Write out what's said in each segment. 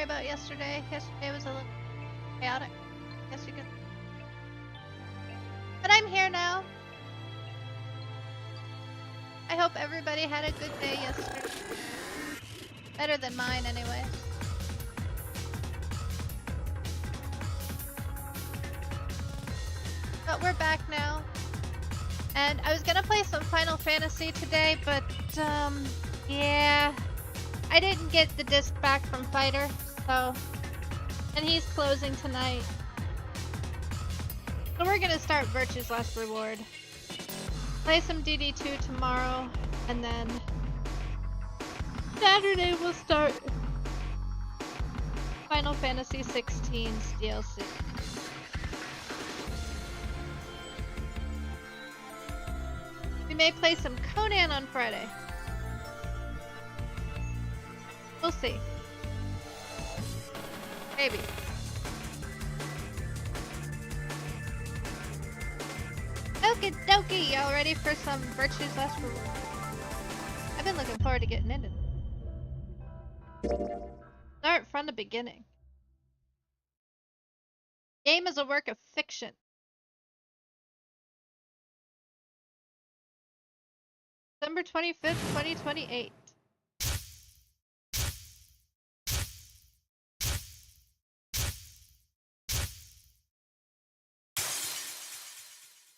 sorry about yesterday. Yesterday was a little chaotic. Guess you could. But I'm here now. I hope everybody had a good day yesterday. Better than mine, anyway. But we're back now. And I was gonna play some Final Fantasy today, but, yeah. I didn't get the disc back from Fighter, so... And he's closing tonight. So we're gonna start Virtue's Last Reward. Play some DD2 tomorrow, and then... Saturday we'll start Final Fantasy 16's DLC. We may play some Conan on Friday. We'll see. Maybe. Okie dokie, y'all ready for some Virtue's Last Reward? I've been looking forward to getting into this. Start from the beginning. Game is a work of fiction. December 25th, 2028.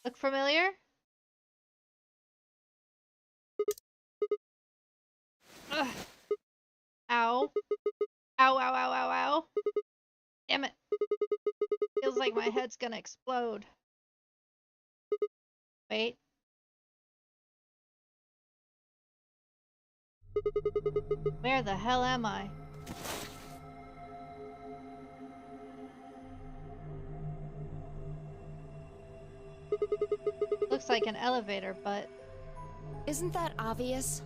Look familiar? Ugh. Ow. Ow, ow, ow, ow, ow. Damn it. Feels like my head's gonna explode. Wait. Where the hell am I? Looks like an elevator, but... Isn't that obvious?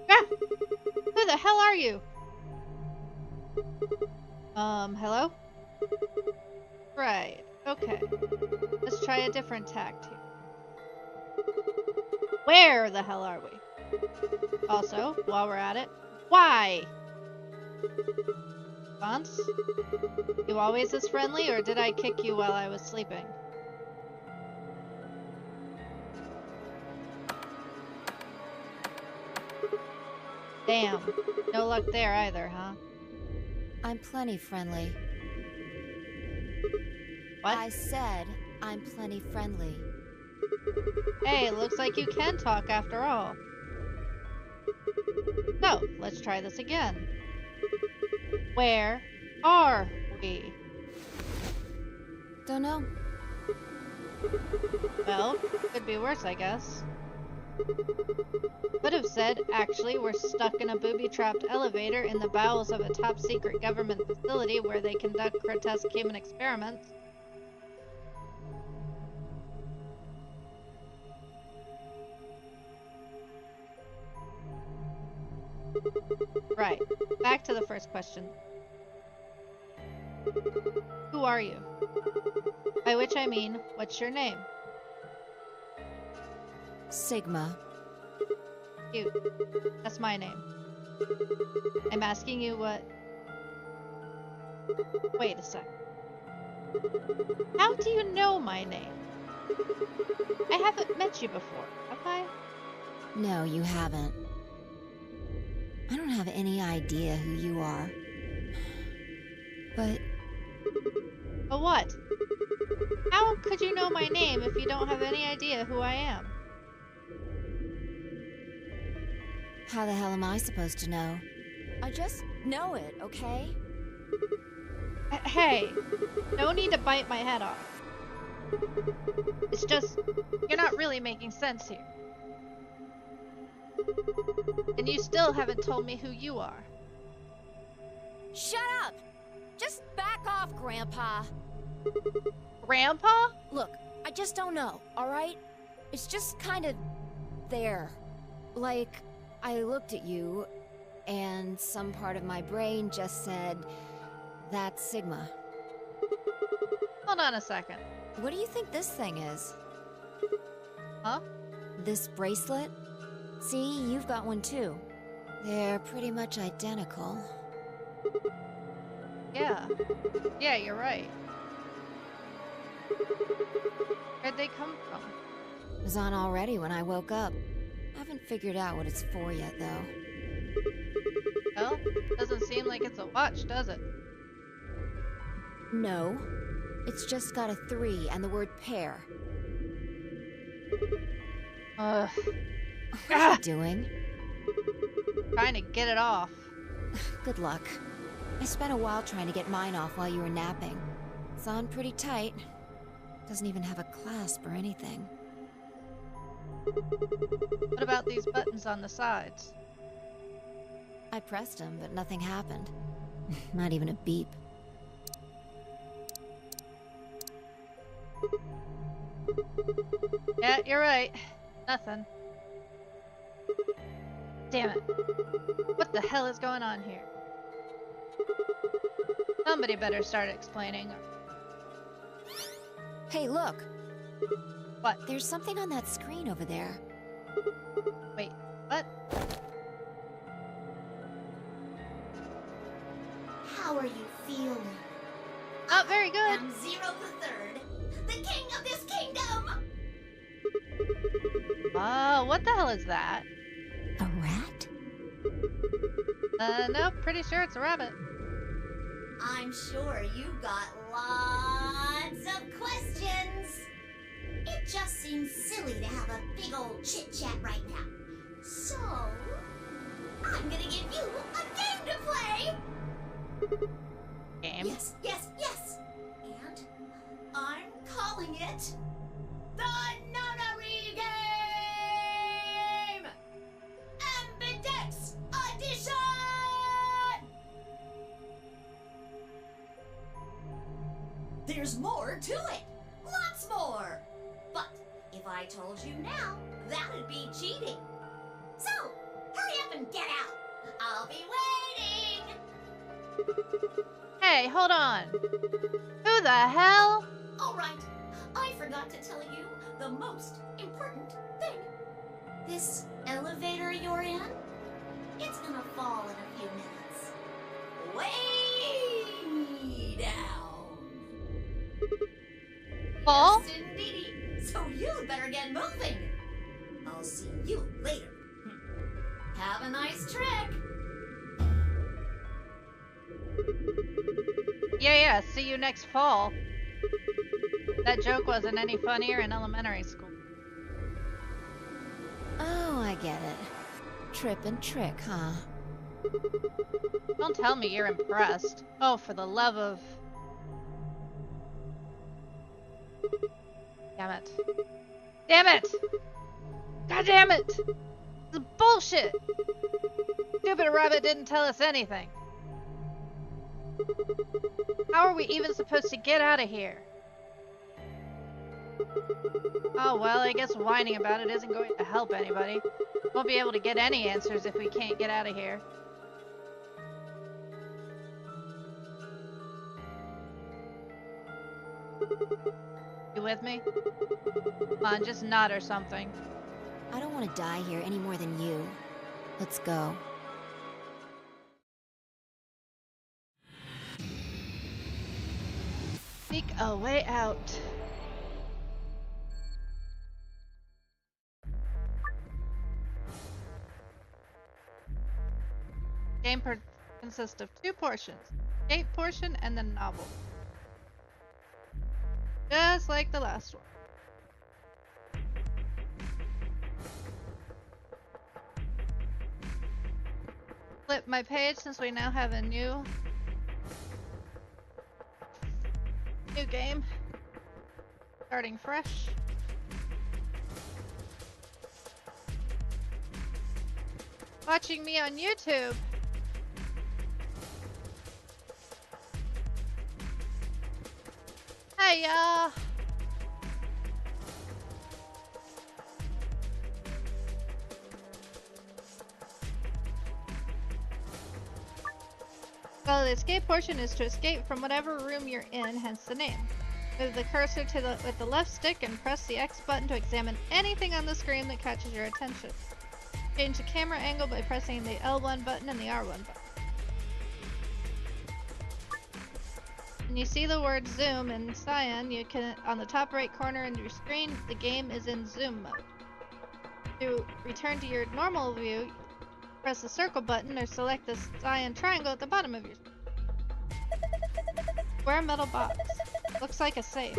Ah! Who the hell are you? Hello? Right, okay. Let's try a different tact here. Where the hell are we? Also, while we're at it, why? Vance? You always this friendly, or did I kick you while I was sleeping? Damn. No luck there either, huh? I'm plenty friendly. What? I said I'm plenty friendly. Hey, looks like you can talk after all. So, let's try this again. Where are we? Don't know. Well, could be worse, I guess. Could have said, actually, we're stuck in a booby-trapped elevator in the bowels of a top-secret government facility where they conduct grotesque human experiments. Right. Back to the first question. Who are you? By which I mean, what's your name? Sigma. Cute. That's my name. I'm asking you what... Wait a sec. How do you know my name? I haven't met you before, have I? No, you haven't. I don't have any idea who you are. But... But what? How could you know my name if you don't have any idea who I am? how the hell am I supposed to know? I just know it, okay? Hey, no need to bite my head off. It's just, you're not really making sense here. And you still haven't told me who you are. Shut up! Just back off, Grandpa. Grandpa? Look, I just don't know, alright? It's just kind of there. Like, I looked at you, and some part of my brain just said, that's Sigma. Hold on a second. What do you think this thing is? Huh? This bracelet? See, you've got one too. They're pretty much identical. Yeah. Yeah, you're right. Where'd they come from? It was on already when I woke up. Haven't figured out what it's for yet, though. Well, doesn't seem like it's a watch, does it? No. It's just got a 3 and the word pair. Ugh. What are you doing? Trying to get it off. Good luck. I spent a while trying to get mine off while you were napping. It's on pretty tight. Doesn't even have a clasp or anything. What about these buttons on the sides? I pressed them, but nothing happened. Not even a beep. Yeah, you're right. Nothing. Damn it. What the hell is going on here? Somebody better start explaining. Hey, look! What? There's something on that screen over there. Wait, what? How are you feeling? Not very good. I'm Zero the Third, the king of this kingdom! What the hell is that? A rat? No, pretty sure it's a rabbit. I'm sure you've got lots of questions. It just seems silly to have a big old chit-chat right now. So, I'm gonna give you a game to play! Game? Yes, yes, yes! And I'm calling it the Nunnery Game! Ambidex Edition! There's more to it! Lots more! But if I told you now, that'd be cheating. So, hurry up and get out! I'll be waiting! Hey, hold on. Who the hell? Alright, I forgot to tell you the most important thing. This elevator you're in, it's gonna fall in a few minutes. Way down. Fall? Yes, indeedy. So you'd better get moving. I'll see you later. Have a nice trick. Yeah, see you next fall. That joke wasn't any funnier in elementary school. Oh, I get it. Trip and trick, huh? Don't tell me you're impressed. Oh, for the love of... Damn it. Damn it! God damn it! This is bullshit! Stupid rabbit didn't tell us anything. How are we even supposed to get out of here? Oh well, I guess whining about it isn't going to help anybody. Won't be able to get any answers if we can't get out of here. You with me? Come on, just nod or something. I don't want to die here any more than you. Let's go. Seek a way out. Game consists of 2 portions. Escape portion and the novel. Just like the last one. Flip my page since we now have a new game. Starting fresh. Watching me on YouTube. Hey, well, the escape portion is to escape from whatever room you're in, hence the name. Move the cursor with the left stick and press the X button to examine anything on the screen that catches your attention. Change the camera angle by pressing the L1 button and the R1 button. When you see the word zoom in cyan, you can on the top right corner of your screen, the game is in zoom mode. To return to your normal view, press the circle button or select the cyan triangle at the bottom of your screen. Square metal box. Looks like a safe.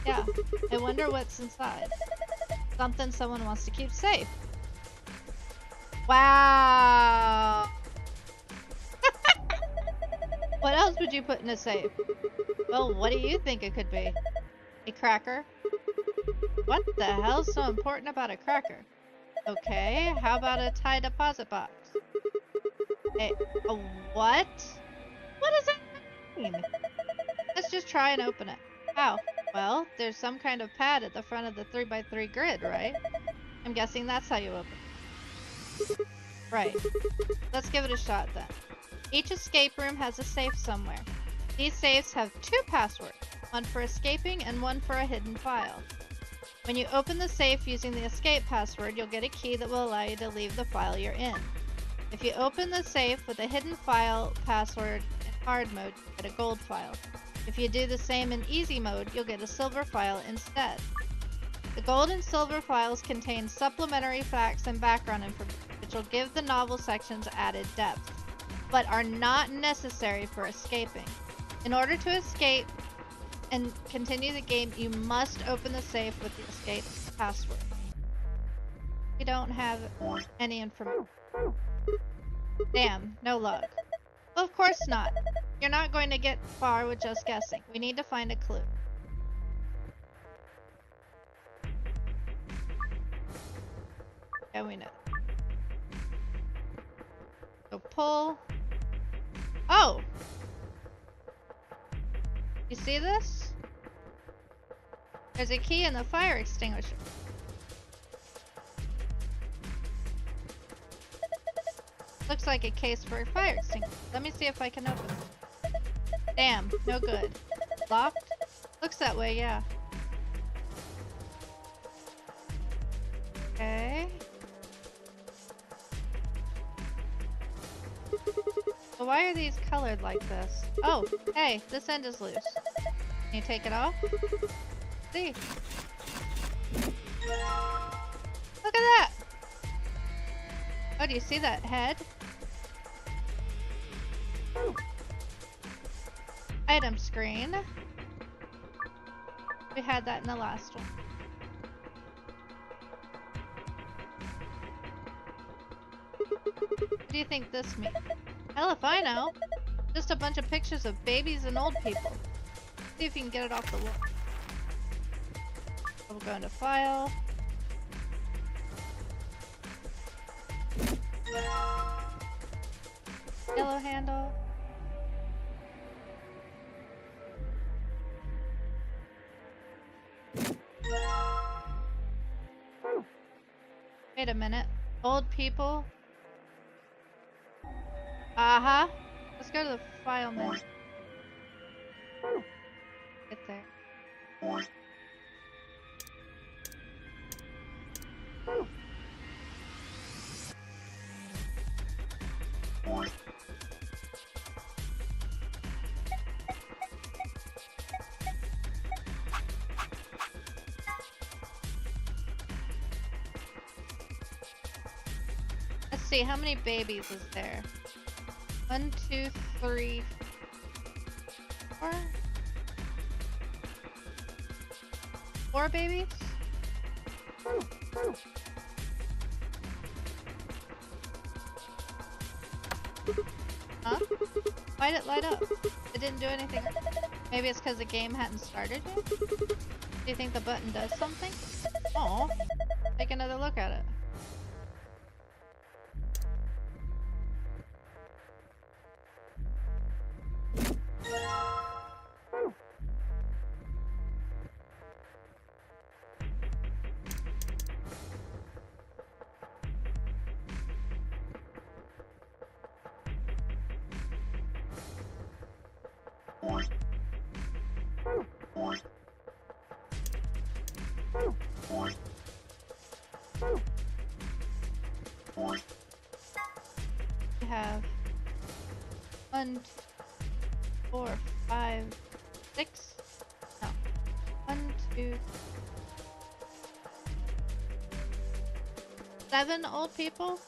Yeah, I wonder what's inside. Something someone wants to keep safe. Wow. What else would you put in a safe? Well, what do you think it could be? A cracker? What the hell's so important about a cracker? Okay, how about a tie deposit box? A what? What does that mean? Let's just try and open it. How? Well, there's some kind of pad at the front of the 3x3 grid, right? I'm guessing that's how you open it. Right. Let's give it a shot then. Each escape room has a safe somewhere. These safes have 2 passwords, one for escaping and one for a hidden file. When you open the safe using the escape password, you'll get a key that will allow you to leave the file you're in. If you open the safe with a hidden file password in hard mode, you get a gold file. If you do the same in easy mode, you'll get a silver file instead. The gold and silver files contain supplementary facts and background information, which will give the novel sections added depth, but are not necessary for escaping. In order to escape and continue the game, you must open the safe with the escape password. We don't have any information. Damn, no luck. Well, of course not. You're not going to get far with just guessing. We need to find a clue. Yeah, we know. So pull. Oh! You see this? There's a key in the fire extinguisher. Looks like a case for a fire extinguisher. Let me see if I can open it. Damn, no good. Locked? Looks that way, yeah. Okay. So why are these colored like this? Oh, hey, this end is loose. Can you take it off? See? Look at that! Oh, do you see that head? Item screen. We had that in the last one. What do you think this means? Hell if I know. Just a bunch of pictures of babies and old people. See if you can get it off the wall. We'll go into file. Yellow handle. Wait a minute. Old people. Uh-huh. Let's go to the file menu. Get there. Let's see, how many babies is there? 1, 2, 3, 4? 4 babies? Huh? Why'd it light up? It didn't do anything. Maybe it's because the game hadn't started yet? Do you think the button does something? Aw. Take another look at it. We have 1, 4, 5, 6. No. 1, 2, 7 old people?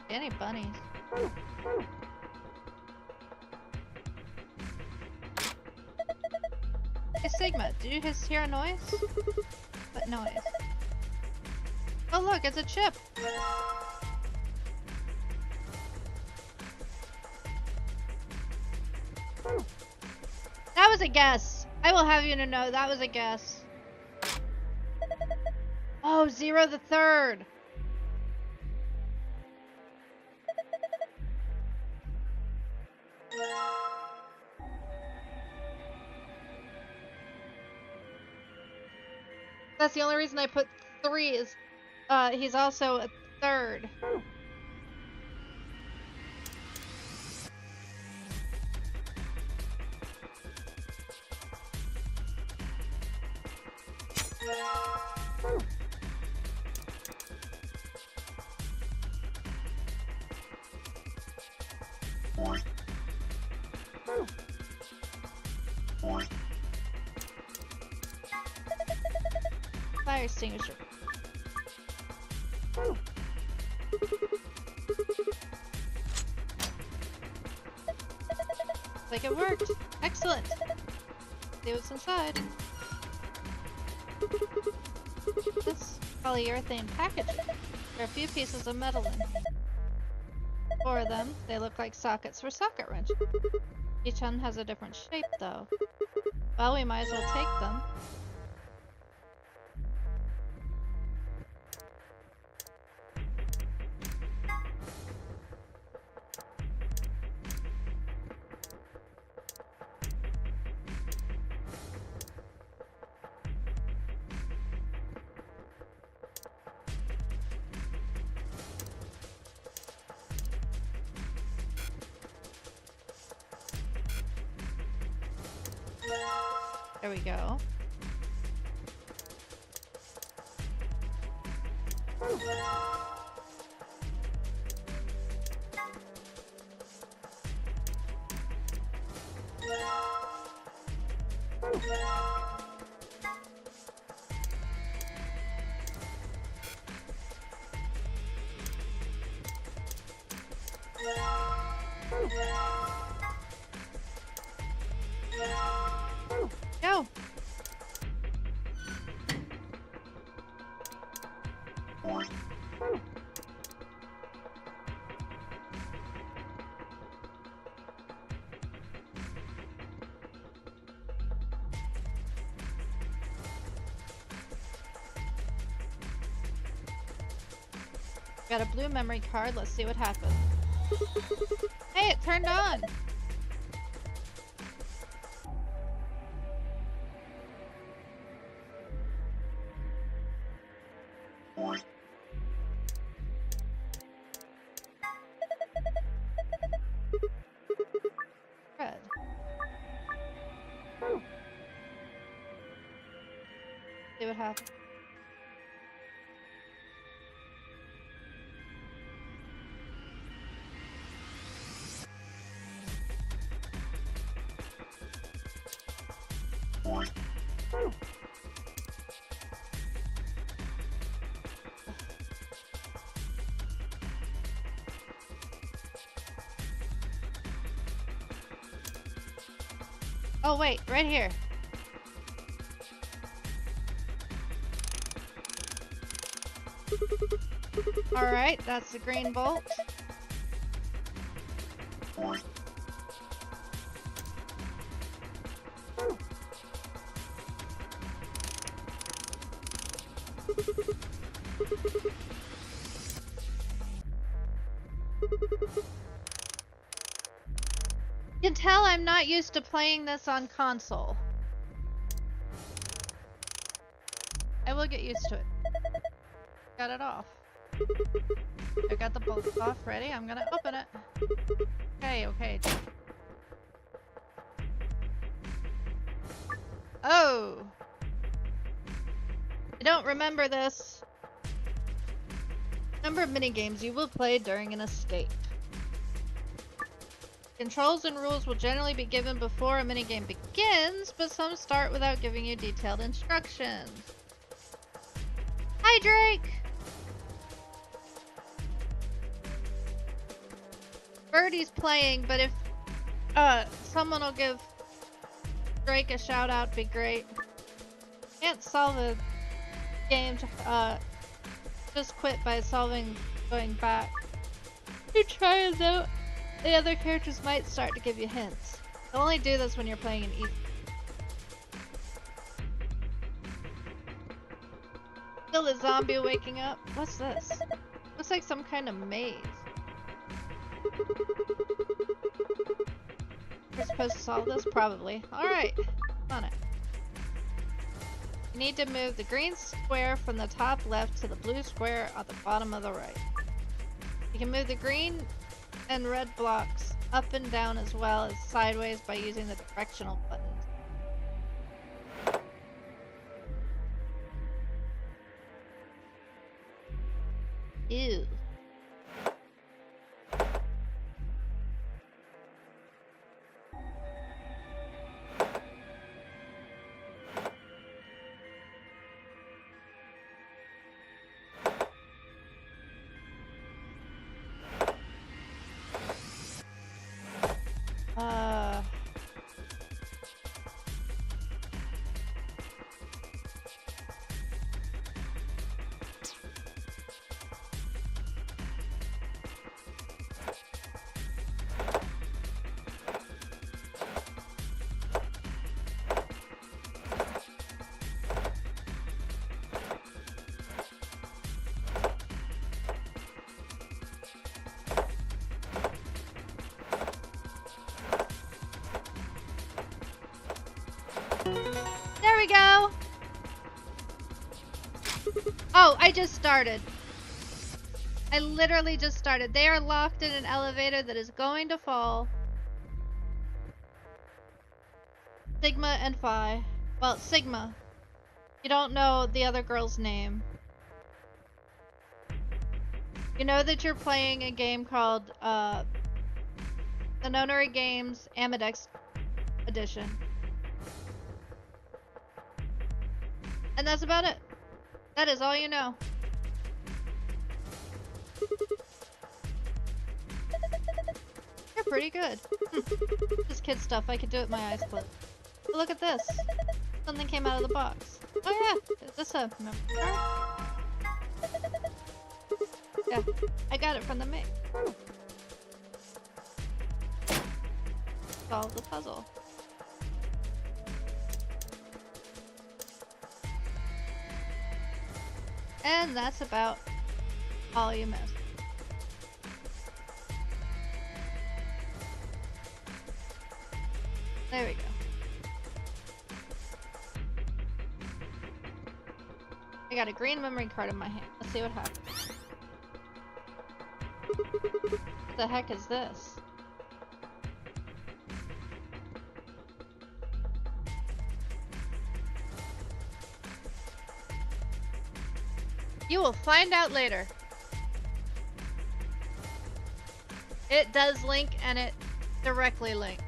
Any bunnies? Hey Sigma, did you just hear a noise? What noise? Oh look, it's a chip! That was a guess! I will have you to know that was a guess. Oh, 0 the third! That's the only reason I put 3 is he's also a third. Fire extinguisher. Like it worked. Excellent. See what's inside. This polyurethane packaging. There are a few pieces of metal in here. 4 of them. They look like sockets for socket wrenches. Each one has a different shape, though. Well, we might as well take them. There we go. Go! Got a blue memory card. Let's see what happens. Hey, it turned on! Good. See what happens. Oh wait, right here. Alright, that's the green bolt. You can tell I'm not used to playing this on console. I will get used to it. Got it off. I got the bolt off ready. I'm gonna open it. Okay, okay. Oh! I don't remember this. Number of minigames you will play during an escape. Controls and rules will generally be given before a minigame begins, but some start without giving you detailed instructions. Hi, Drake! Birdie's playing, but if someone will give Drake a shout out, be great. Can't solve a game to just quit by going back. You try it though. The other characters might start to give you hints. They'll only do this when you're playing an easy. Still the zombie waking up. What's this? Looks like some kind of maze. We're supposed to solve this? Probably. Alright. On it. You need to move the green square from the top left to the blue square at the bottom of the right. You can move the green and red blocks up and down as well as sideways by using the directional buttons. Ew. There we go! Oh, I just started. I literally just started. They are locked in an elevator that is going to fall. Sigma and Phi. Well, Sigma. You don't know the other girl's name. You know that you're playing a game called, the Nonary Games Amadex Edition. And that's about it. That is all you know. You're pretty good. This kid stuff, I could do it with my eyes closed. But look at this. Something came out of the box. Oh yeah, is this a memory card? Yeah, I got it from the maid. Solve the puzzle. And that's about all you missed. There we go. I got a green memory card in my hand. Let's see what happens. What the heck is this? You will find out later. It does link and it directly links.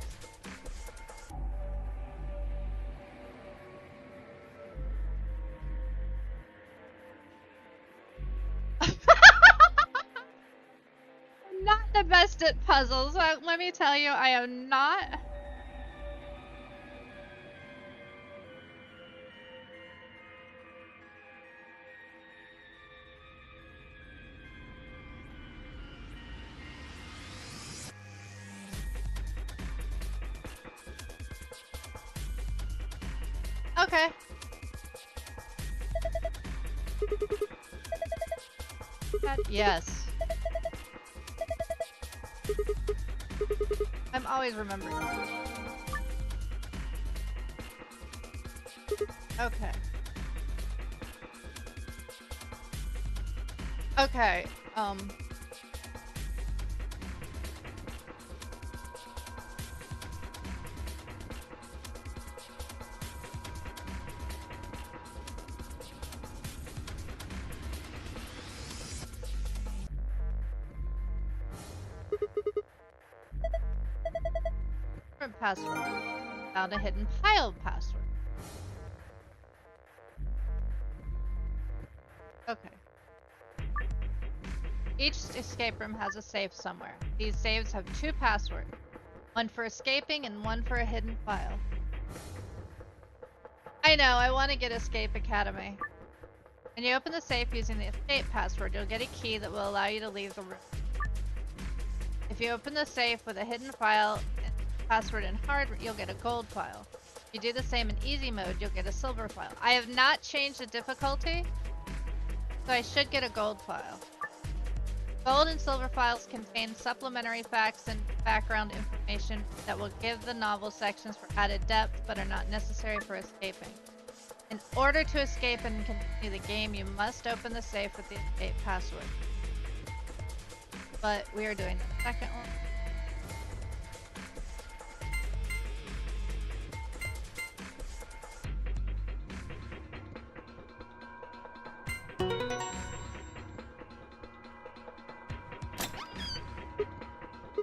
I'm not the best at puzzles. Let me tell you, I am not. Okay. Yes. I'm always remembering. Okay. Okay, different password. Found a hidden pile password. Okay. Each escape room has a safe somewhere. These safes have 2 passwords. One for escaping and one for a hidden file. I know, I want to get Escape Academy. When you open the safe using the escape password, you'll get a key that will allow you to leave the room. If you open the safe with a hidden file and password in hard, you'll get a gold file. If you do the same in easy mode, you'll get a silver file. I have not changed the difficulty, so I should get a gold file. Gold and silver files contain supplementary facts and background information that will give the novel sections for added depth, but are not necessary for escaping. In order to escape and continue the game, you must open the safe with the escape password. But we are doing the second one.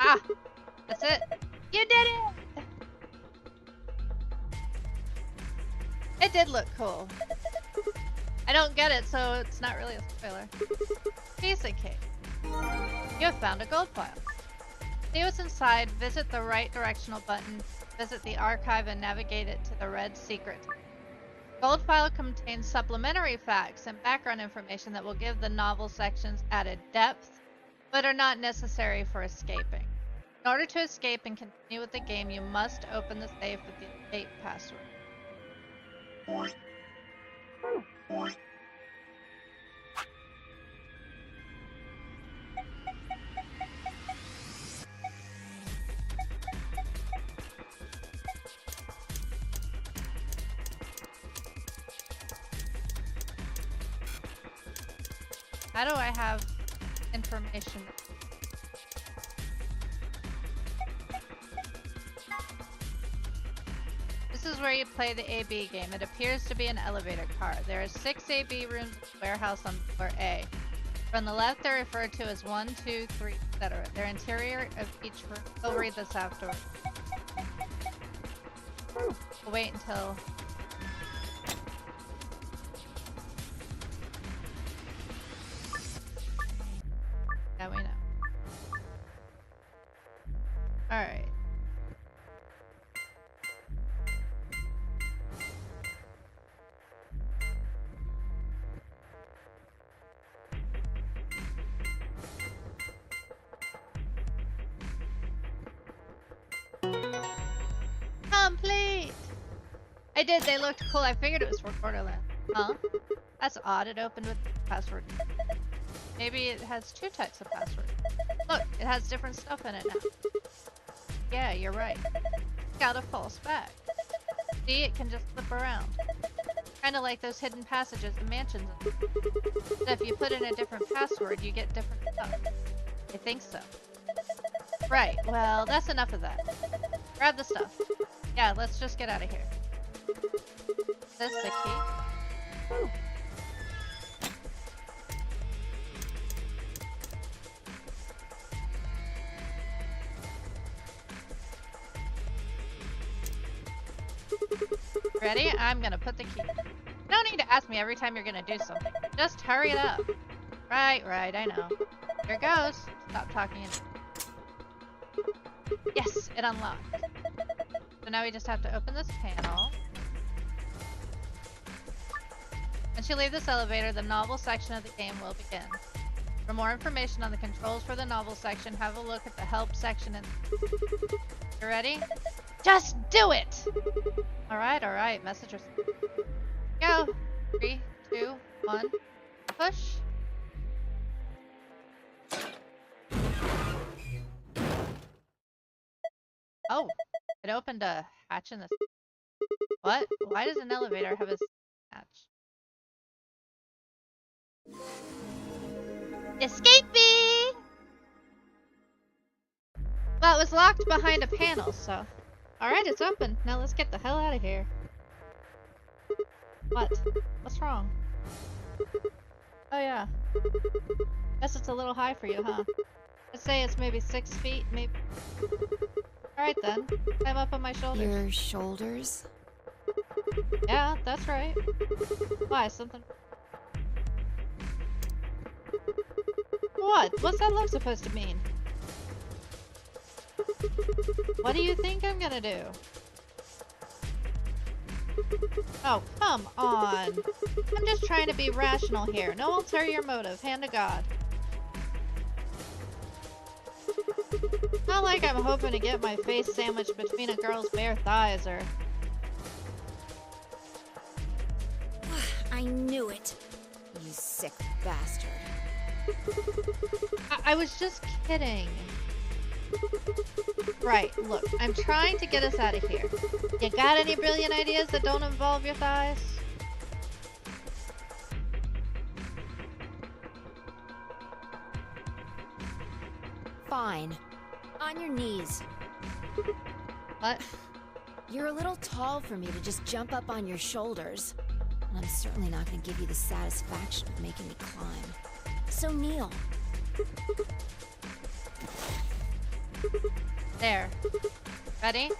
Ah! That's it! You did it! It did look cool. I don't get it, so it's not really a spoiler. Piece of cake. You have found a gold file. See what's inside, visit the right directional button, visit the archive and navigate it to the red secret. Gold file contains supplementary facts and background information that will give the novel sections added depth, but are not necessary for escaping. In order to escape and continue with the game, you must open the safe with the escape password. How do I have information? This is where you play the AB game. It appears to be an elevator car. There are 6 AB rooms in the warehouse on floor A. From the left, they're referred to as 1, 2, 3, etc. Their interior of each room. We'll read this afterwards. We'll wait until... Yeah, we know. Alright. Complete! I did, they looked cool. I figured it was for Borderlands. Huh? That's odd, it opened with password. Maybe it has 2 types of password. Look, it has different stuff in it now. Yeah, you're right. Got a false back. See, it can just flip around. Kinda like those hidden passages in mansions. So if you put in a different password, you get different stuff. I think so. Right, well, that's enough of that. Grab the stuff. Yeah, let's just get out of here. Is this the key? Ooh. Ready? I'm gonna put the key. No need to ask me every time you're gonna do something. Just hurry it up. Right, I know. Here goes. Stop talking. Yes, it unlocked. So now we just have to open this panel. Once you leave this elevator, the novel section of the game will begin. For more information on the controls for the novel section, have a look at the help section. You ready? Just do it! Alright. Message received. Go! 3, 2, 1. Push. Oh, it opened a hatch in this. What? Why does an elevator have a hatch? Escaping! Well, it was locked behind a panel, so... Alright, it's open. Now let's get the hell out of here. What? What's wrong? Oh yeah. Guess it's a little high for you, huh? I'd say it's maybe 6 feet, maybe... Alright then. Climb up on my shoulders. Your shoulders? Yeah, that's right. Why, something... What? What's that look supposed to mean? What do you think I'm gonna do? Oh, come on. I'm just trying to be rational here. No ulterior motive. Hand to God. Not like I'm hoping to get my face sandwiched between a girl's bare thighs or... I knew it. You sick bastard. I was just kidding. Right, look, I'm trying to get us out of here. You got any brilliant ideas that don't involve your thighs? Fine. On your knees. What? You're a little tall for me to just jump up on your shoulders. And I'm certainly not going to give you the satisfaction of making me climb. So kneel. There. Ready?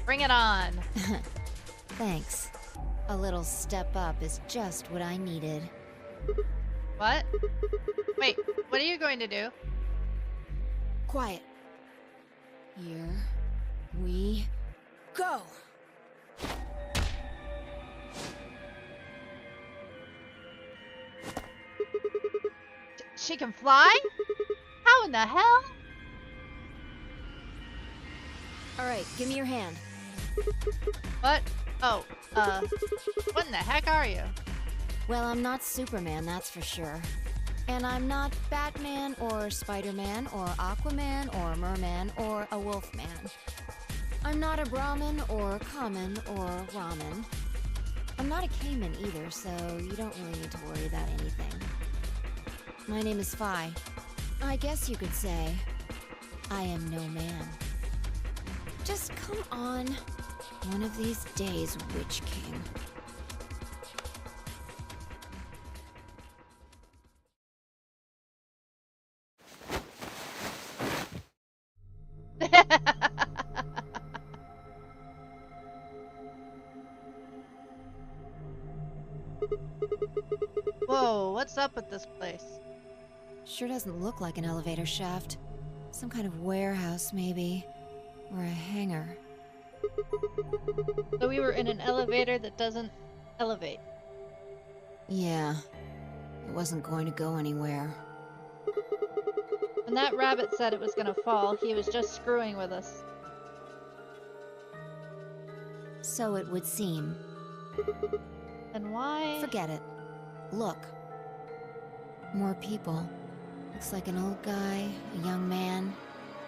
Bring it on. Thanks. A little step up is just what I needed. What? Wait, what are you going to do? Quiet. Here we go. She can fly? How in the hell? Alright, give me your hand. What? Oh, what in the heck are you? Well, I'm not Superman, that's for sure. And I'm not Batman or Spider-Man or Aquaman or Merman or a Wolfman. I'm not a Brahmin or Common or Ramen. I'm not a Cayman either, so you don't really need to worry about anything. My name is Phi. I guess you could say I am no man. Just come on. One of these days, Witch King. Whoa, what's up with this place? Sure doesn't look like an elevator shaft. Some kind of warehouse, maybe. Or a hangar. So we were in an elevator that doesn't elevate. Yeah. It wasn't going to go anywhere. When that rabbit said it was gonna fall, he was just screwing with us. So it would seem. And why? Forget it. Look. More people. Looks like an old guy, a young man,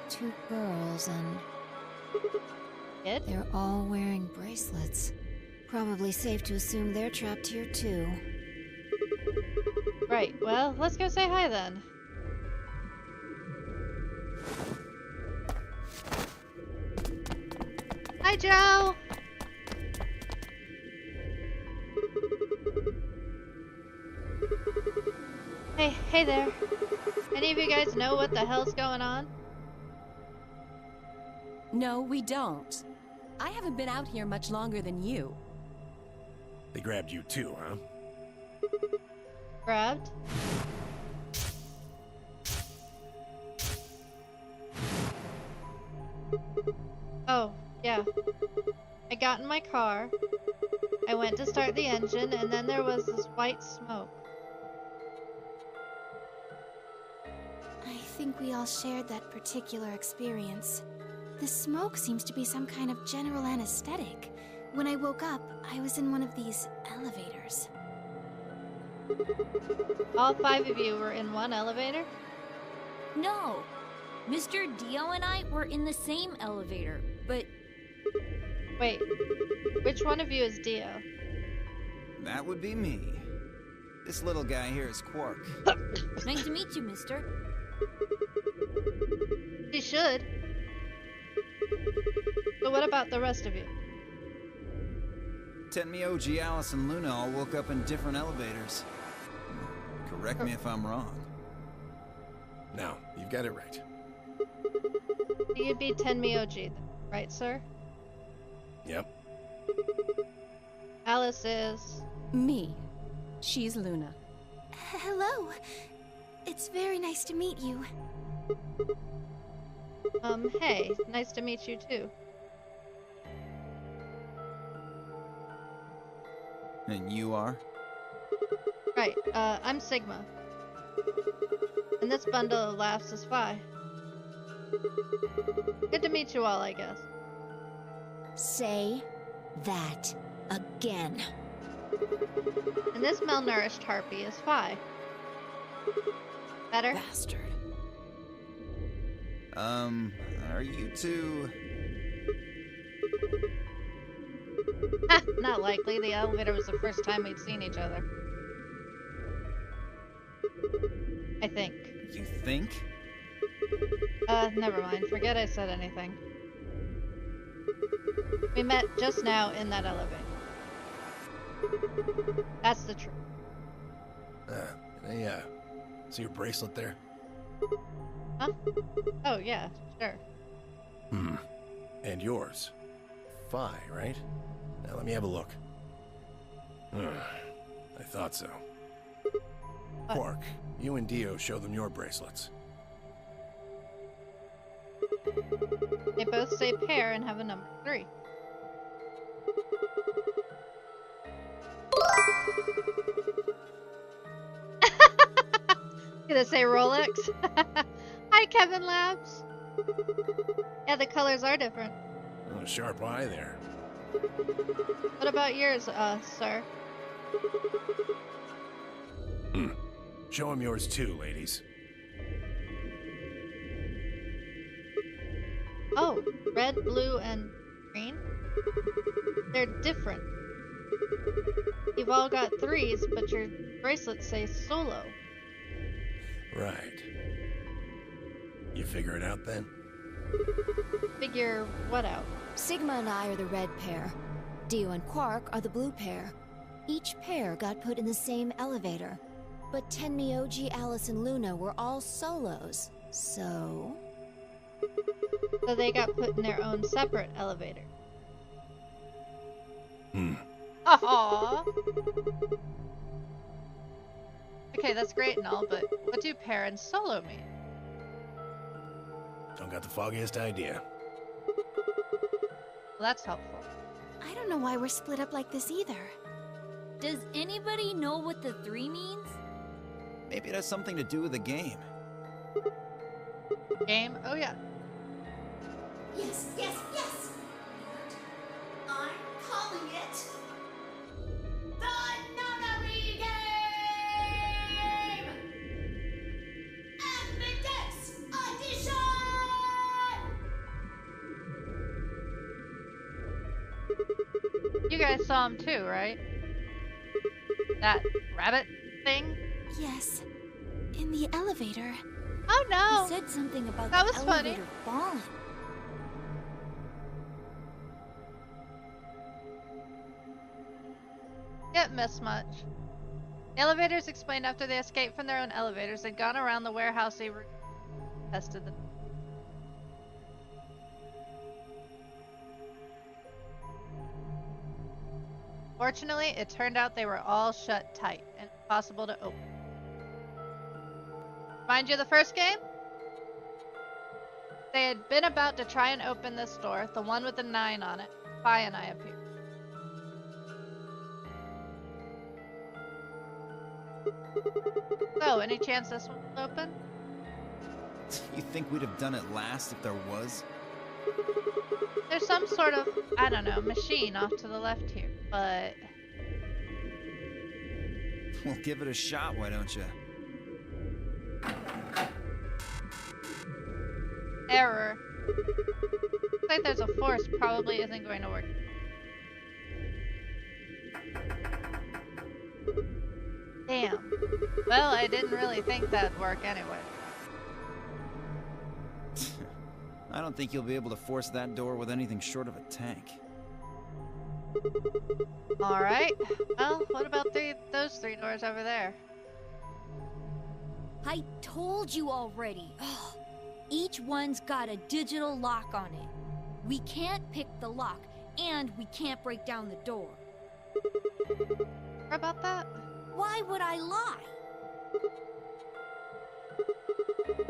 2 girls, and... Kid? They're all wearing bracelets. Probably safe to assume they're trapped here too. Right, well, let's go say hi then. Hi, Joe! Hey there. Any of you guys know what the hell's going on? No, we don't. I haven't been out here much longer than you. They grabbed you too, huh? Grabbed? Oh, yeah. I got in my car. I went to start the engine, and then there was this white smoke. I think we all shared that particular experience. The smoke seems to be some kind of general anesthetic. When I woke up, I was in one of these elevators. All 5 of you were in one elevator? No. Mr. Dio and I were in the same elevator, but... Wait, which one of you is Dio? That would be me. This little guy here is Quark. Nice to meet you, mister. He should. But what about the rest of you? Tenmyo, G, Alice, and Luna all woke up in different elevators. Correct me if I'm wrong. No, you've got it right. You'd be Tenmyoji, right, sir? Yep. Alice is... Me. She's Luna. Hello. It's very nice to meet you. Hey, nice to meet you too. And you are? Right, I'm Sigma. And this bundle of laughs is Phi. Good to meet you all, I guess. Say that again. And this malnourished harpy is Phi. Better? Bastard. Are you two... Not likely. The elevator was the first time we'd seen each other. I think. You think? Never mind. Forget I said anything. We met just now in that elevator. That's the truth. Hey, see your bracelet there? Huh? Oh, yeah, sure. And yours. Phi, right? Now let me have a look. I thought so. Quark, you and Dio show them your bracelets. They both say pair and have a number 3. Gonna say Rolex? Hi, Kevin Labs. Yeah, the colors are different. Oh, sharp eye there. What about yours, sir? Show him yours too, ladies. Oh, red, blue, and green? They're different. You've all got 3s, but your bracelets say solo. Right. You figure it out then? Figure what out? Sigma and I are the red pair. Dio and Quark are the blue pair. Each pair got put in the same elevator. But Tenmyoji, Alice, and Luna were all solos. So they got put in their own separate elevator. Aww. Okay, that's great and all, but what do pair and solo mean? Don't got the foggiest idea. Well, that's helpful. I don't know why we're split up like this either. Does anybody know what the 3 means? Maybe it has something to do with the game. Game? Oh yeah. Yes, yes, yes! I'm calling it the Nunnery Game! Evidence Edition! You guys saw him too, right? That rabbit thing? Yes. In the elevator. Oh no! he said something about That the was funny. elevator falling. Didn't miss much. The elevators explained after they escaped from their own elevators, they'd gone around the warehouse they tested them. Fortunately, it turned out they were all shut tight and impossible to open. Mind you, the first game? They had been about to try and open this door, the one with the 9 on it. Phi and I appeared. So, any chance this one will open? You think we'd have done it last if there was? There's some sort of, I don't know, machine off to the left here, but... Well, give it a shot, why don't you? Error. Looks like there's a force probably isn't going to work. Damn. Well, I didn't really think that'd work anyway. I don't think you'll be able to force that door with anything short of a tank. Alright. Well, what about those three doors over there? I told you already. Ugh. Each one's got a digital lock on it. We can't pick the lock, and we can't break down the door. Sure about that? Why would I lie?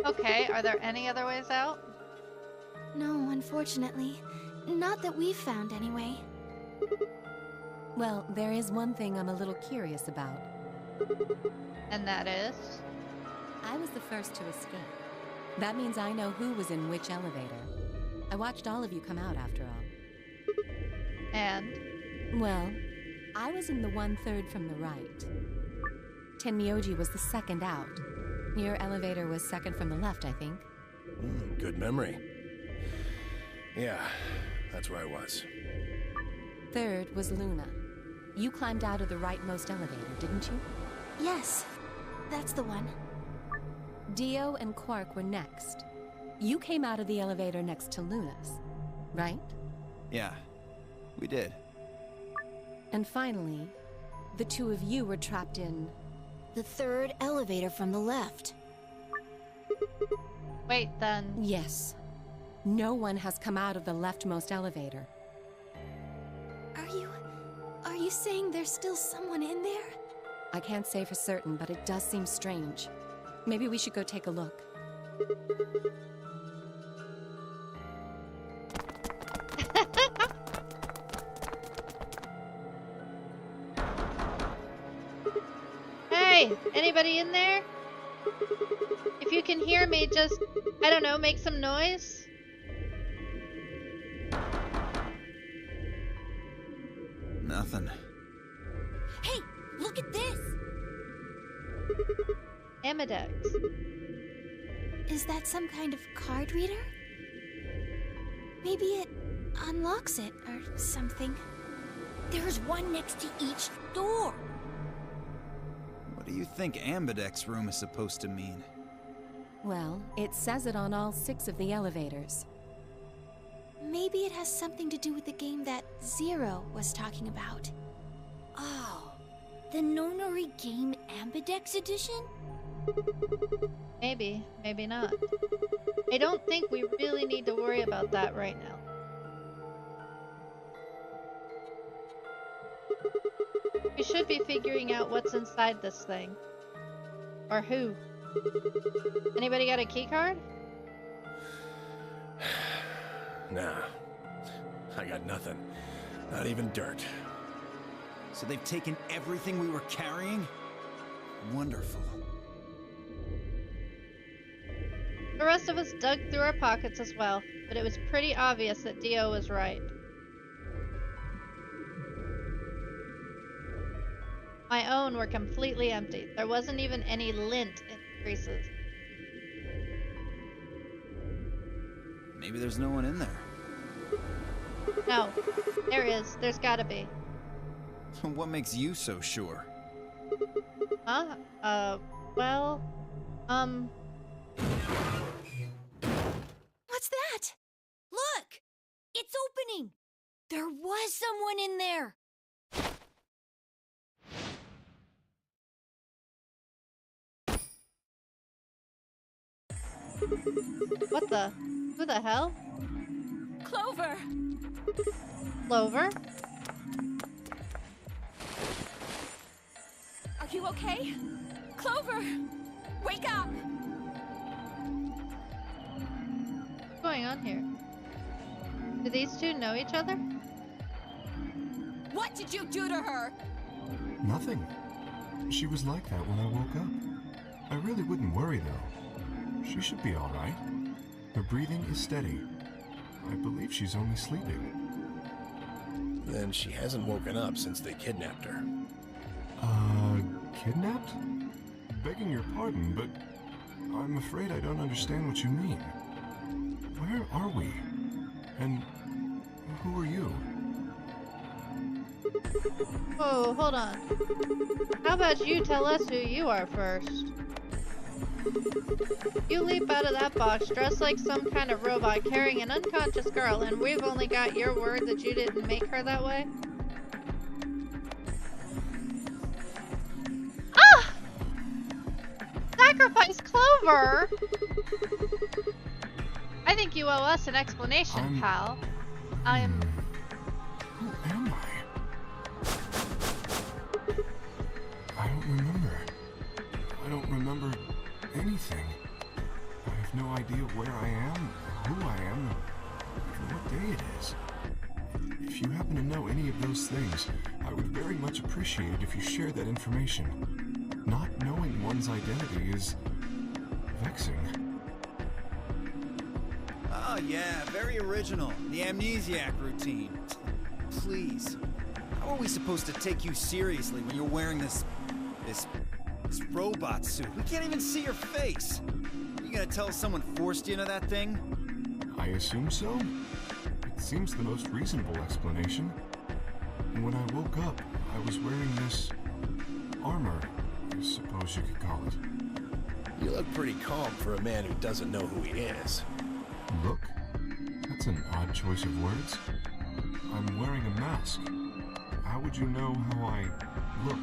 Okay, are there any other ways out? No, unfortunately. Not that we've found, anyway. Well, there is one thing I'm a little curious about. And that is? I was the first to escape. That means I know who was in which elevator. I watched all of you come out after all. And? Well, I was in the 1/3 from the right. Tenmyoji was the second out. Your elevator was second from the left, I think. Good memory. Yeah, that's where I was. Third was Luna. You climbed out of the rightmost elevator, didn't you? Yes, that's the one. Dio and Quark were next. You came out of the elevator next to Luna's, right? Yeah, we did. And finally, the two of you were trapped in... The third elevator from the left. Wait, then. Yes. No one has come out of the leftmost elevator. Are you saying there's still someone in there? I can't say for certain, but it does seem strange. Maybe we should go take a look. Hey, anybody in there? If you can hear me, just, I don't know, make some noise. Nothing. Hey, look at this! Amidex. Is that some kind of card reader? Maybe it unlocks it or something. There's one next to each door. What do you think Ambidex room is supposed to mean? Well, it says it on all 6 of the elevators. Maybe it has something to do with the game that Zero was talking about. Oh, the Nonary Game Ambidex Edition? Maybe, maybe not. I don't think we really need to worry about that right now. We should be figuring out what's inside this thing. Or who. Anybody got a keycard? Nah. I got nothing. Not even dirt. So they've taken everything we were carrying? Wonderful. The rest of us dug through our pockets as well, but it was pretty obvious that Dio was right. My own were completely empty. There wasn't even any lint in the creases. Maybe there's no one in there. No, there is. There's gotta be. What makes you so sure? Huh? Well, What's that? Look! It's opening! There was someone in there! what the? Who the hell? Clover! Clover? Are you okay? Clover! Wake up! What's going on here? Do these two know each other? What did you do to her? Nothing. She was like that when I woke up. I really wouldn't worry, though. She should be all right. Her breathing is steady. I believe she's only sleeping. Then she hasn't woken up since they kidnapped her. Kidnapped? Begging your pardon, but I'm afraid I don't understand what you mean. Where are we? And who are you? Oh, hold on. How about you tell us who you are first? You leap out of that box dressed like some kind of robot carrying an unconscious girl, and we've only got your word that you didn't make her that way? Ah! Sacrifice Clover! I think you owe us an explanation, pal. I'm... Who am I? I don't remember. I don't remember anything. I have no idea where I am, who I am, or what day it is. If you happen to know any of those things, I would very much appreciate it if you shared that information. Not knowing one's identity is vexing. Oh yeah, very original. The amnesiac routine. Please. How are we supposed to take you seriously when you're wearing this robot suit? We can't even see your face. You gonna tell us someone forced you into that thing? I assume so. It seems the most reasonable explanation. When I woke up, I was wearing this armor, I suppose you could call it. You look pretty calm for a man who doesn't know who he is. Look? That's an odd choice of words. I'm wearing a mask. How would you know how I look?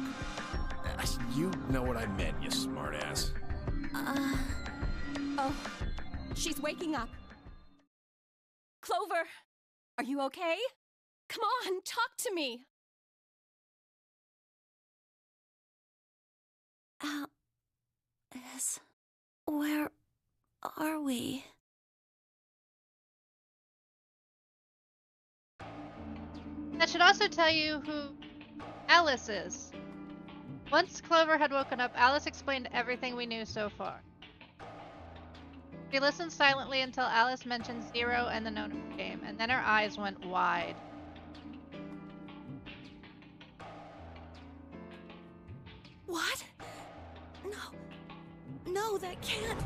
You know what I meant, you smartass. Oh, she's waking up. Clover, are you okay? Come on, talk to me. Alice, where are we? That should also tell you who Alice is. Once Clover had woken up, Alice explained everything we knew so far. She listened silently until Alice mentioned Zero and the Nona game, and then her eyes went wide. What? No, that can't.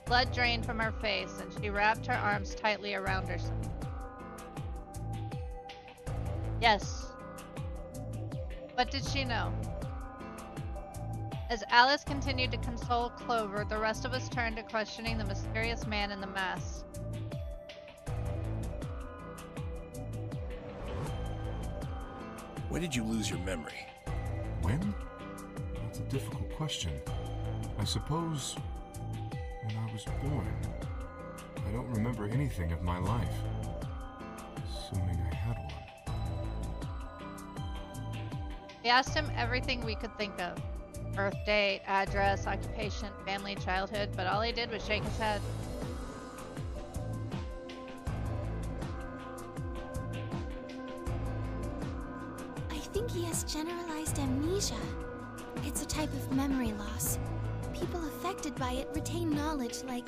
Blood drained from her face, and she wrapped her arms tightly around herself. Yes. What did she know? As Alice continued to console Clover, the rest of us turned to questioning the mysterious man in the mask. When did you lose your memory? When? That's a difficult question. I suppose when I was born. I don't remember anything of my life. Assuming I had one. We asked him everything we could think of. Birth date, address, occupation, family, childhood, but all he did was shake his head. I think he has generalized amnesia. It's a type of memory loss. People affected by it retain knowledge like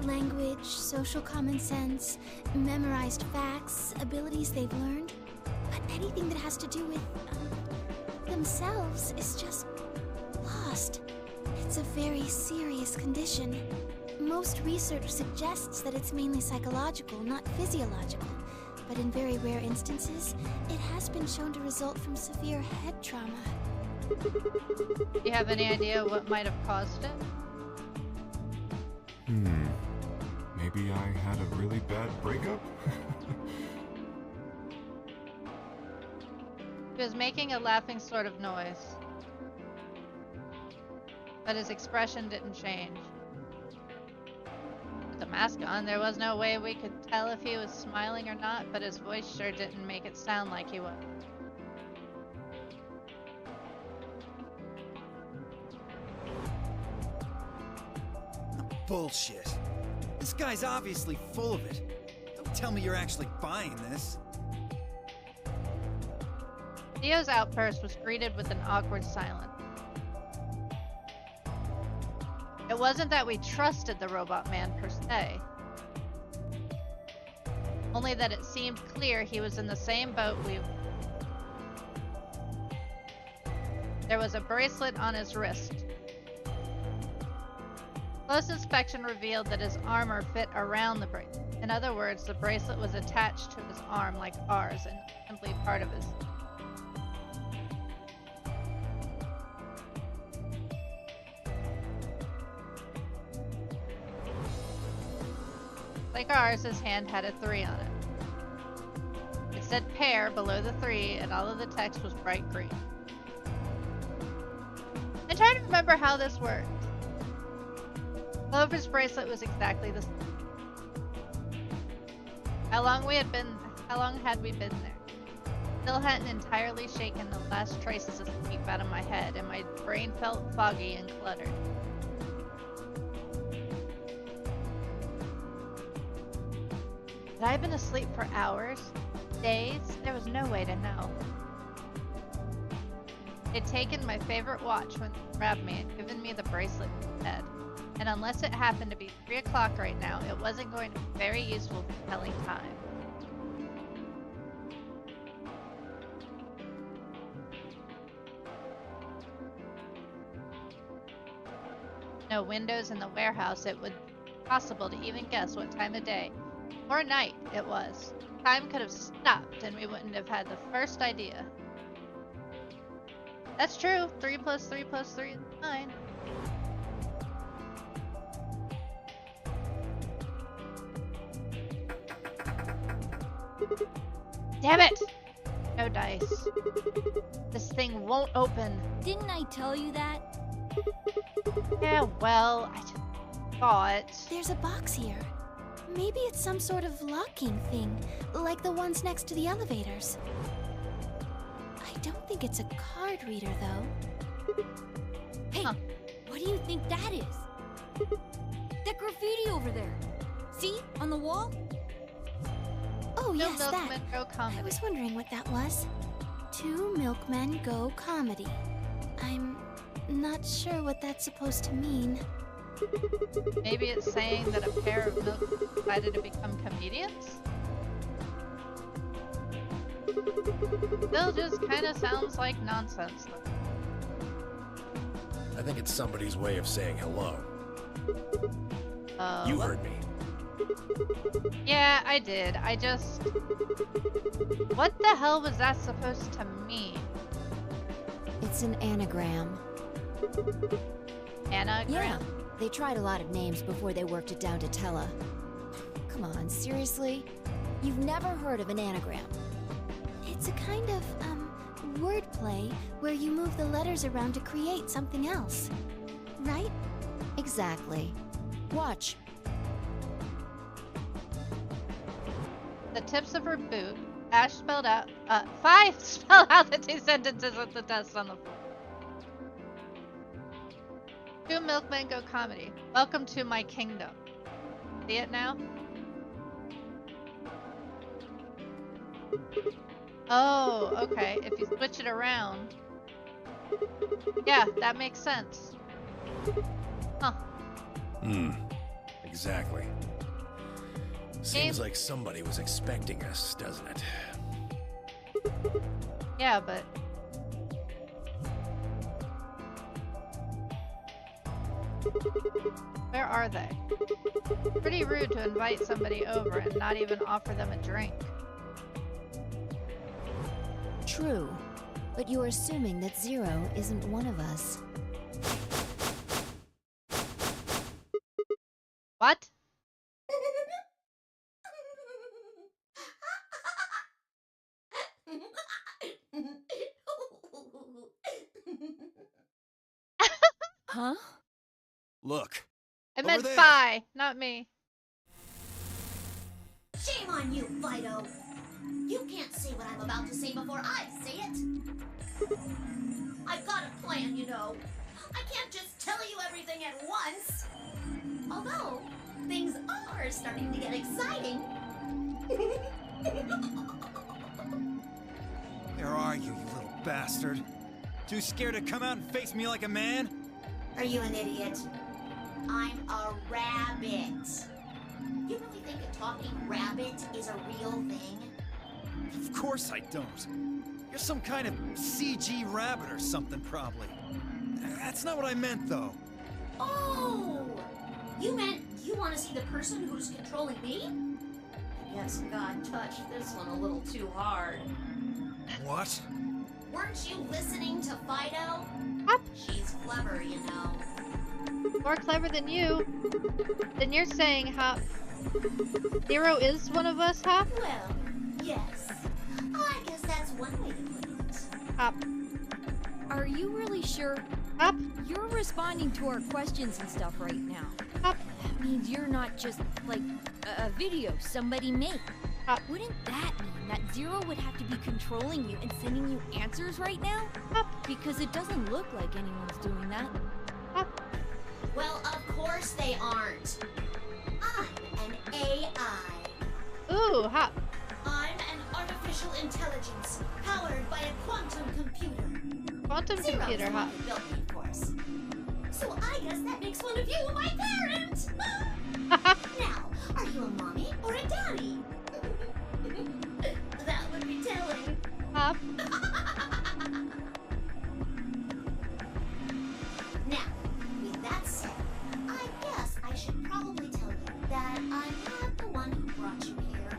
language, social common sense, memorized facts, abilities they've learned. But anything that has to do with themselves is just lost. It's a very serious condition. Most research suggests that it's mainly psychological, not physiological. But in very rare instances, it has been shown to result from severe head trauma. Do you have any idea what might have caused it? Maybe I had a really bad breakup? He was making a laughing sort of noise. But his expression didn't change. With the mask on, there was no way we could tell if he was smiling or not, but his voice sure didn't make it sound like he was. Bullshit. This guy's obviously full of it. Don't tell me you're actually buying this. Theo's outburst was greeted with an awkward silence. It wasn't that we trusted the robot man per se. Only that it seemed clear he was in the same boat we were. There was a bracelet on his wrist. Close inspection revealed that his armor fit around the bracelet. In other words, the bracelet was attached to his arm like ours and simply part of his. Like ours, his hand had a 3 on it. It said pair below the 3, and all of the text was bright green. I'm trying to remember how this worked. Clover's bracelet was exactly the same. How long had we been there? Still hadn't entirely shaken the last traces of sleep out of my head, and my brain felt foggy and cluttered. Had I been asleep for hours? Days? There was no way to know. It had taken my favorite watch when they grabbed me and given me the bracelet instead. And unless it happened to be 3 o'clock right now, it wasn't going to be very useful for telling time. No windows in the warehouse, it would be impossible to even guess what time of day or night it was. Time could have stopped and we wouldn't have had the first idea. That's true. 3 plus 3 plus 3 is 9. Damn it! No dice. This thing won't open. Didn't I tell you that? Yeah, well, I just thought. There's a box here. Maybe it's some sort of locking thing, like the ones next to the elevators. I don't think it's a card reader, though. Hey, what do you think that is? That graffiti over there. See? On the wall? Oh, No yes, that. Milkmen Go Comedy. I was wondering what that was. 2 Milkmen Go Comedy. I'm not sure what that's supposed to mean. Maybe it's saying that a pair of milkmen decided to become comedians? Still just kind of sounds like nonsense. I think it's somebody's way of saying hello. You What? heard me. Yeah, I did. I just... What the hell was that supposed to mean? It's an anagram. Anagram? Yeah, they tried a lot of names before they worked it down to Tella. Come on, seriously? You've never heard of an anagram? It's a kind of, wordplay where you move the letters around to create something else. Right? Exactly. Watch. The tips of her boot, Ash spelled out, Fi spelled out the 2 sentences with the dust on the floor. 2 Milkmen Go Comedy. Welcome to my kingdom. See it now? Oh, okay. If you switch it around. Yeah, that makes sense. Huh. Exactly. Seems like somebody was expecting us, doesn't it? Yeah, but... Where are they? Pretty rude to invite somebody over and not even offer them a drink. True. But you're assuming that Zero isn't one of us. What? Huh? Look. I Over meant there. Fi, not me. Shame on you, Fido. You can't say what I'm about to say before I say it. I've got a plan, you know. I can't just tell you everything at once. Although, things are starting to get exciting. Where are you, you little bastard? Too scared to come out and face me like a man? Are you an idiot? I'm a rabbit. You really think a talking rabbit is a real thing? Of course I don't. You're some kind of CG rabbit or something, probably. That's not what I meant, though. Oh! You meant you want to see the person who's controlling me? I guess God touched this one a little too hard. What? Weren't you listening to Fido? Hop. She's clever, you know. More clever than you. Then you're saying, Hop, Zero is one of us, Hop? Well, yes. I guess that's one way to put it. Hop. Are you really sure? Hop. You're responding to our questions and stuff right now. Hop. That means you're not just, like, a video somebody made. Hop. Wouldn't that mean that Zero would have to be controlling you and sending you answers right now? Hop. Because it doesn't look like anyone's doing that. Hop. Well, of course they aren't. I'm an AI. Ooh, Hop. I'm an artificial intelligence powered by a quantum computer. Quantum Zero's computer, the one Hop. who built me, of course. So I guess that makes one of you my parent. Now, are you a mommy or a daddy? That would be telling. Hop. Now, with that said, I guess I should probably tell you that I'm not the one who brought you here.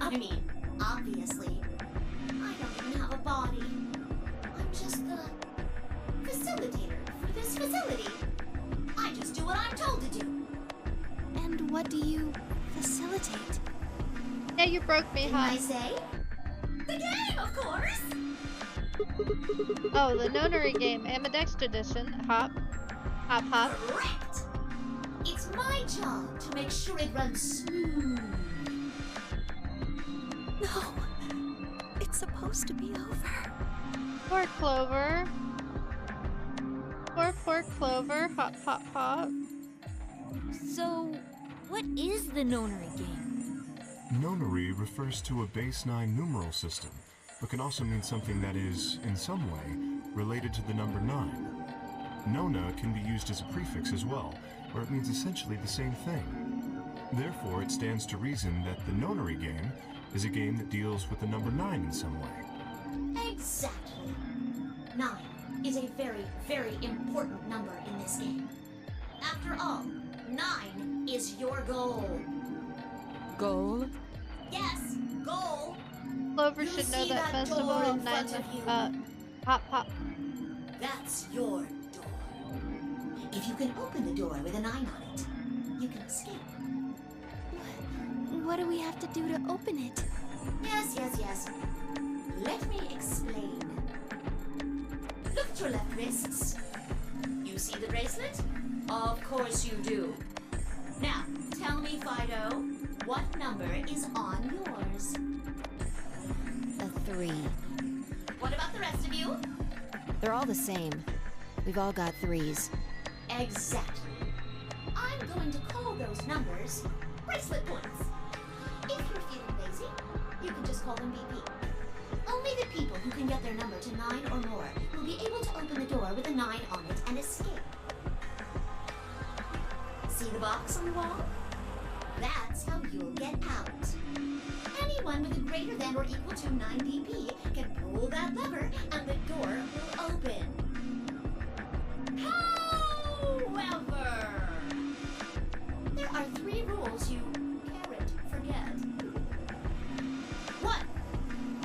I mean, obviously, I don't even have a body. I'm just the facilitator for this facility. I just do what I'm told to do. And what do you facilitate? Yeah, you broke me, Didn't I Hop. say? The game, of course! Oh, the nonary game, Ambidexter edition. Hop. Hop, hop. Correct! It's my job to make sure it runs smooth. No, it's supposed to be over. Poor Clover. Poor Clover. Hop, hop, hop. So, what is the nonary game? Nonary refers to a base 9 numeral system, but can also mean something that is, in some way, related to the number 9. Nona can be used as a prefix as well, where it means essentially the same thing. Therefore, it stands to reason that the nonary game is a game that deals with the number 9 in some way. Exactly. 9 is a very, very important number in this game. After all, 9 is your goal. Goal? Yes, goal. Clover You should know see that that festival door in of nine. front of you? Hop, hop. That's your door. If you can open the door with a 9 on it, you can escape. What do we have to do to open it? Yes. Let me explain. Look at your left wrists. You see the bracelet? Of course you do. Now, tell me, Fido, what number is on yours? A 3. What about the rest of you? They're all the same. We've all got 3s. Exactly. I'm going to call those numbers bracelet points. If you're feeling lazy, you can just call them BP. Only the people who can get their number to 9 or more will be able to open the door with a 9 on it and escape. See the box on the wall? That's how you'll get out. Anyone with a greater than or equal to 9 BP can pull that lever and the door will open. However, there are 3 rules you can't forget. 1.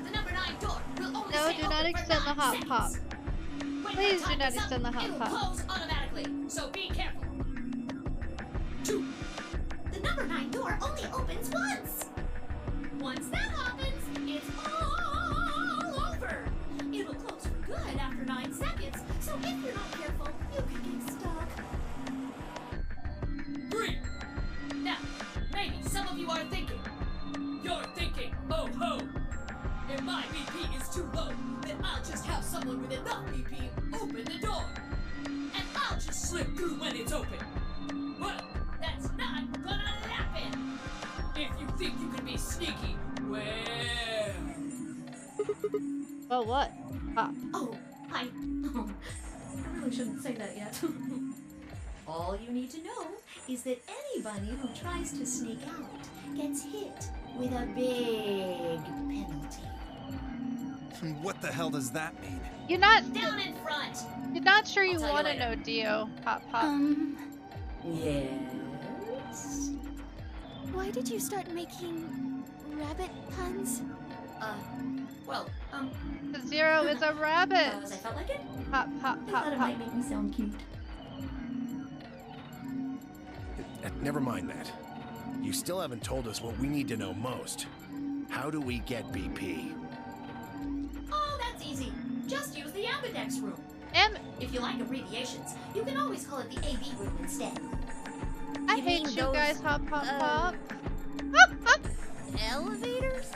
The number 9 door will only No, stay do not open for extend the 9 hop, seconds. hop. When Please that do time not is up, extend the hop, it'll hop. close automatically, so be careful. 2. The number 9 door only opens once. Once that happens, it's all over. It'll close for good after 9 seconds, so if you're not careful, you can get stuck. 3. Now, maybe some of you are thinking. You're thinking, oh ho! If my BP is too low, then I'll just have someone with enough BP open the door. And I'll just slip through when it's open. Well, that's not gonna happen. If you think you can be sneaky, well... Well, what? Hop. Oh, I really shouldn't say that yet. All you need to know is that anybody who tries to sneak out gets hit with a big penalty. What the hell does that mean? You're not Down in front! You're not sure you I'll tell you want to later. know, Dio. Hop, hop. Yes? Why did you start making rabbit puns? Well, Zero is a rabbit. because I felt like it. Hop, hop, I hop, thought it hop. might make me sound cute. Never mind that. You still haven't told us what we need to know most. How do we get BP? Oh, that's easy. Just use the ambidex room. If you like abbreviations, you can always call it the AB room instead. I You hate mean you those, guys. Hop, hop, hop. Elevators?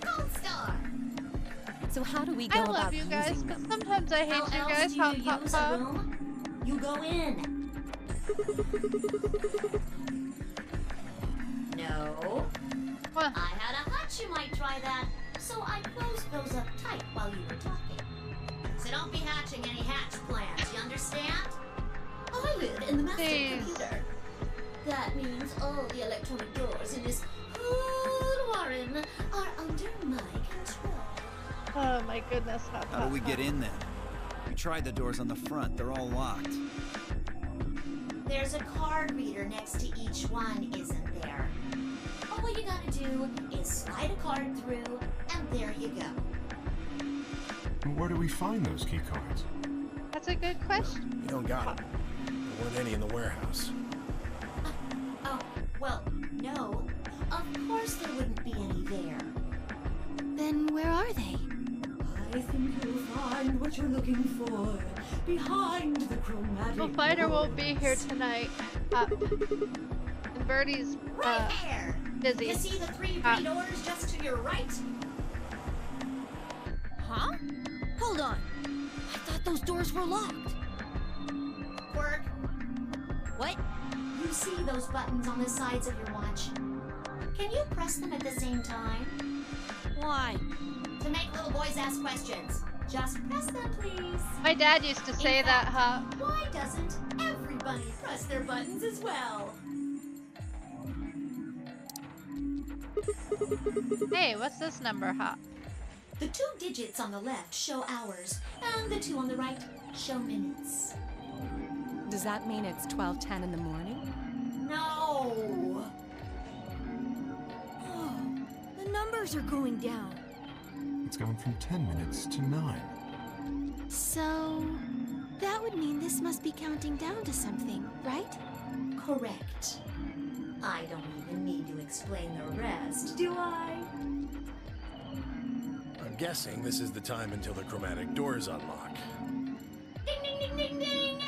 Gold Star. So how do we go I about love you guys, using but them? sometimes I hate How you else guys. do you Hop, hop, use a hop. room? You go in. No. What? I had a hunch you might try that, so I closed those up tight while you were talking. So don't be hatching any hatch plans, you understand? I live in the master Jeez. computer. That means all the electronic doors in this whole warren are under my control. Oh my goodness. Hop, How do we get in then? We tried the doors on the front. They're all locked. There's a card reader next to each one, isn't there? All you gotta do is slide a card through, and there you go. And where do we find those key cards? That's a good question. We don't got them. There weren't any in the warehouse. Oh, well, no. Of course there wouldn't be any there. Then where are they? I think you'll find what you're looking for behind the chromatic Well, Fighter won't be here tonight. Hop. And Birdie's Right there! busy. You see the three Ah. doors just to your right? Huh? Hold on. I thought those doors were locked. Quirk, What? you see those buttons on the sides of your watch? Can you press them at the same time? Why? To make little boys ask questions. Just press them, please. My dad used to say In that, fact, Hop. Why doesn't everybody press their buttons as well? Hey, what's this number, Hop? The 2 digits on the left show hours, and the 2 on the right show minutes. Does that mean it's 12:10 in the morning? No! Oh, the numbers are going down. It's gone from 10 minutes to 9. So, that would mean this must be counting down to something, right? Correct. I don't even need to explain the rest, do I? I'm guessing this is the time until the chromatic doors unlock. Ding, ding, ding, ding, ding!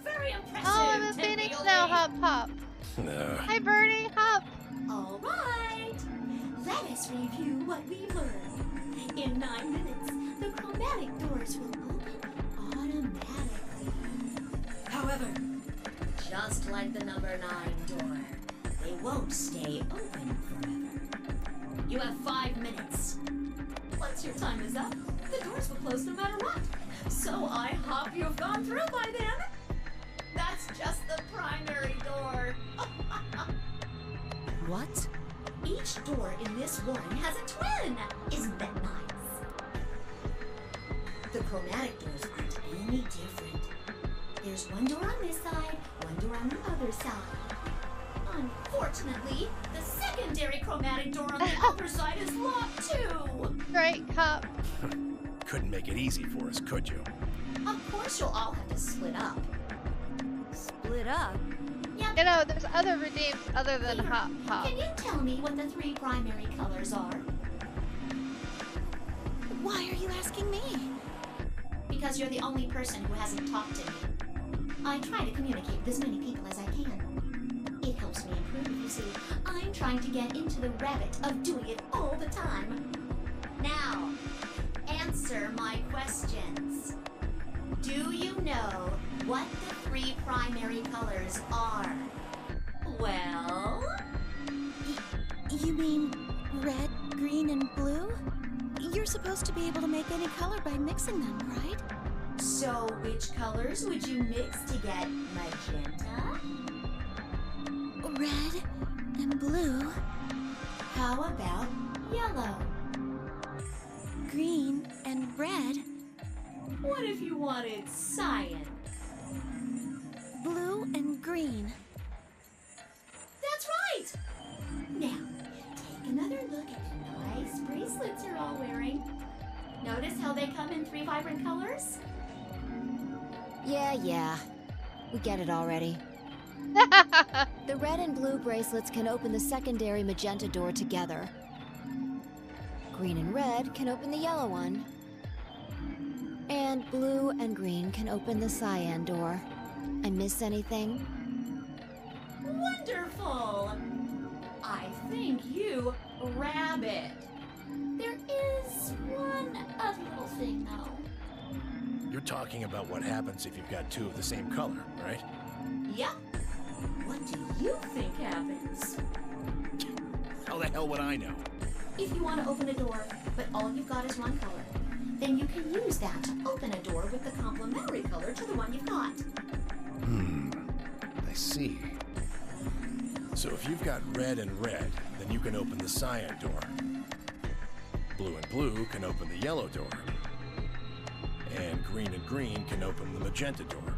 Very impressive. Oh, I'm in Phoenix now, Hop, Hop. No. Hi, Birdie. Hop. All right. Let us review what we've learned. In 9 minutes, the chromatic doors will open automatically. However, just like the number 9 door, they won't stay open forever. You have 5 minutes. Once your time is up, the doors will close no matter what. So I hope you've gone through by then. That's just the primary door. What? Each door in this warren has a twin. Isn't that nice? The chromatic doors aren't any different. There's one door on this side, one door on the other side. Unfortunately, the secondary chromatic door on the other side is locked too. Great, Hop. Couldn't make it easy for us, could you? Of course you'll all have to split up. Split up? Yep. You know, there's other redeems other than Peter, Hop, Hop. Can you tell me what the 3 primary colors are? Why are you asking me? Because you're the only person who hasn't talked to me. I try to communicate with as many people as I can. It helps me improve, you see. I'm trying to get into the rabbit of doing it all the time. Now, answer my questions. Do you know what the 3 primary colors are? Well, You mean red, green, and blue? You're supposed to be able to make any color by mixing them, right? so which colors would you mix to get magenta? Red and blue, How about yellow? green and red, What if you wanted cyan? blue and green. That's right! Notice how they come in 3 vibrant colors? Yeah. We get it already. The red and blue bracelets can open the secondary magenta door together. Green and red can open the yellow one. And blue and green can open the cyan door. I miss anything? Wonderful! I think you rabbit. There is one other little thing, though. You're talking about what happens if you've got 2 of the same color, right? Yep. What do you think happens? How the hell would I know? If you want to open a door, but all you've got is one color, then you can use that to open a door with the complementary color to the one you've got. I see. So if you've got red and red, then you can open the cyan door. Blue and blue can open the yellow door. And green can open the magenta door.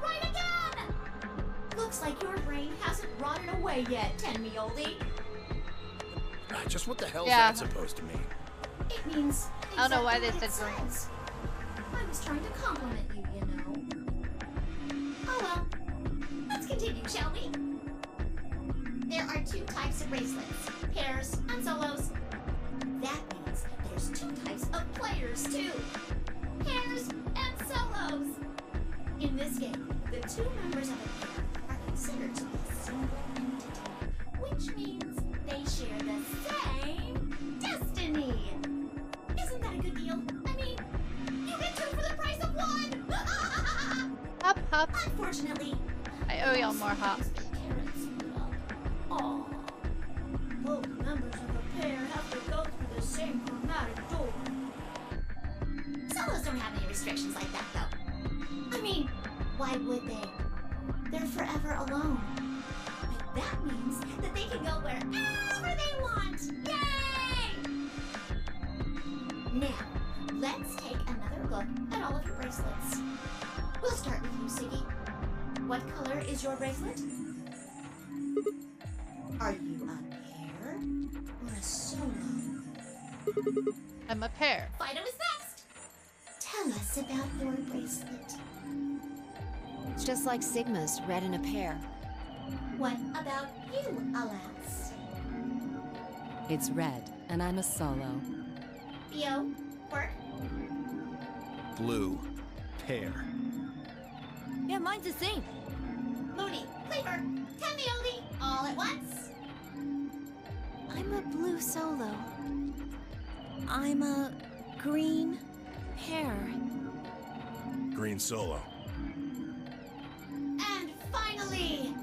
Right again! Looks like your brain hasn't rotted away yet, Tenmi-oldie. Just what the hell's Yeah. that supposed to mean? It means I don't know why exactly they what said it green. says. I was trying to compliment you, you know. Oh well. Let's continue, shall we? There are 2 types of bracelets, pairs and solos. That means there's 2 types of players too. Pairs and solos. In this game, the 2 members of a pair are considered to be a single entity, which means they share the same destiny. Isn't that a good deal? I mean, you get 2 for the price of 1! Hop, hop. Unfortunately, I owe y'all more hops. Carrots split up. Aw. Both members of a pair have to go through the same chromatic door. Solos don't have any restrictions like that, though. I mean, why would they? They're forever alone. But that means that they can go wherever they want. Yay! Now, let's take another look at all of your bracelets. We'll start with you, Siggy. What color is your bracelet? Are you a pair or a solo? I'm a pair. Fido is next. Tell us about your bracelet. It's just like Sigma's, red in a pair. What about you, Alas? It's red, and I'm a solo. Theo, Quirk, Blue. Pair. Yeah, mine's the same. Moody, Cleaver, Tenmi-oldie, all at once. I'm a blue solo. I'm a green Pair. Green solo. And finally,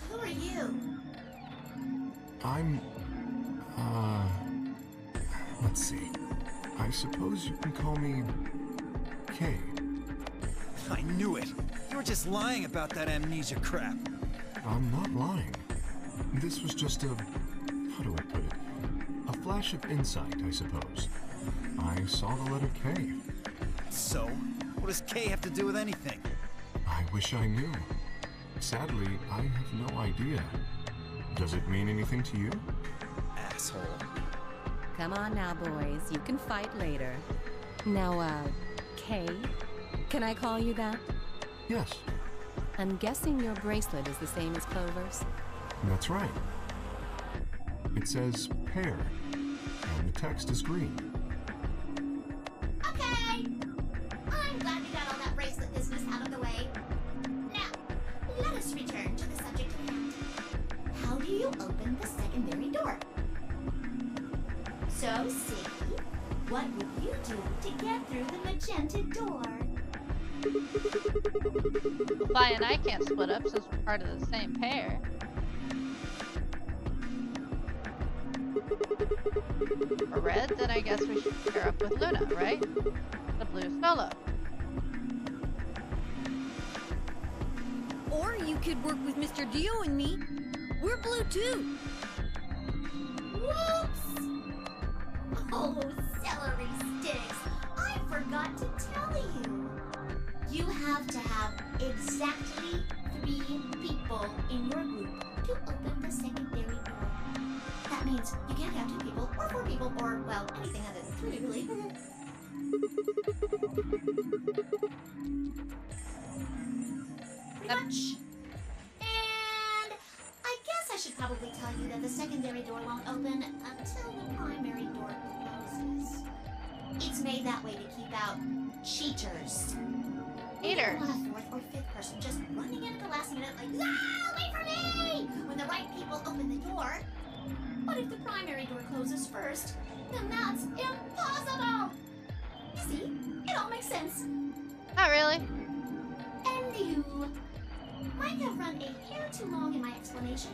who are you? I'm, let's see. I suppose you can call me Kay. I knew it. You were just lying about that amnesia crap. I'm not lying. This was just a, how do I put it? A flash of insight, I suppose. I saw the letter K. So, what does K have to do with anything? I wish I knew. Sadly, I have no idea. Does it mean anything to you? Asshole. Come on now, boys. You can fight later. Now, Kay? Can I call you that? Yes, I'm guessing your bracelet is the same as Clover's. that's right. It says pair, and the text is green. Okay. I'm glad we got all that bracelet business out of the way. Now, let us return to the subject at hand. How do you open the secondary door? So, Siggy, what would you do to get through the magenta door? Vi and I can't split up since we're part of the same pair. For red, then I guess we should pair up with Luna, right? The blue solo. Or you could work with Mr. Dio and me. We're blue too. Whoops! Oh, celery sticks! I forgot to tell you. You have to have exactly 3 people in your group to open the secondary door. That means you can't have 2 people, or 4 people, or, well, anything other than 3, really. Pretty much. And I guess I should probably tell you that the secondary door won't open until the primary door closes. It's made that way to keep out cheaters. You don't want a 4th or 5th person just running in at the last minute like, ah, wait for me! When the right people open the door. But if the primary door closes first, then that's impossible! You see, it all makes sense. Not really. And you might have run a hair too long in my explanation,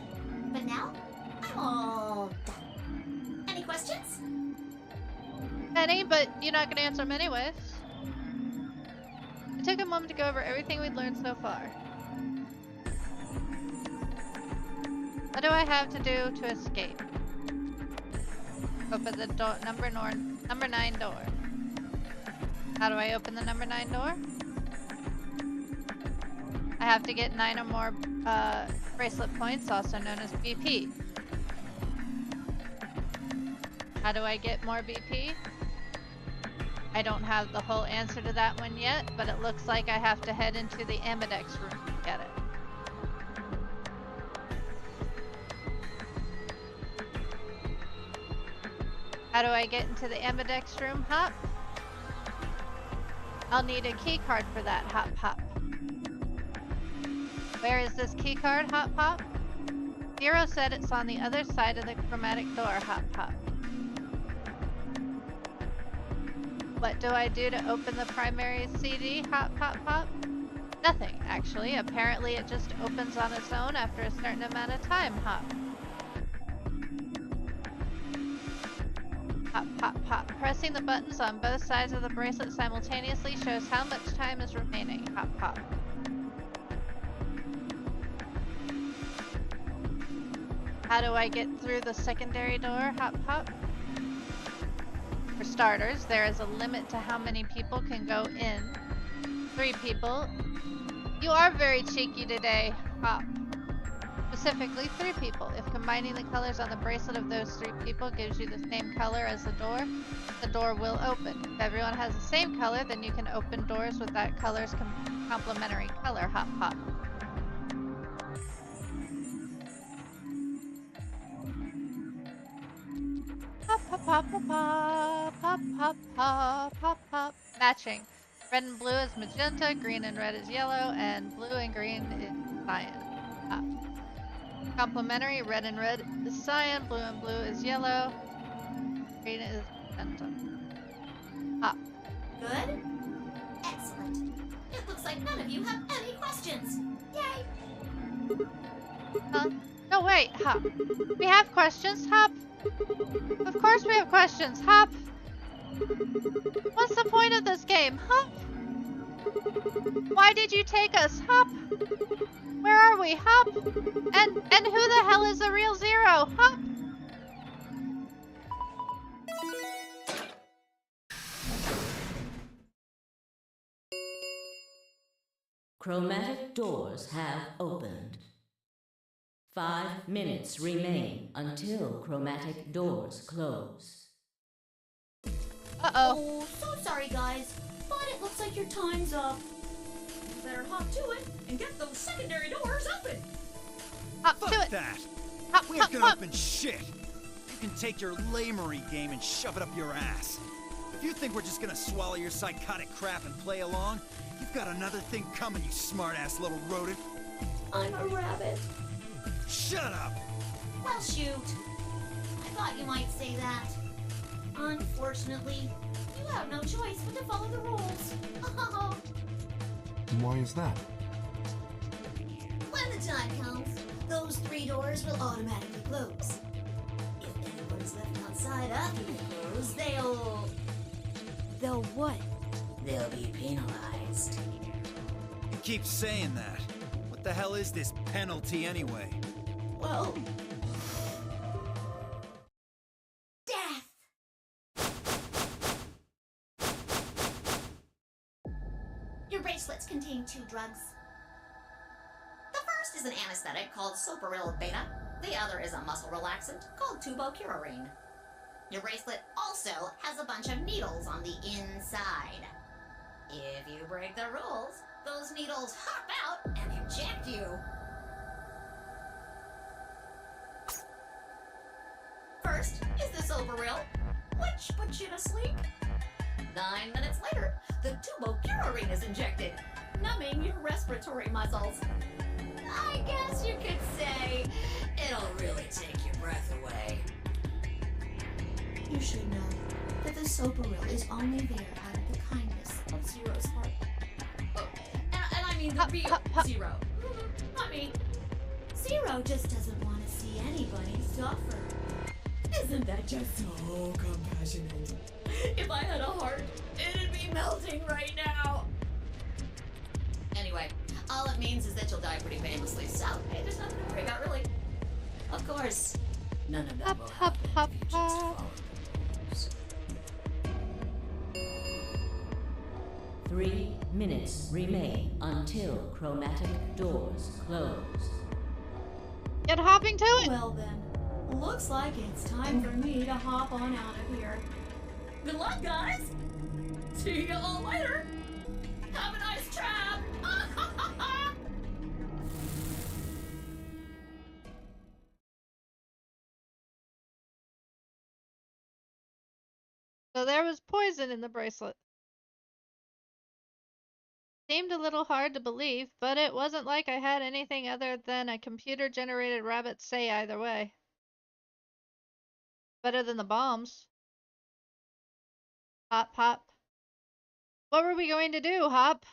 but now I'm all done. Any questions? Any, but you're not going to answer them anyways. I took a moment to go over everything we'd learned so far. What do I have to do to escape? Open the door, number 9 door. How do I open the number 9 door? I have to get 9 or more bracelet points, also known as BP. How do I get more BP? I don't have the whole answer to that one yet, but it looks like I have to head into the Ambidex room to get it. How do I get into the Ambidex room, Hop? I'll need a key card for that, Hop Hop. Where is this key card, Hop Hop? Zero said it's on the other side of the chromatic door, Hop Hop. What do I do to open the primary CD, Hop Hop Hop? Nothing, actually. Apparently it just opens on its own after a certain amount of time, Hop. Hop, hop, hop. Pressing the buttons on both sides of the bracelet simultaneously shows how much time is remaining. Hop, hop. How do I get through the secondary door? Hop, hop. For starters, there is a limit to how many people can go in. 3 people. You are very cheeky today, Hop. Specifically 3 people. If combining the colors on the bracelet of those 3 people gives you the same color as the door will open. If everyone has the same color, then you can open doors with that color's complementary color. Hop, hop. Pop, pop, pop, pop, pop, pop, pop, pop, pop, pop. Matching. Red and blue is magenta, green and red is yellow, and blue and green is cyan. Pop. Complementary, red and red is cyan, blue and blue is yellow, green is magenta. Pop. Good? Excellent. It looks like none of you have any questions. Yay! No, wait, Hop. We have questions, Hop. Of course we have questions, Hop. What's the point of this game, Hop? Why did you take us, Hop? Where are we, Hop? And who the hell is the real Zero, Hop? Chromatic doors have opened. 5 minutes remain until chromatic doors close. Uh-oh. Oh, so sorry, guys, but it looks like your time's up. You better hop to it and get those secondary doors open. Hop to Fuck it. that! Hop, We hop, ain't gonna hop. open shit! You can take your lamery game and shove it up your ass. If you think we're just gonna swallow your psychotic crap and play along, you've got another thing coming, you smart-ass little rodent. I'm a rabbit. Shut up! Well, shoot. I thought you might say that. Unfortunately, you have no choice but to follow the rules. Why is that? When the time comes, those 3 doors will automatically close. If anyone is left outside after they close, They'll what? they'll be penalized. You keep saying that. What the hell is this penalty anyway? Well, death. Your bracelets contain 2 drugs. The first is an anesthetic called soporil beta. The other is a muscle relaxant called tubocurarine. Your bracelet also has a bunch of needles on the inside. If you break the rules, those needles hop out and inject you. First is the silver rill, which puts you to sleep. 9 minutes later, the tubocurarine is injected, numbing your respiratory muscles. I guess you could say it'll really take your breath away. You should know that the Soparil is only there out of the kindness of Zero's heart. Oh, and I mean the real Zero. Not me. Zero just doesn't want to see anybody suffer. Isn't that just so compassionate? If I had a heart, it'd be melting right now. Anyway, all it means is that you'll die pretty painlessly, so hey, there's nothing to worry about, really. Of course, none of that will happen if you just follow the rules. 3 minutes remain until chromatic doors close. Get hopping to it! Well then, looks like it's time for me to hop on out of here. Good luck, guys! See you all later! Have a nice trap! So there was poison in the bracelet. Seemed a little hard to believe, but it wasn't like I had anything other than a computer-generated rabbit say either way. Better than the bombs. Hop, Hop. What were we going to do, Hop?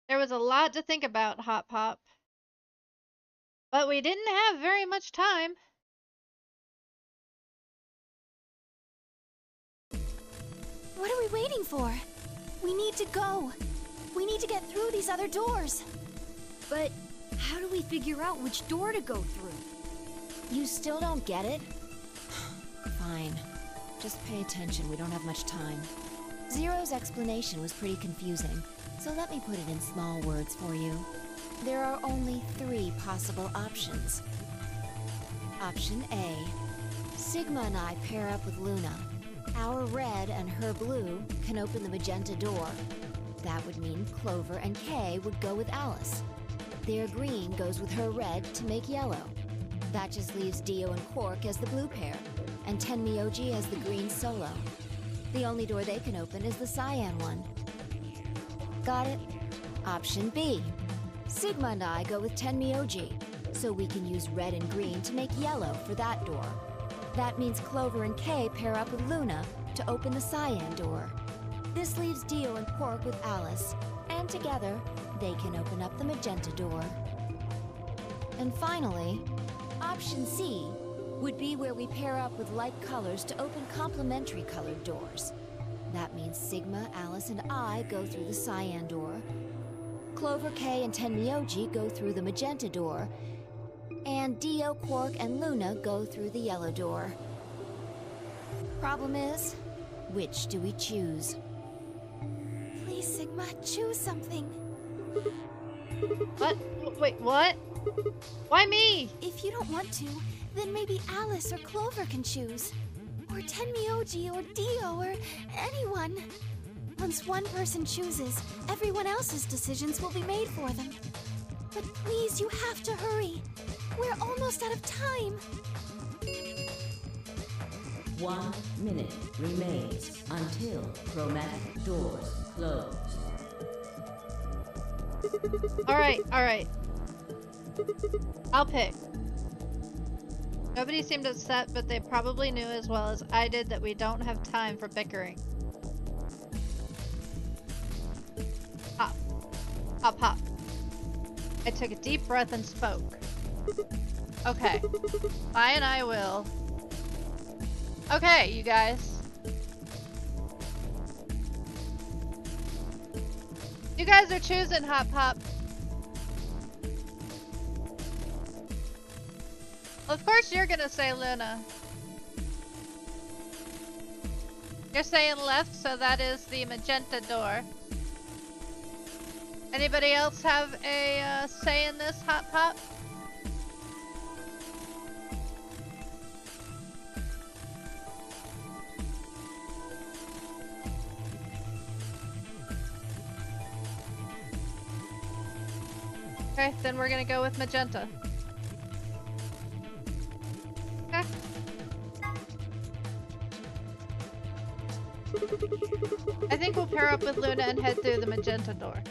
There was a lot to think about, Hop Hop. But we didn't have very much time. What are we waiting for? We need to go. We need to get through these other doors. But how do we figure out which door to go through? You still don't get it? Fine. Just pay attention, we don't have much time. Zero's explanation was pretty confusing, so let me put it in small words for you. There are only 3 possible options. Option A. Sigma and I pair up with Luna. Our red and her blue can open the magenta door. That would mean Clover and Kay would go with Alice. Their green goes with her red to make yellow. That just leaves Dio and Quark as the blue pair, and Tenmyoji as the green solo. The only door they can open is the cyan one. Got it? Option B. Sigma and I go with Tenmyoji, so we can use red and green to make yellow for that door. That means Clover and Kay pair up with Luna to open the cyan door. This leaves Dio and Quark with Alice, and together, they can open up the magenta door. And finally, option C would be where we pair up with like colors to open complementary colored doors. That means Sigma, Alice, and I go through the cyan door. Clover, Kay, and Tenmyoji go through the magenta door. And Dio, Quark, and Luna go through the yellow door. Problem is, which do we choose? Please, Sigma, choose something. What? Wait, what? Why me? If you don't want to, then maybe Alice or Clover can choose. Or Tenmyoji or Dio or anyone. Once one person chooses, everyone else's decisions will be made for them. But please, you have to hurry. We're almost out of time. 1 minute remains until chromatic doors close. Alright. I'll pick. Nobody seemed upset, but they probably knew as well as I did that we don't have time for bickering. Hop. Hop, hop. I took a deep breath and spoke. Okay. I and I will. Okay, you guys. You guys are choosing, Hop Hop. Of course you're gonna say Luna. You're saying left, so that is the magenta door. Anybody else have a say in this, Hop Hop? Okay, then we're gonna go with magenta. Okay. I think we'll pair up with Luna and head through the magenta door.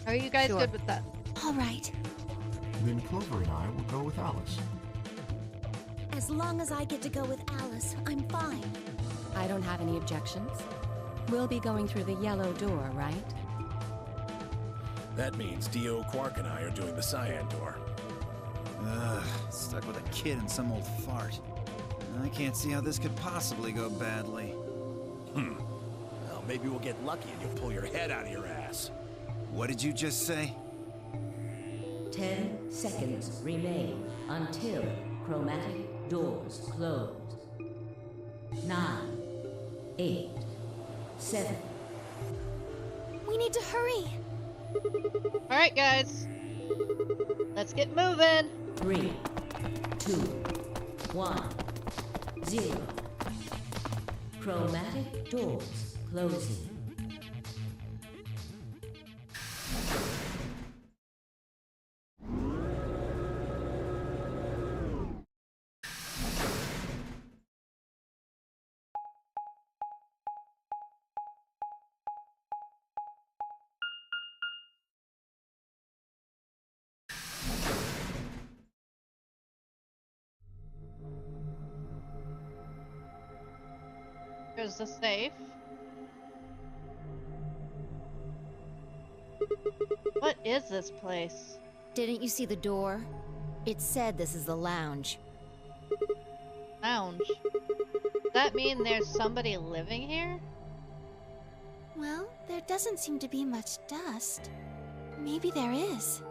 Are you guys Sure. good with that? All right. Then Clover and I will go with Alice. As long as I get to go with Alice, I'm fine. I don't have any objections. We'll be going through the yellow door, right? That means Dio, Quark, and I are doing the cyan door. Ugh, stuck with a kid and some old fart. I can't see how this could possibly go badly. Well, maybe we'll get lucky and you'll pull your head out of your ass. What did you just say? 10 seconds remain until chromatic doors close. 9, 8, 7. We need to hurry. Alright, guys. Let's get moving. 3, 2, 1, 0. Chromatic doors closing. There's the safe. What is this place? Didn't you see the door? It said this is the lounge. Lounge. Does that mean there's somebody living here? Well, there doesn't seem to be much dust. Maybe there is.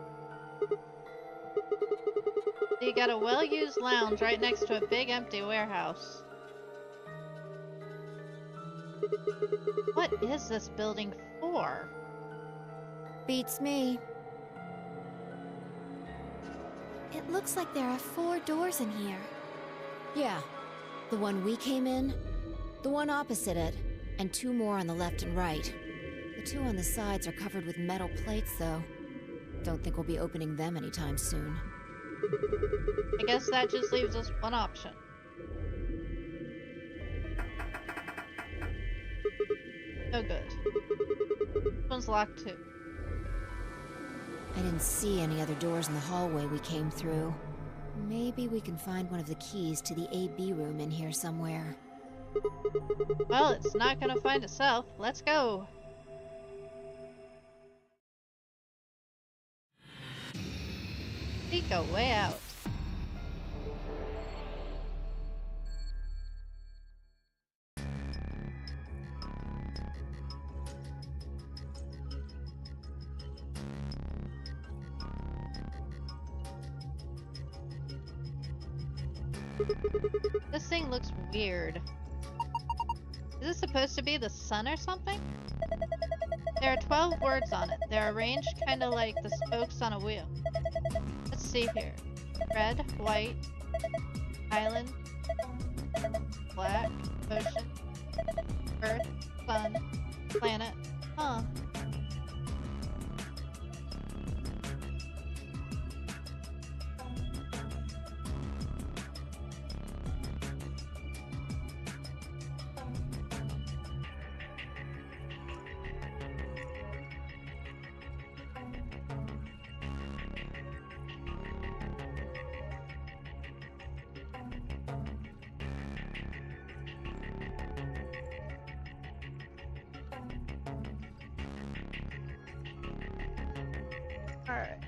You got a well-used lounge right next to a big empty warehouse. What is this building for? Beats me. It looks like there are 4 doors in here. Yeah. The one we came in, the one opposite it, and 2 more on the left and right. The 2 on the sides are covered with metal plates, though. Don't think we'll be opening them anytime soon. I guess that just leaves us one option. No good. This one's locked too. I didn't see any other doors in the hallway we came through. Maybe we can find one of the keys to the AB room in here somewhere. Well, it's not gonna find itself. Let's go. Sneak a way out. This thing looks weird. Is this supposed to be the sun or something? There are 12 words on it. They're arranged kind of like the spokes on a wheel. Let's see here. Red, white, island, black, ocean, earth, sun, planet. Huh. Alright.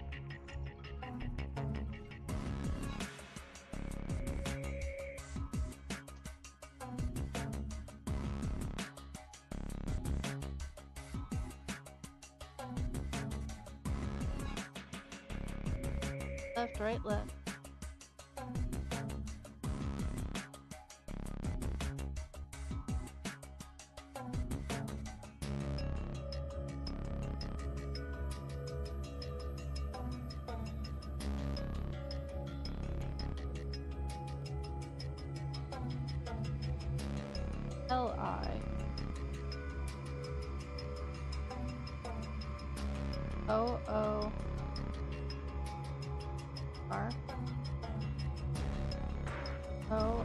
Left, right, left. L-I. O R O.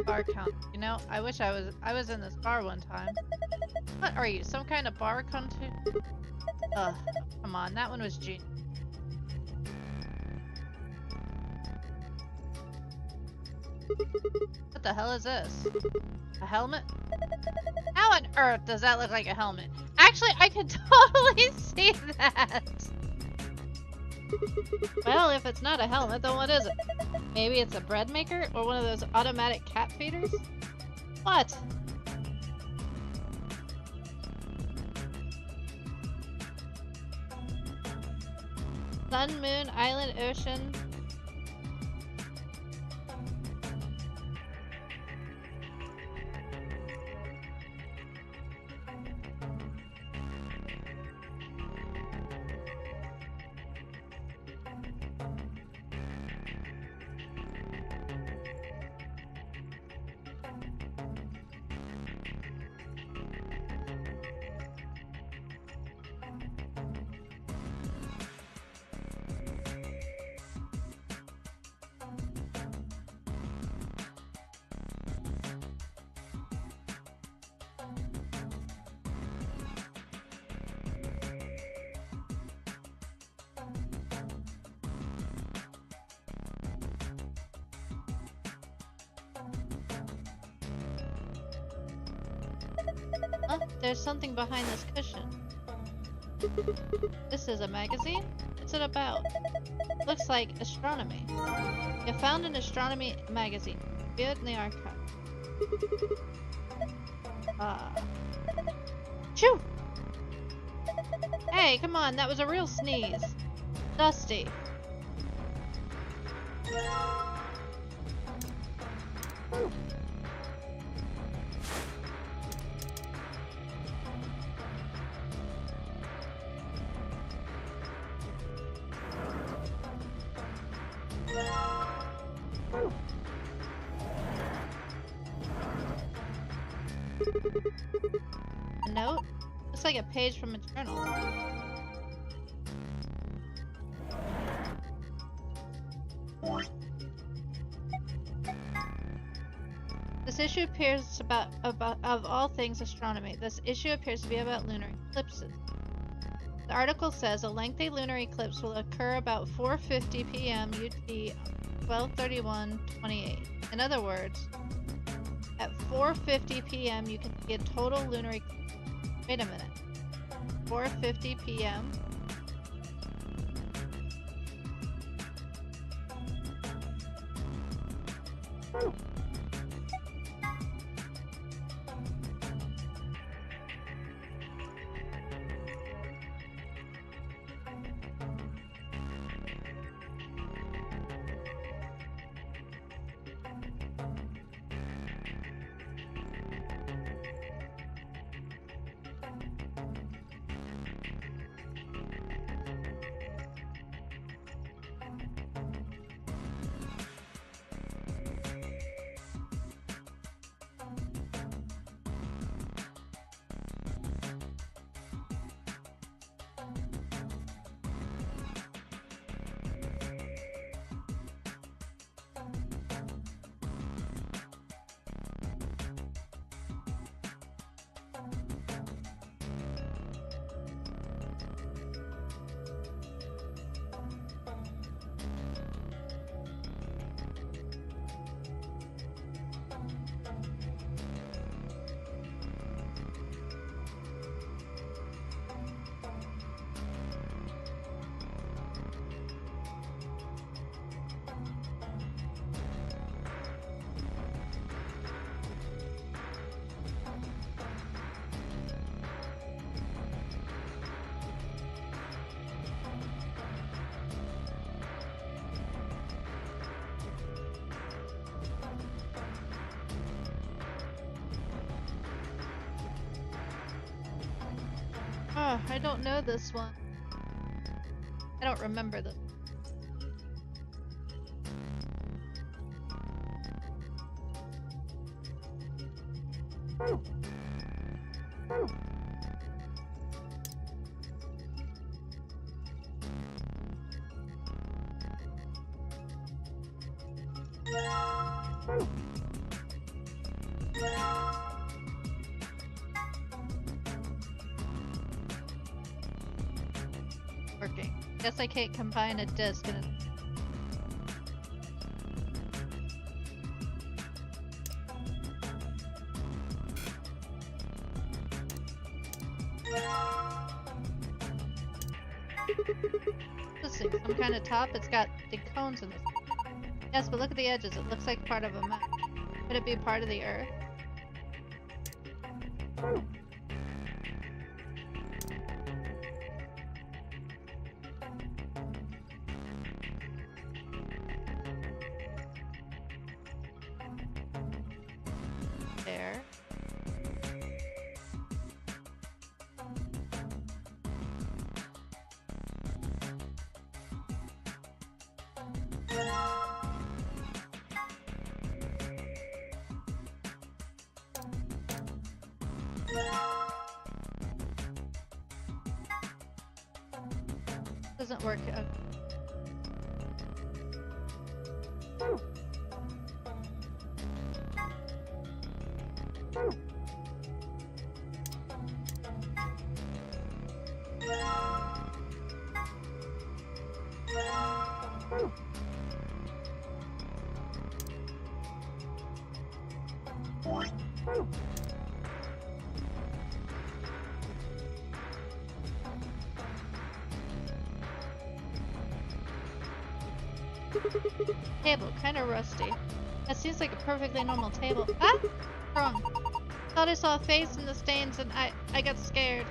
Bar count. You know, I wish I was in this bar one time. What are you? Some kind of bar country? Ugh, come on, that one was genius. What the hell is this? A helmet? How on earth does that look like a helmet? Actually, I could totally see that. Well, if it's not a helmet, then what is it? Maybe it's a bread maker or one of those automatic cat feeders? What? Sun, moon, island, ocean. Oh, there's something behind this cushion. This is a magazine? What's it about? Looks like astronomy. You found an astronomy magazine. View it in the archive. Shoo! Hey, come on, that was a real sneeze. Dusty. A note? Looks like a page from a journal. This issue appears about of all things astronomy. This issue appears to be about lunar eclipses. The article says a lengthy lunar eclipse will occur about 4:50 p.m. UT 12/31/28. In other words, at 4:50 p.m. you can see a total lunar eclipse. Wait a minute. 4:50 p.m. Oh, I don't know this one. I don't remember them. Working. Guess I can't combine a disc and this thing, some kind of top. It's got big cones in this. Yes, but look at the edges. It looks like part of a map. Could it be part of the Earth? There. Doesn't work. Table, kind of rusty. That seems like a perfectly normal table. Ah! Wrong. Thought I saw a face in the stains and I got scared.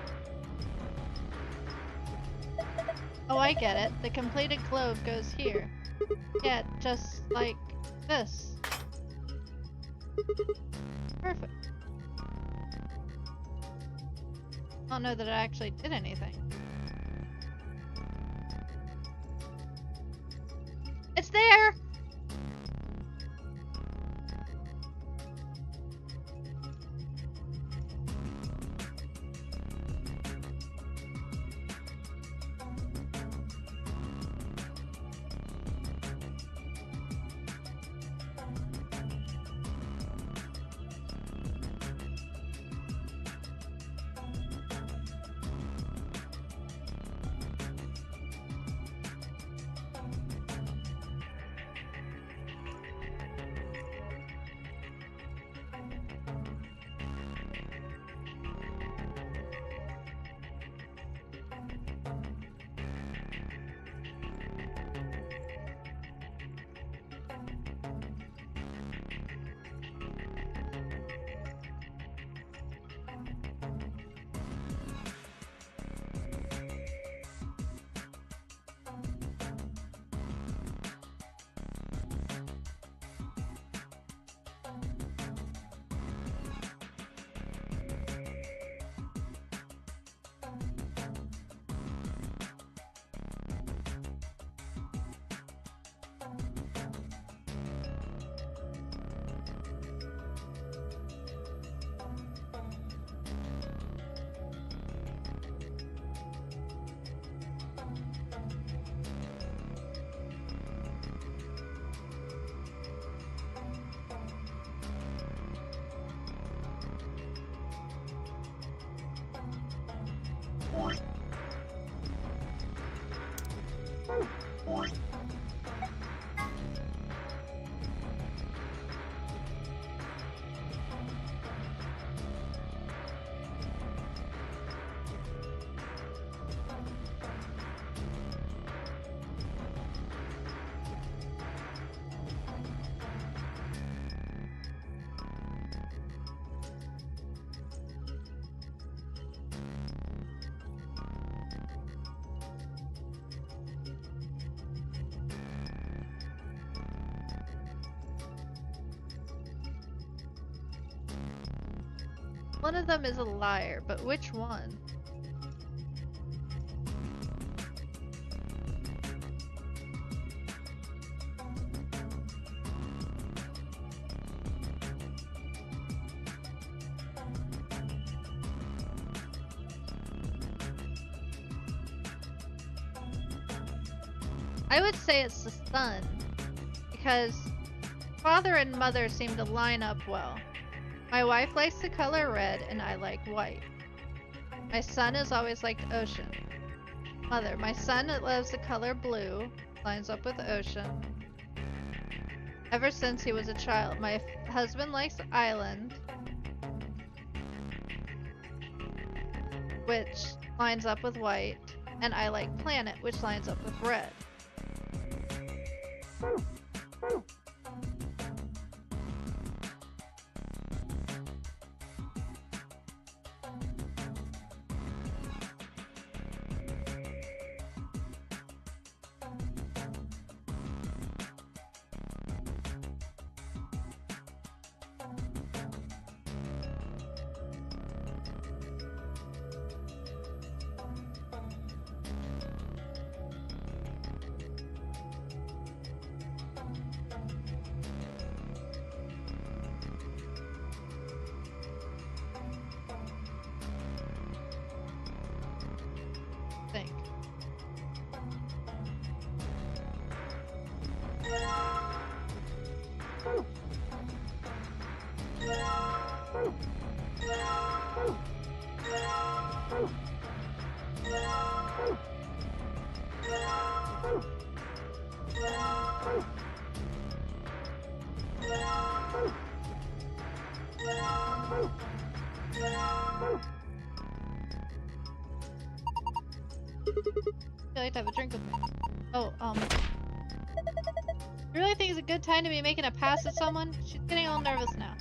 Oh, I get it. The completed globe goes here. Yeah, just like this. Perfect. I don't know that I actually did anything. It's there! One of them is a liar, but which one? I would say it's the sun, because father and mother seem to line up well. My wife likes the color red and I like white. My son has always liked ocean. Mother, my son loves the color blue, lines up with ocean. Ever since he was a child. My husband likes island, which lines up with white. And I like planet, which lines up with red. Think. I'd like to have a drink with me. Oh, you really think it's a good time to be making a pass at someone? She's getting all nervous now.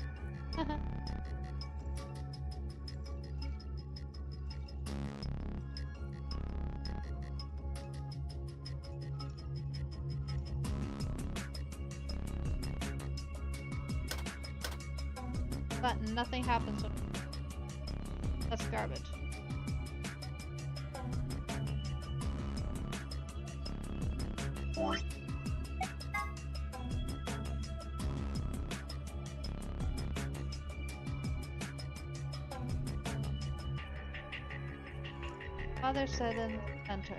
But nothing happens with it. That's garbage. Father said in enter.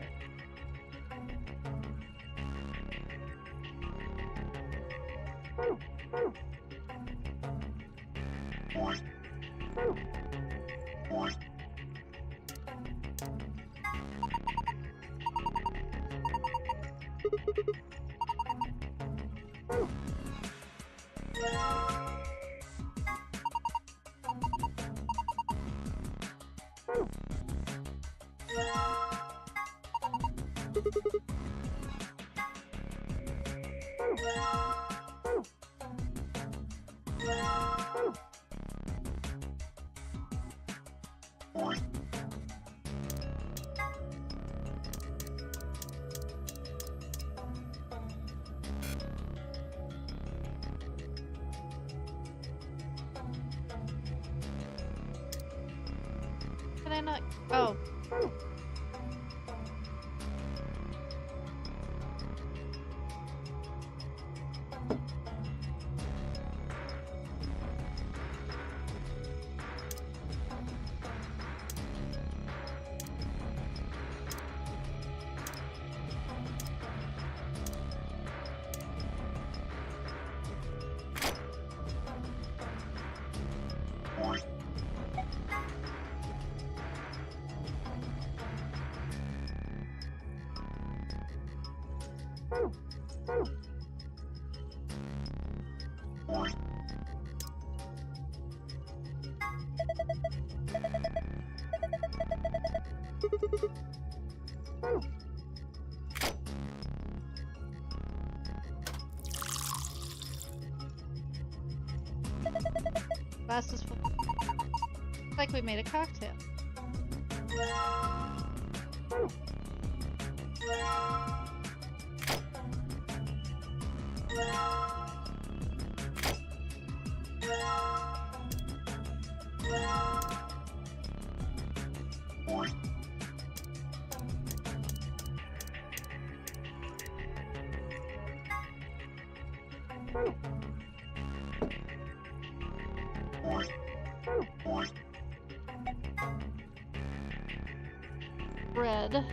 Can I not? Oh. Glass is full. Looks like we made a cocktail. Red.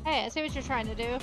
Hey, I see what you're trying to do.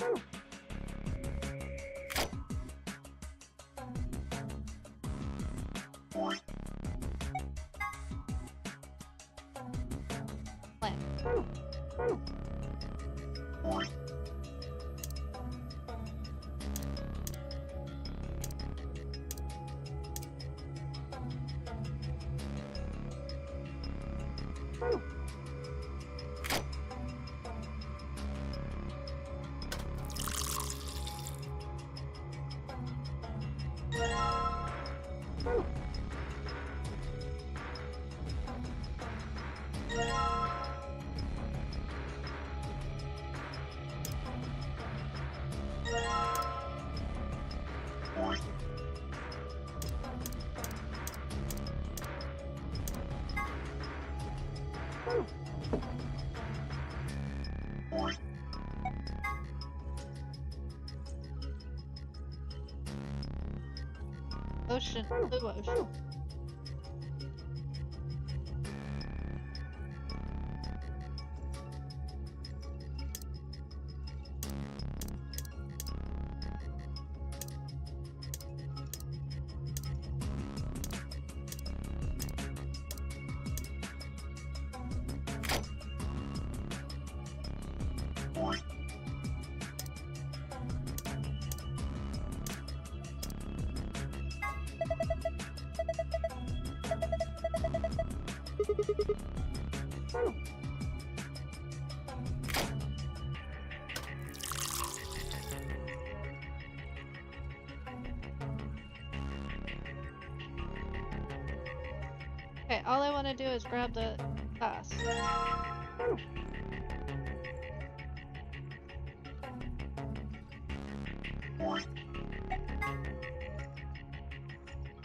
Ocean, blue ocean. Okay, all I want to do is grab the glass.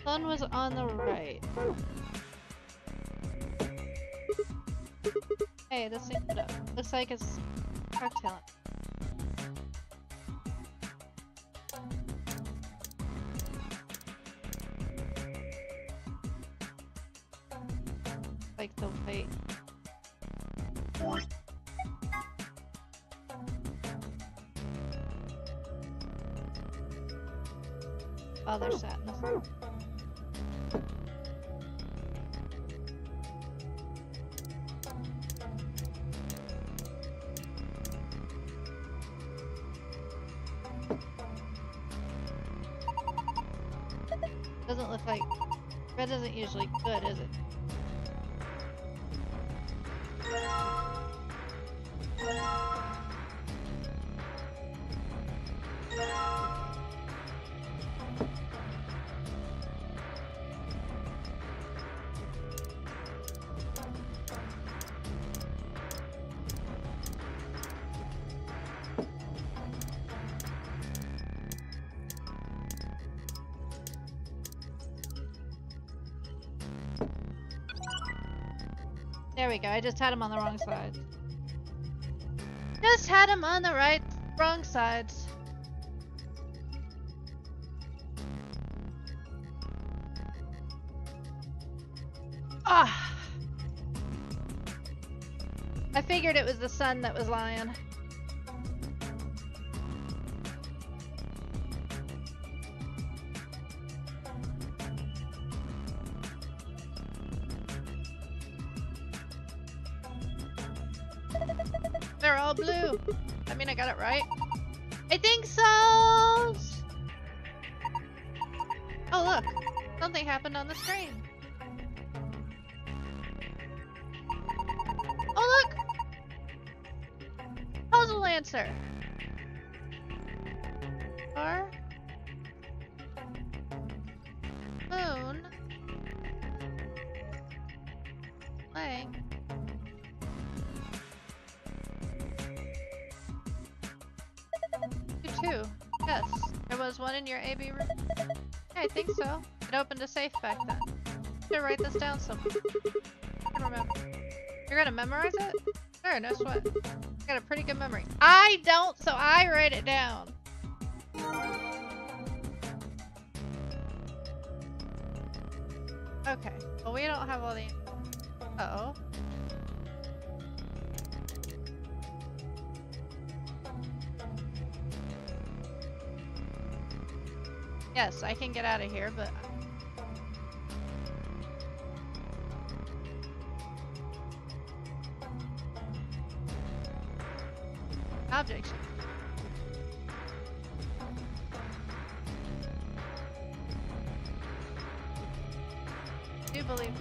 Sun was on the right. Hey, this thing looks like it's cocktail. Like the weight. Other sadness. Doesn't look like red isn't usually good, is it? There we go, I just had him on the wrong side. Just had him on the wrong sides. Ah! I figured it was the sun that was lying. They're all blue. I mean, I got it right. I think so. Oh, look. Something happened on the screen. Oh, look. Puzzle answer. Star. Moon. Blank. Two. Yes. There was one in your AB room. Yeah, I think so. It opened a safe back then. Should write this down somewhere. I can remember. You're gonna memorize it? Sure, no sweat. Got a pretty good memory. I don't, so I write it down. Okay. Well, we don't have all the. Uh-oh. Yes, I can get out of here, but. Object shift. I do believe.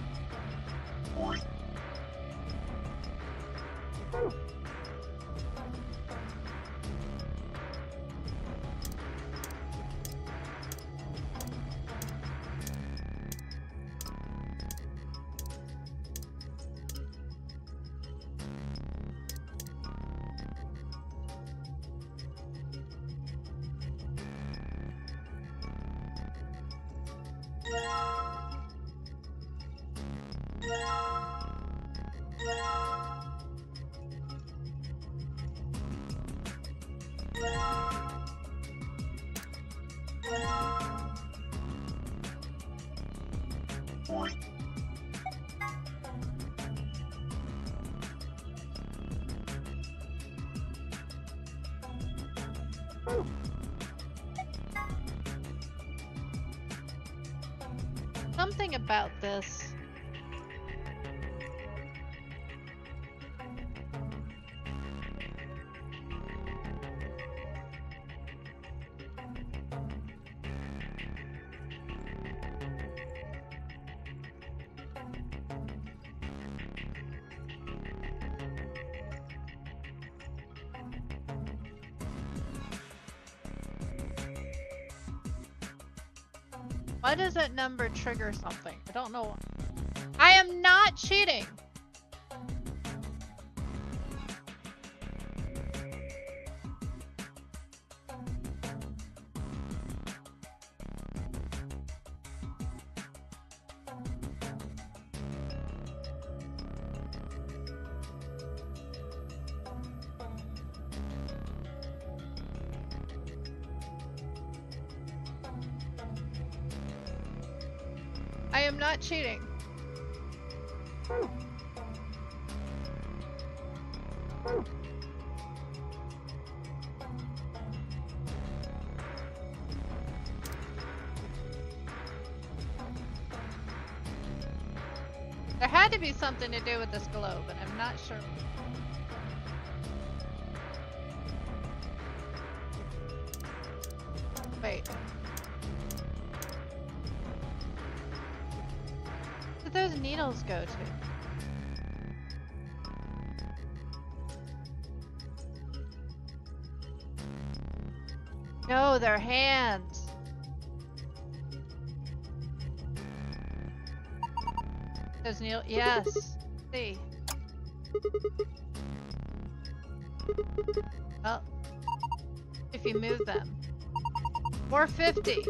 Something about this. Why does that number trigger something? I don't know. I am not cheating! I am not cheating. There had to be something to do with this globe, but I'm not sure. Wait. Where did those needles go to? No, they're hands. Those needles, yes. See. Well, if you move them. 450.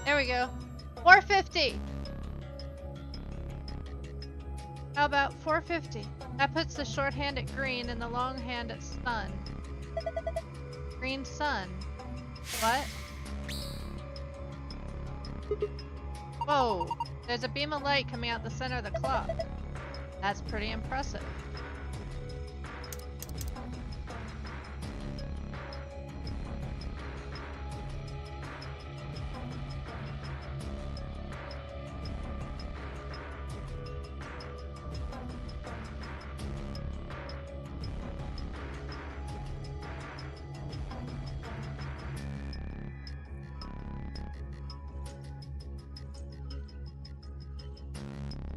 There we go. 450. How about 450? That puts the short hand at green and the long hand at stun. Green sun. What? Whoa! There's a beam of light coming out the center of the clock. That's pretty impressive.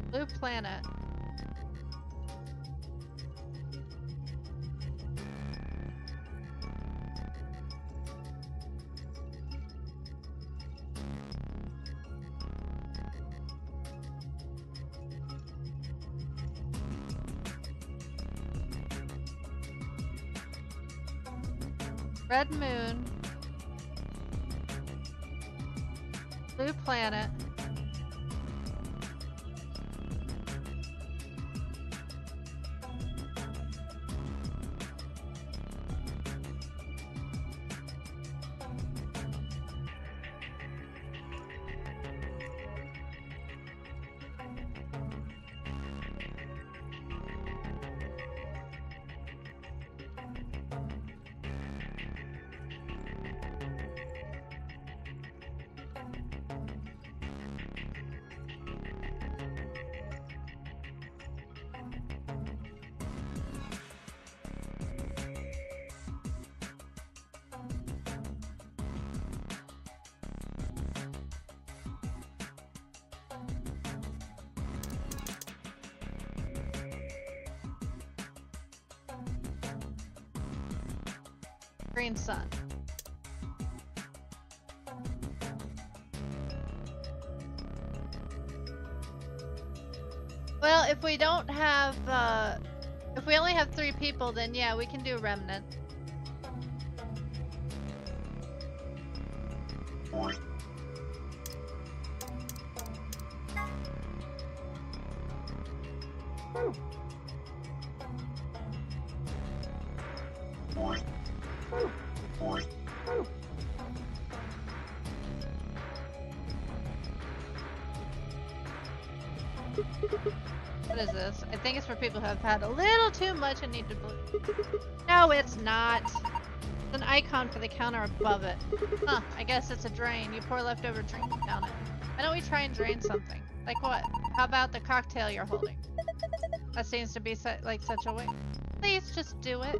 Blue planet. Red moon. Blue planet. Green sun. Well, if we don't have, if we only have 3 people, then yeah, we can do remnant. What is this? I think it's for people who have had a little too much and need to blue. No, it's not. It's an icon for the counter above it. Huh, I guess it's a drain. You pour leftover drink down it. Why don't we try and drain something? Like what? How about the cocktail you're holding? That seems to be like such a way. Please just do it.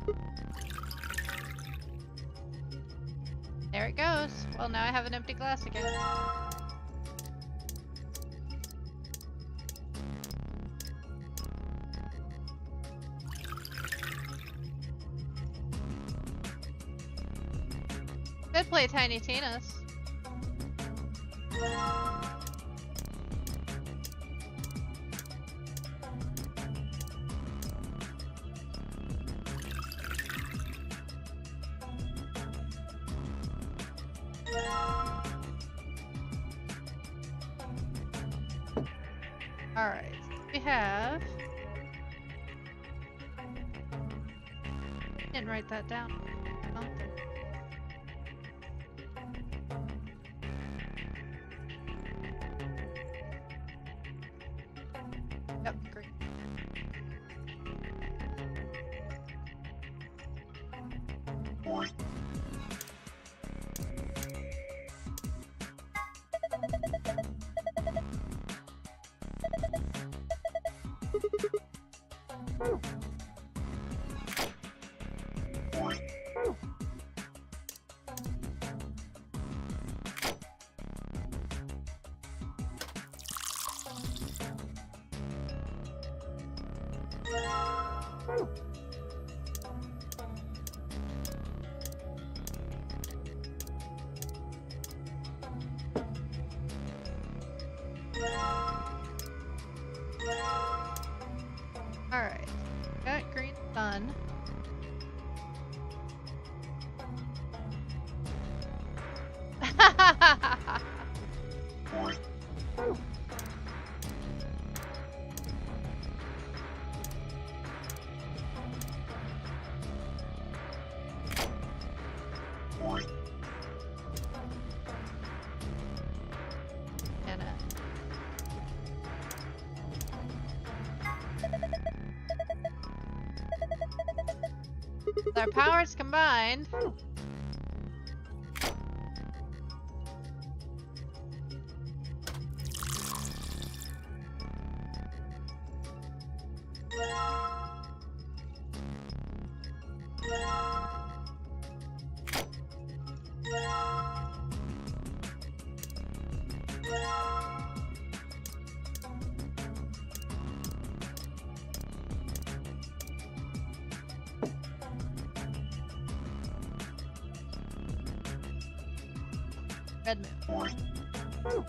There it goes. Well, now I have an empty glass again. Could play Tiny Tina's. Alright, we have... Didn't write that down. I don't think. Yep, great. Alright, got green sun. With our powers combined. Red moon.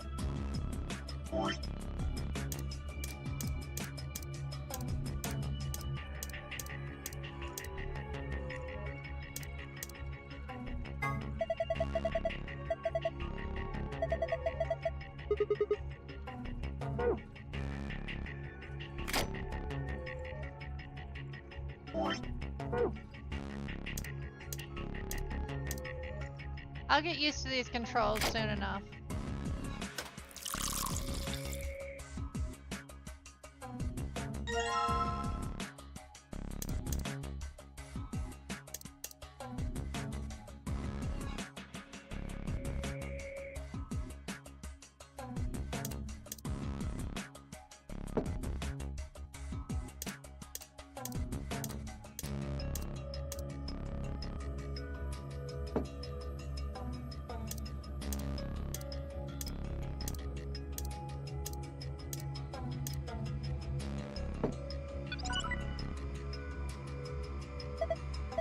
I'll get used to these controls soon enough.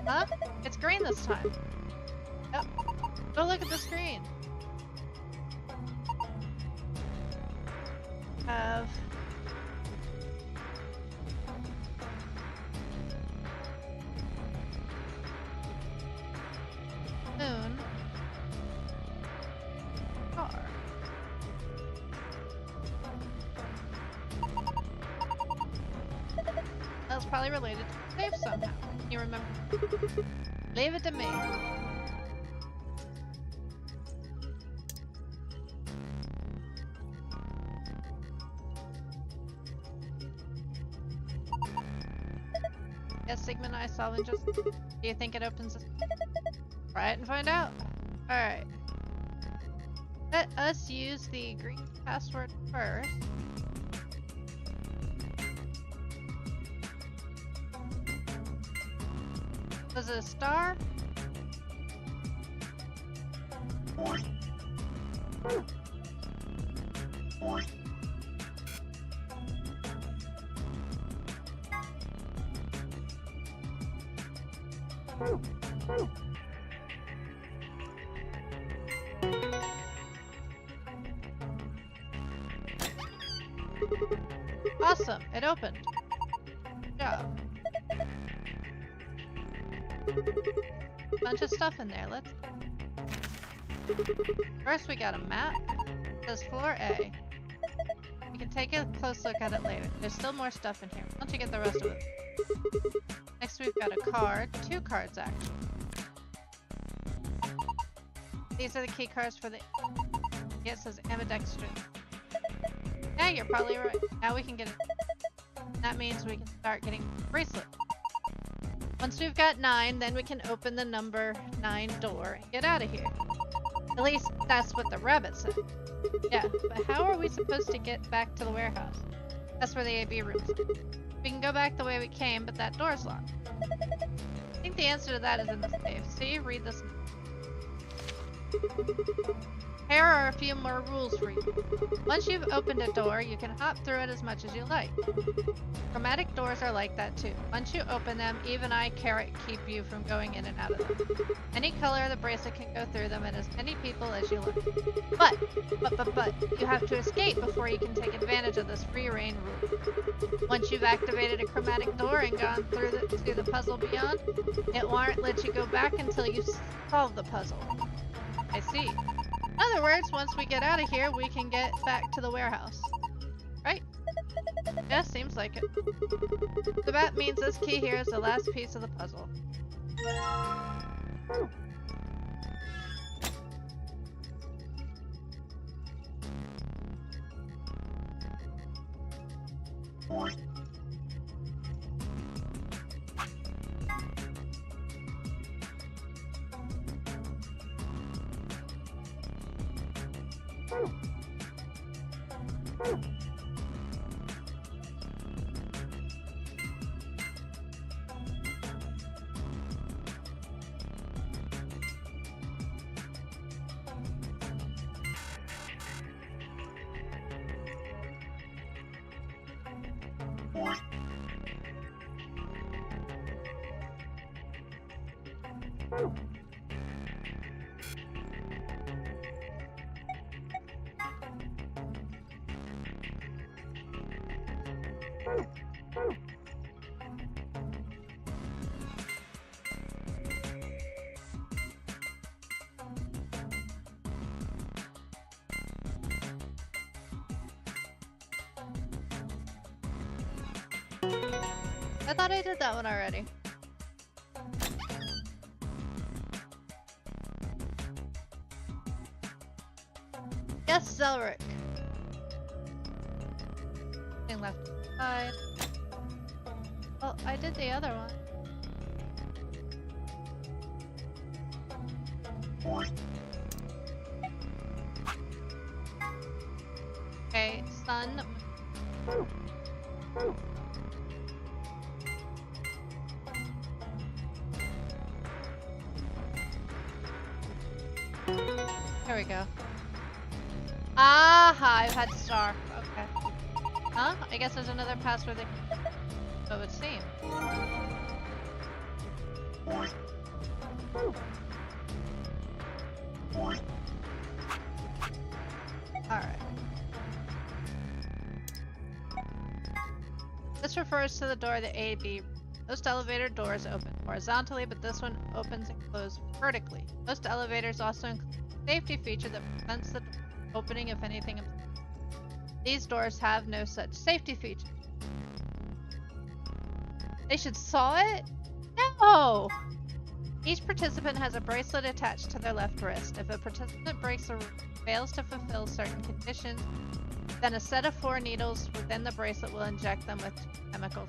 Huh? It's green this time. Yep. Go look at the screen. Have moon car. That's probably related to the save somehow. You remember? Leave it to me. Yes, Sigma and I solving just. Do you think it opens this? Try it and find out. Alright. Let us use the green password first. Was it a star? Awesome, it opened. Good job. Bunch of stuff in there. Let's. First, we got a map. It says floor A. We can take a close look at it later. There's still more stuff in here. Why don't you get the rest of it? Next, we've got a card. 2 cards, actually. These are the key cards for the. Yeah, it says ambidextrous. Yeah, you're probably right. Now we can get it. That means we can start getting bracelet. Once we've got 9, then we can open the number 9 door and get out of here. At least that's what the rabbit said. Yeah, but how are we supposed to get back to the warehouse? That's where the AB room's at. We can go back the way we came, but that door's locked. I think the answer to that is in the safe. See? Read this. Here are a few more rules for you. Once you've opened a door, you can hop through it as much as you like. Chromatic doors are like that too. Once you open them, even I carrot keep you from going in and out of them. Any color of the bracelet can go through them and as many people as you like. But, you have to escape before you can take advantage of this free reign rule. Once you've activated a chromatic door and gone through the puzzle beyond, it won't let you go back until you solve the puzzle. I see. In other words, once we get out of here, we can get back to the warehouse. Right? Yeah, seems like it. So that means this key here is the last piece of the puzzle. I thought I did that one already. Yes, Zelric. Thing left side. Well, I did the other one. Okay, sun. There we go. Aha, I've had star. Okay. Huh? I guess there's another password that so it would seem. Alright. This refers to the door that A, B. Most elevator doors open horizontally, but this one opens and closes vertically. Most elevators also include a safety feature that prevents the opening if anything. These doors have no such safety feature. They should saw it? No! Each participant has a bracelet attached to their left wrist. If a participant breaks or fails to fulfill certain conditions, then a set of 4 needles within the bracelet will inject them with chemical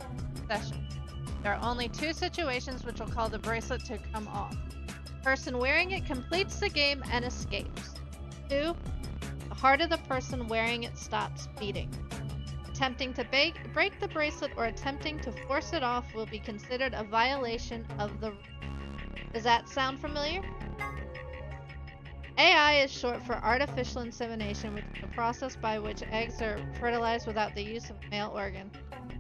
session. There are only 2 situations which will cause the bracelet to come off. The person wearing it completes the game and escapes. 2. The heart of the person wearing it stops beating. Attempting to break the bracelet or attempting to force it off will be considered a violation of the... Does that sound familiar? AI is short for artificial insemination, which is a process by which eggs are fertilized without the use of a male organ.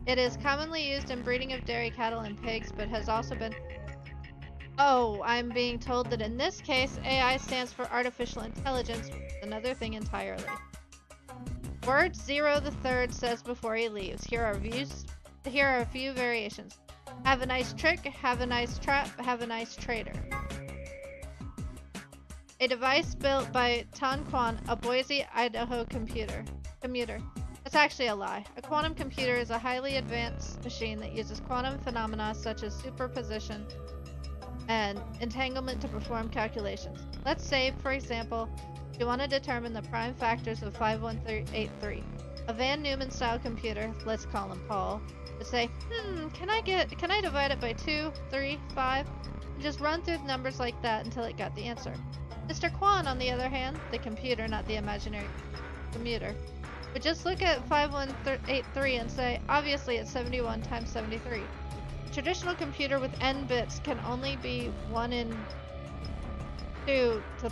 It is commonly used in breeding of dairy cattle and pigs, but has also been... Oh, I'm being told that in this case, AI stands for artificial intelligence, which is another thing entirely. Word 0 the third says before he leaves. Here are a few variations. Have a nice trick, have a nice trap, have a nice trader. A device built by Tan Quan, a Boise, Idaho commuter. That's actually a lie. A quantum computer is a highly advanced machine that uses quantum phenomena such as superposition and entanglement to perform calculations. Let's say, for example, you want to determine the prime factors of 51383. A Van Neumann style computer, let's call him Paul, would say, can I divide it by 2, 3, 5? And just run through the numbers like that until it got the answer. Mr. Quan, on the other hand, the computer, not the imaginary commuter, would just look at 5183 and say, obviously it's 71 times 73. A traditional computer with n bits can only be 1 and 2 to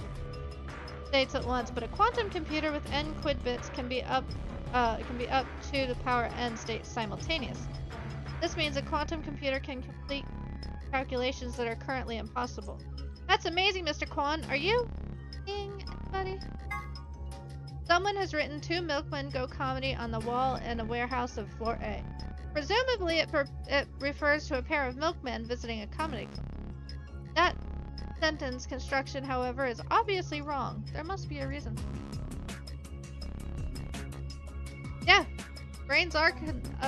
states at once, but a quantum computer with n quid bits can be up to the power n states simultaneous. This means a quantum computer can complete calculations that are currently impossible. That's amazing, Mr. Quan. Are you seeing anybody? Someone has written 2 milkmen go comedy on the wall in a warehouse of floor A. Presumably it refers to a pair of milkmen visiting a comedy club. That sentence construction, however, is obviously wrong. There must be a reason. Yeah,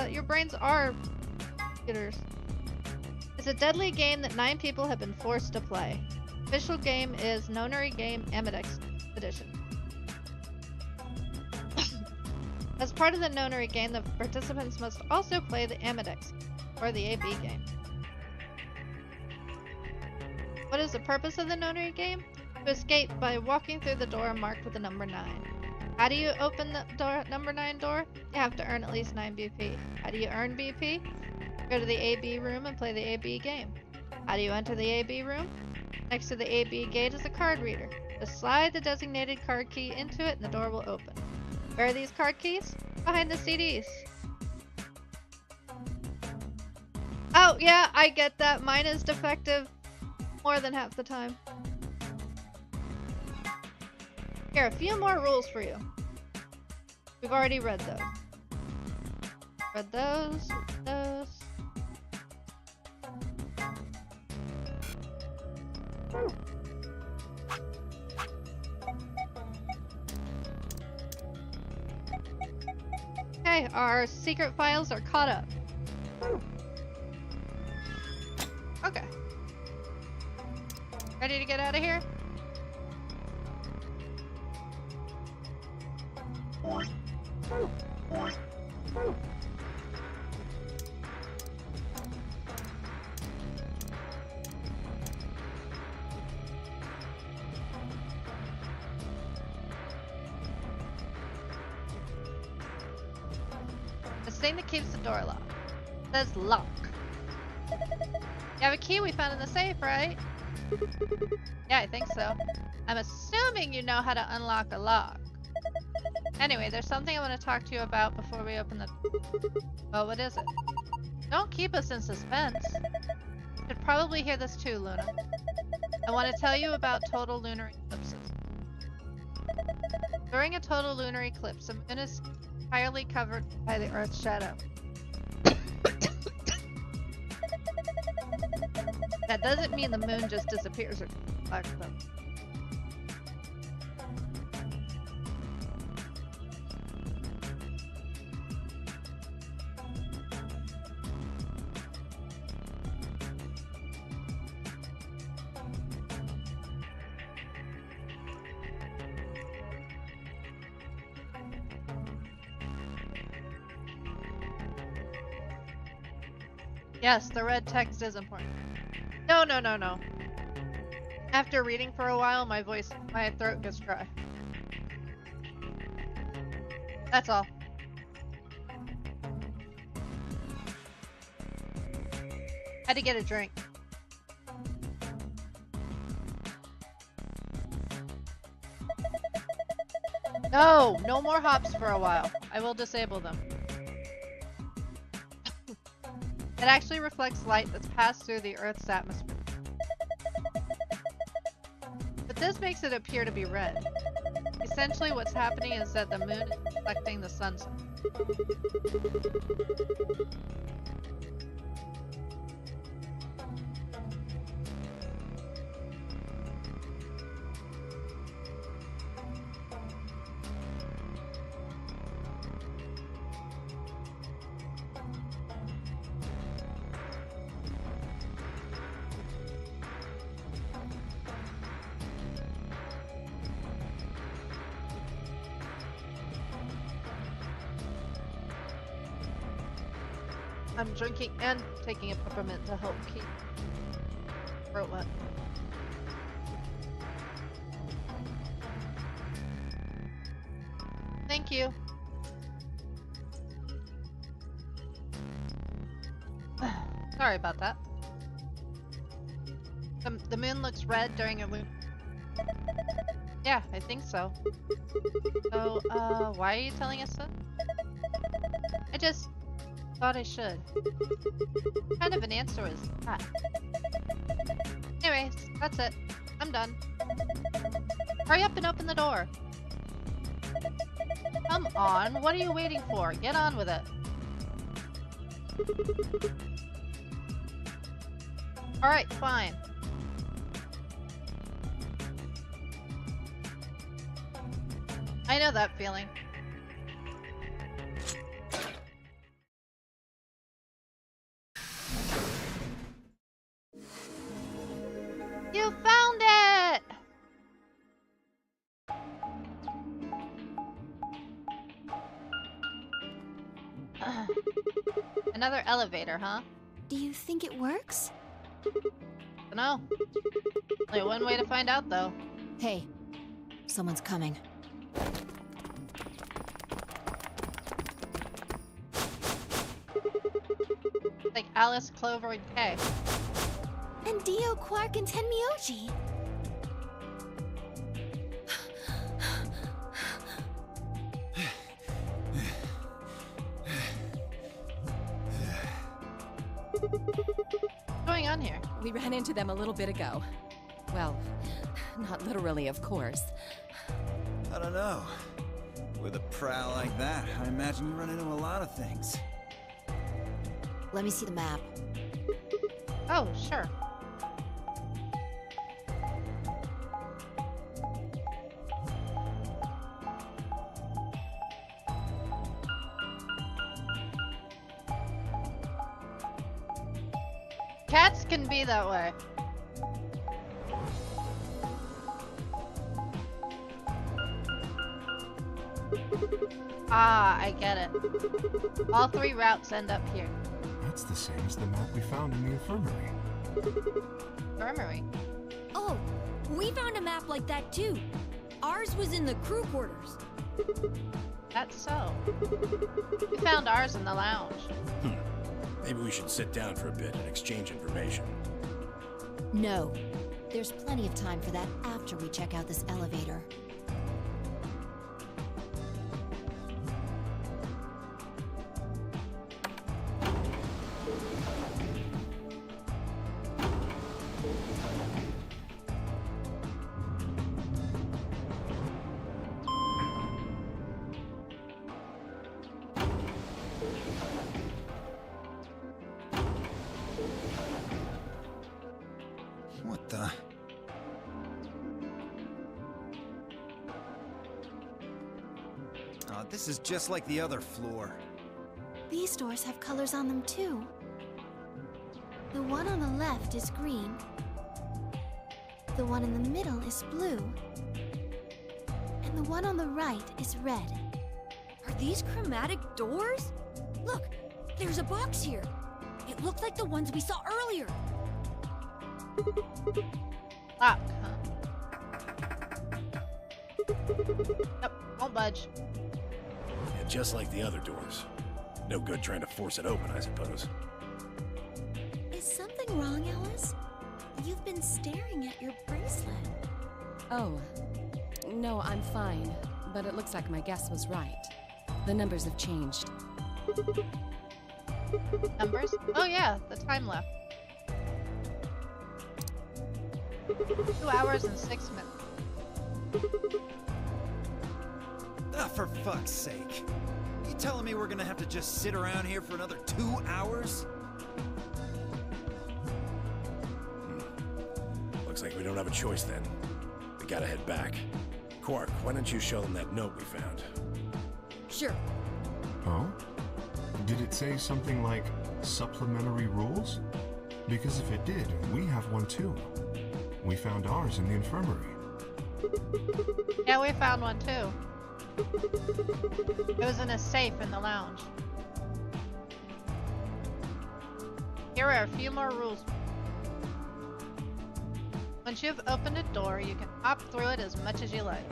your brains are computers. It's a deadly game that 9 people have been forced to play. Official game is Nonary Game Amidex Edition. As part of the Nonary game, the participants must also play the Amidex, or the AB game. What is the purpose of the Nonary game? To escape by walking through the door marked with the number 9. How do you open the door, number 9 door? You have to earn at least 9 BP. How do you earn BP? Go to the AB room and play the AB game. How do you enter the AB room? Next to the AB gate is a card reader. Just slide the designated card key into it and the door will open. Where are these card keys? Behind the CDs. Oh, yeah, I get that. Mine is defective more than half the time. Here, a few more rules for you. We've already read those. Read those. Okay, our secret files are caught up. Okay. Ready to get out of here? This thing that keeps the door locked. It says lock. You have a key we found in the safe, right? Yeah, I think so. I'm assuming you know how to unlock a lock. Anyway, there's something I want to talk to you about before we open the... Well, what is it? Don't keep us in suspense. You should probably hear this too, Luna. I want to tell you about total lunar eclipses. During a total lunar eclipse, the moon is entirely covered by the Earth's shadow. That doesn't mean the moon just disappears or black though. Yes, the red text is important. No. After reading for a while, my throat gets dry. That's all. Had to get a drink. No more hops for a while. I will disable them. It actually reflects light that's passed through the Earth's atmosphere. But this makes it appear to be red. Essentially what's happening is that the moon is reflecting the sun's light. I'm drinking and taking a peppermint to help keep throat wet. Thank you. Sorry about that. The moon looks red during a moon. Yeah, I think so. So, why are you telling us that? I just thought I should. What kind of an answer is that? Anyways, that's it. I'm done. Hurry up and open the door. Come on, what are you waiting for? Get on with it. Alright, fine. I know that feeling. You found it! Another elevator, huh? Do you think it works? Dunno. Only one way to find out, though. Hey, someone's coming. Alice, Clover, and Kay. And Dio, Quark, and Tenmyoji. What's going on here? We ran into them a little bit ago. Well, not literally, of course. I don't know. With a prowl like that, I imagine you run into a lot of things. Let me see the map. Oh, sure. Cats can be that way. Ah, I get it. All 3 routes end up here. That's the same as the map we found in the infirmary. Infirmary. Oh, we found a map like that too. Ours was in the crew quarters. That's so. We found ours in the lounge. Maybe we should sit down for a bit and exchange information. No. There's plenty of time for that after we check out this elevator. What the? Oh, this is just like the other floor. These doors have colors on them too. The one on the left is green. The one in the middle is blue. And the one on the right is red. Are these chromatic doors? Look, there's a box here. It looked like the ones we saw earlier. Lock, huh? Nope, won't budge. Yeah, just like the other doors. No good trying to force it open, I suppose. Is something wrong, Alice? You've been staring at your bracelet. Oh. No, I'm fine. But it looks like my guess was right. The numbers have changed. Numbers? Oh yeah, the time left. 2 hours and 6 minutes. Ah, for fuck's sake. You telling me we're gonna have to just sit around here for another 2 hours? Looks like we don't have a choice then. We gotta head back. Quark, why don't you show them that note we found? Sure. Oh? Did it say something like supplementary rules? Because if it did, we have one too. We found ours in the infirmary. Yeah, we found one too. It was in a safe in the lounge. Here are a few more rules. Once you've opened a door, you can hop through it as much as you like.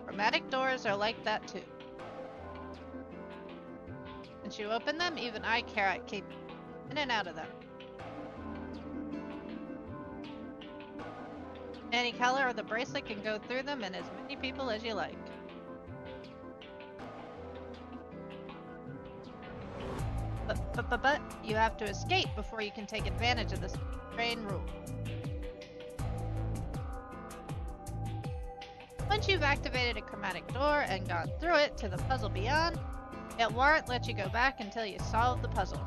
Chromatic doors are like that too. Once you open them, even I cannot keep in and out of them. Any color of the bracelet can go through them and as many people as you like. But you have to escape before you can take advantage of this train rule. Once you've activated a chromatic door and gone through it to the puzzle beyond, it won't let you go back until you solve the puzzle.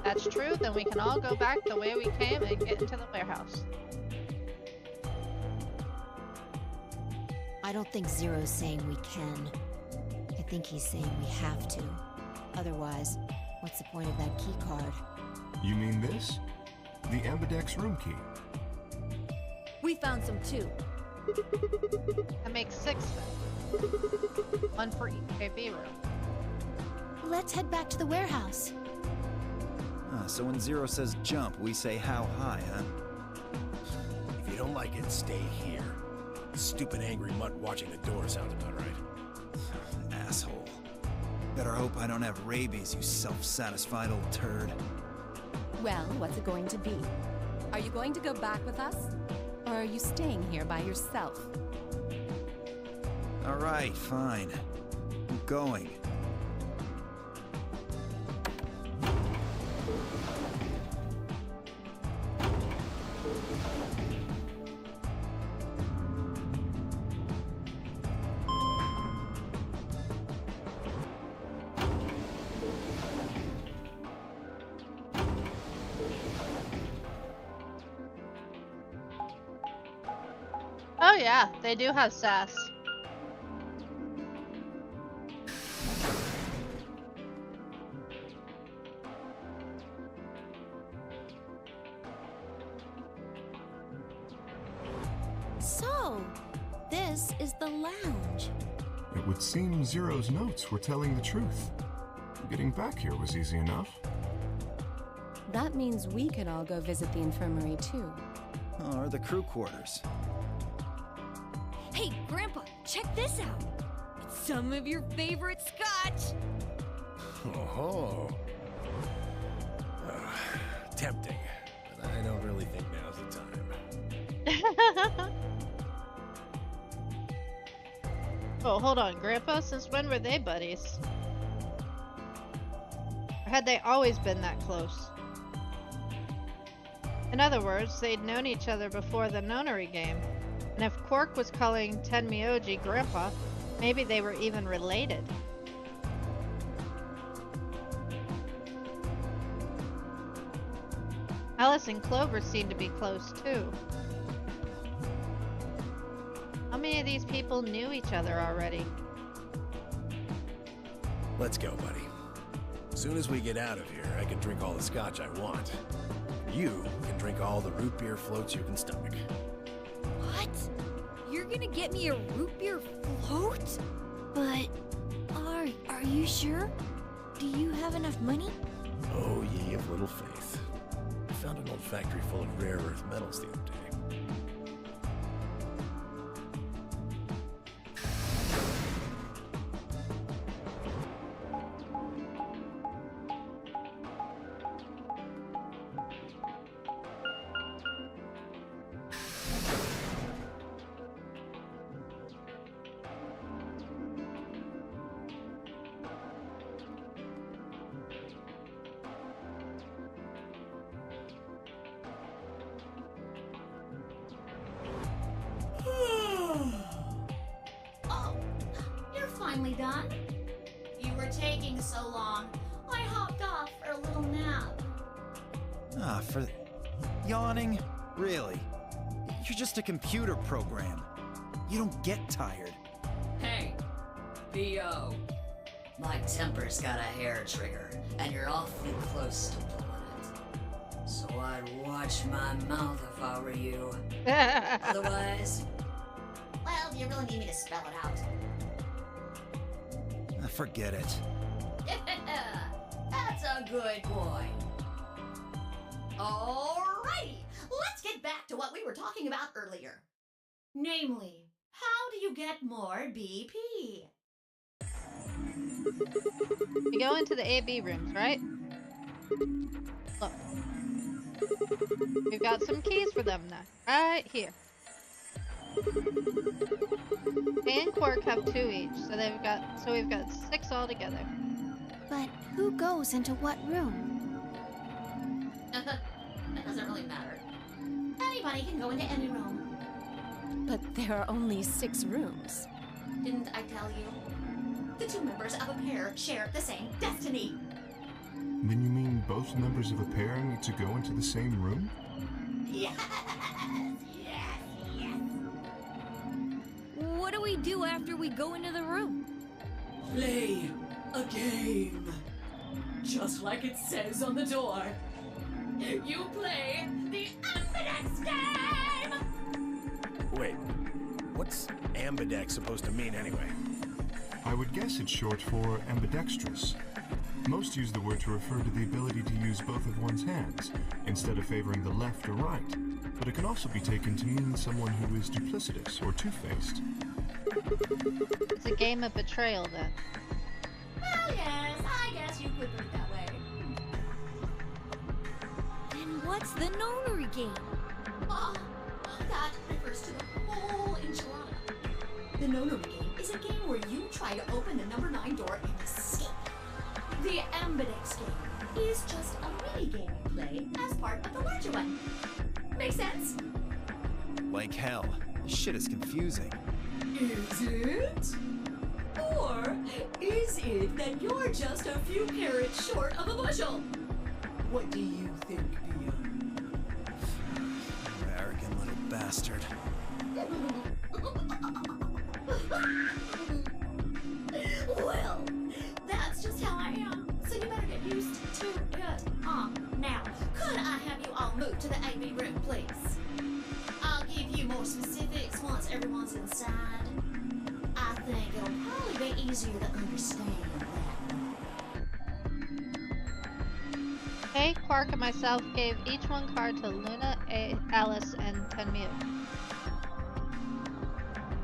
That's true, then we can all go back the way we came and get into the warehouse. I don't think Zero's saying we can. I think he's saying we have to. Otherwise, what's the point of that key card? You mean this? The Ambidex room key. We found some too. That makes 6 then. 1 for each KB room. Let's head back to the warehouse. Ah, so when Zero says jump, we say how high, huh? like it, stay here. Stupid angry mutt watching the door sounds about right. Asshole. Better hope I don't have rabies, you self-satisfied old turd. Well, what's it going to be? Are you going to go back with us? Or are you staying here by yourself? All right, fine. I'm going. Oh yeah, they do have sass. So, this is the lounge. It would seem Zero's notes were telling the truth. Getting back here was easy enough. That means we can all go visit the infirmary too. Oh, or the crew quarters. Hey, Grandpa, check this out. It's some of your favorite scotch. Oh. Tempting, but I don't really think now's the time. Oh, hold on, Grandpa. Since when were they buddies? Or had they always been that close? In other words, they'd known each other before the nonary game. And if Quark was calling Tenmyoji Grandpa, maybe they were even related. Alice and Clover seemed to be close too. How many of these people knew each other already? Let's go, buddy. As soon as we get out of here, I can drink all the scotch I want. You can drink all the root beer floats you can stomach. What? You're gonna get me a root beer float? But are you sure? Do you have enough money? Oh, ye of little faith. I found an old factory full of rare earth metals the other day. Oh, you're finally done. You were taking so long. I hopped off for a little nap. Ah, for... Yawning? Really? You're just a computer program. You don't get tired. Hey, B.O. My temper's got a hair trigger, and you're awfully close to pulling it. So I'd watch my mouth if I were you. Otherwise... Well, do you really need me to spell it out? Ah, forget it. That's a good boy. Alrighty, let's get back to what we were talking about earlier. Namely, how do you get more BP? You go into the AB rooms, right? Look. We've got some keys for them now. Right here. Kay and Quark have 2 each, so we've got 6 altogether. But who goes into what room? That doesn't really matter. Anybody can go into any room. But there are only 6 rooms. Didn't I tell you? The 2 members of a pair share the same destiny. Then you mean both members of a pair need to go into the same room? Yes, yes, yes. What do we do after we go into the room? Play a game. Just like it says on the door. You play the Ambidex game! Wait, what's ambidex supposed to mean anyway? I would guess it's short for ambidextrous. Most use the word to refer to the ability to use both of one's hands, instead of favoring the left or right. but it can also be taken to mean someone who is duplicitous or two-faced. It's a game of betrayal, then. Well, yes, I guess you could put it that way. Then what's the nonary game? Ah, that refers to the whole enchilada. The nonary game is a game where you try to open the number 9 door and escape. The ambidex game is just a mini game you play as part of the larger one. Make sense? Like hell. This shit is confusing. Is it? Or is it that you're just a few carrots short of a bushel? What do you think, Pia? You arrogant little bastard. Well, that's just how I am. So you better get used to it. Now, could I have you all move to the AB room, please? I'll give you more specifics once everyone's inside. I think it'll probably be easier to understand that way. Hey, Quark and myself gave each one card to Luna, Alice, and Tenmyu.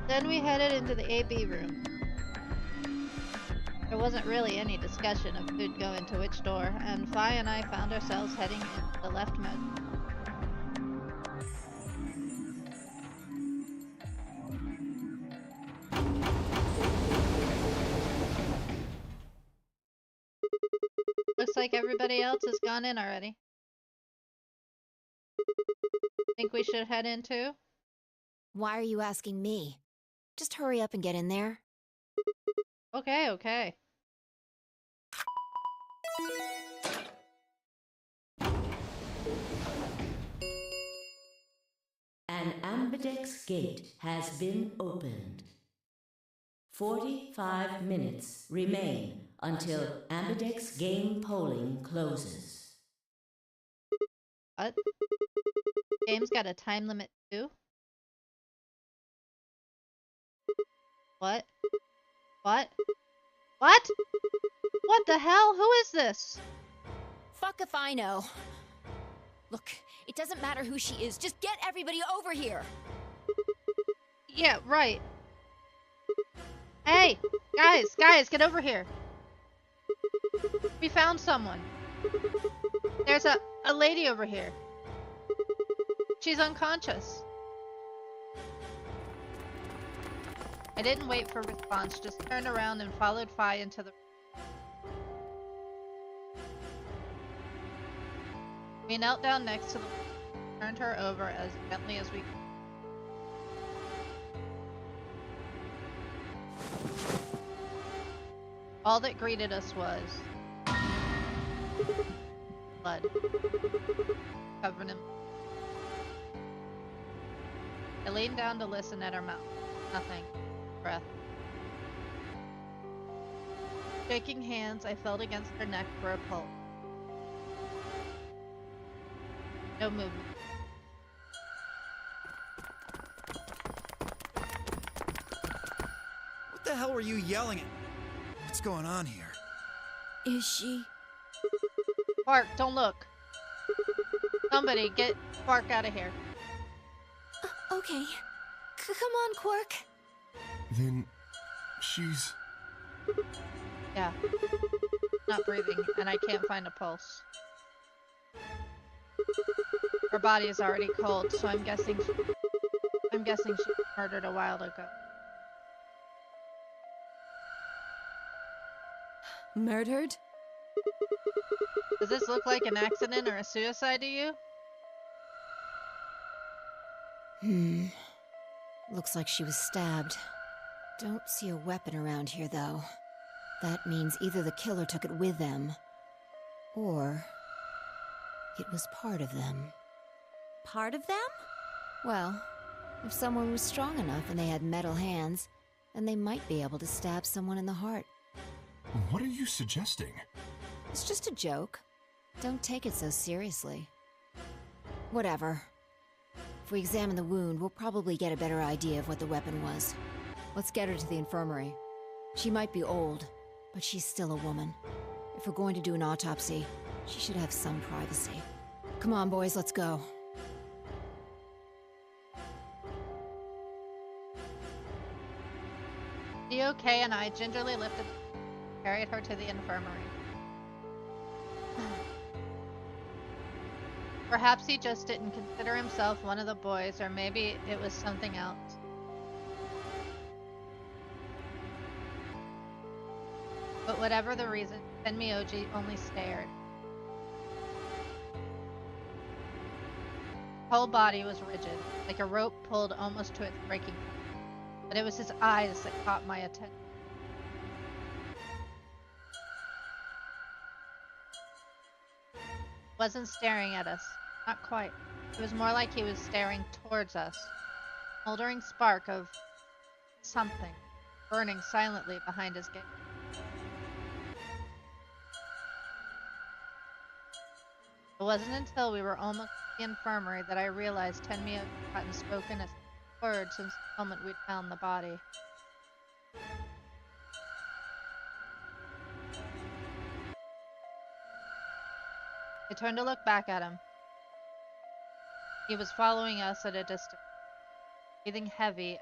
Then we headed into the AB room. There wasn't really any discussion of who'd go into which door, and Fi and I found ourselves heading into the left mode. Looks like everybody else has gone in already. Think we should head in too? Why are you asking me? Just hurry up and get in there. Okay, okay. An ambidex gate has been opened. 45 minutes remain until ambidex game polling closes. What? Game's got a time limit too? What? What? What? What the hell? Who is this? Fuck if I know. Look, it doesn't matter who she is. Just get everybody over here. Yeah, right. Hey, guys, get over here. We found someone. There's a lady over here. She's unconscious. I didn't wait for a response, just turned around and followed Fi into the... We knelt down next to the... turned her over as gently as we could. All that greeted us was... blood. Covered in... I leaned down to listen at her mouth. Nothing. Breath. Shaking hands, I felt against her neck for a pulse. No movement. What the hell were you yelling at? What's going on here? Is she? Quark, don't look. Somebody get Quark out of here. Okay. Come on, Quark. Then she's... Yeah. Not breathing, and I can't find a pulse. Her body is already cold, so I'm guessing she was murdered a while ago. Murdered? Does this look like an accident or a suicide to you? Looks like she was stabbed. Don't see a weapon around here, though. That means either the killer took it with them, or it was part of them. Part of them? Well, if someone was strong enough and they had metal hands, then they might be able to stab someone in the heart. What are you suggesting? It's just a joke. Don't take it so seriously. Whatever. If we examine the wound, we'll probably get a better idea of what the weapon was. Let's get her to the infirmary. She might be old, but she's still a woman. If we're going to do an autopsy, she should have some privacy. Come on, boys, let's go. okay, and I gingerly lifted, carried her to the infirmary. Perhaps he just didn't consider himself one of the boys, or maybe it was something else. But whatever the reason, Tenmyoji only stared. His whole body was rigid, like a rope pulled almost to its breaking point. But it was his eyes that caught my attention. He wasn't staring at us. Not quite. It was more like he was staring towards us. A smoldering spark of something burning silently behind his gaze. It wasn't until we were almost at the infirmary that I realized Tenmyo hadn't spoken a word since the moment we'd found the body. I turned to look back at him. He was following us at a distance, breathing heavy,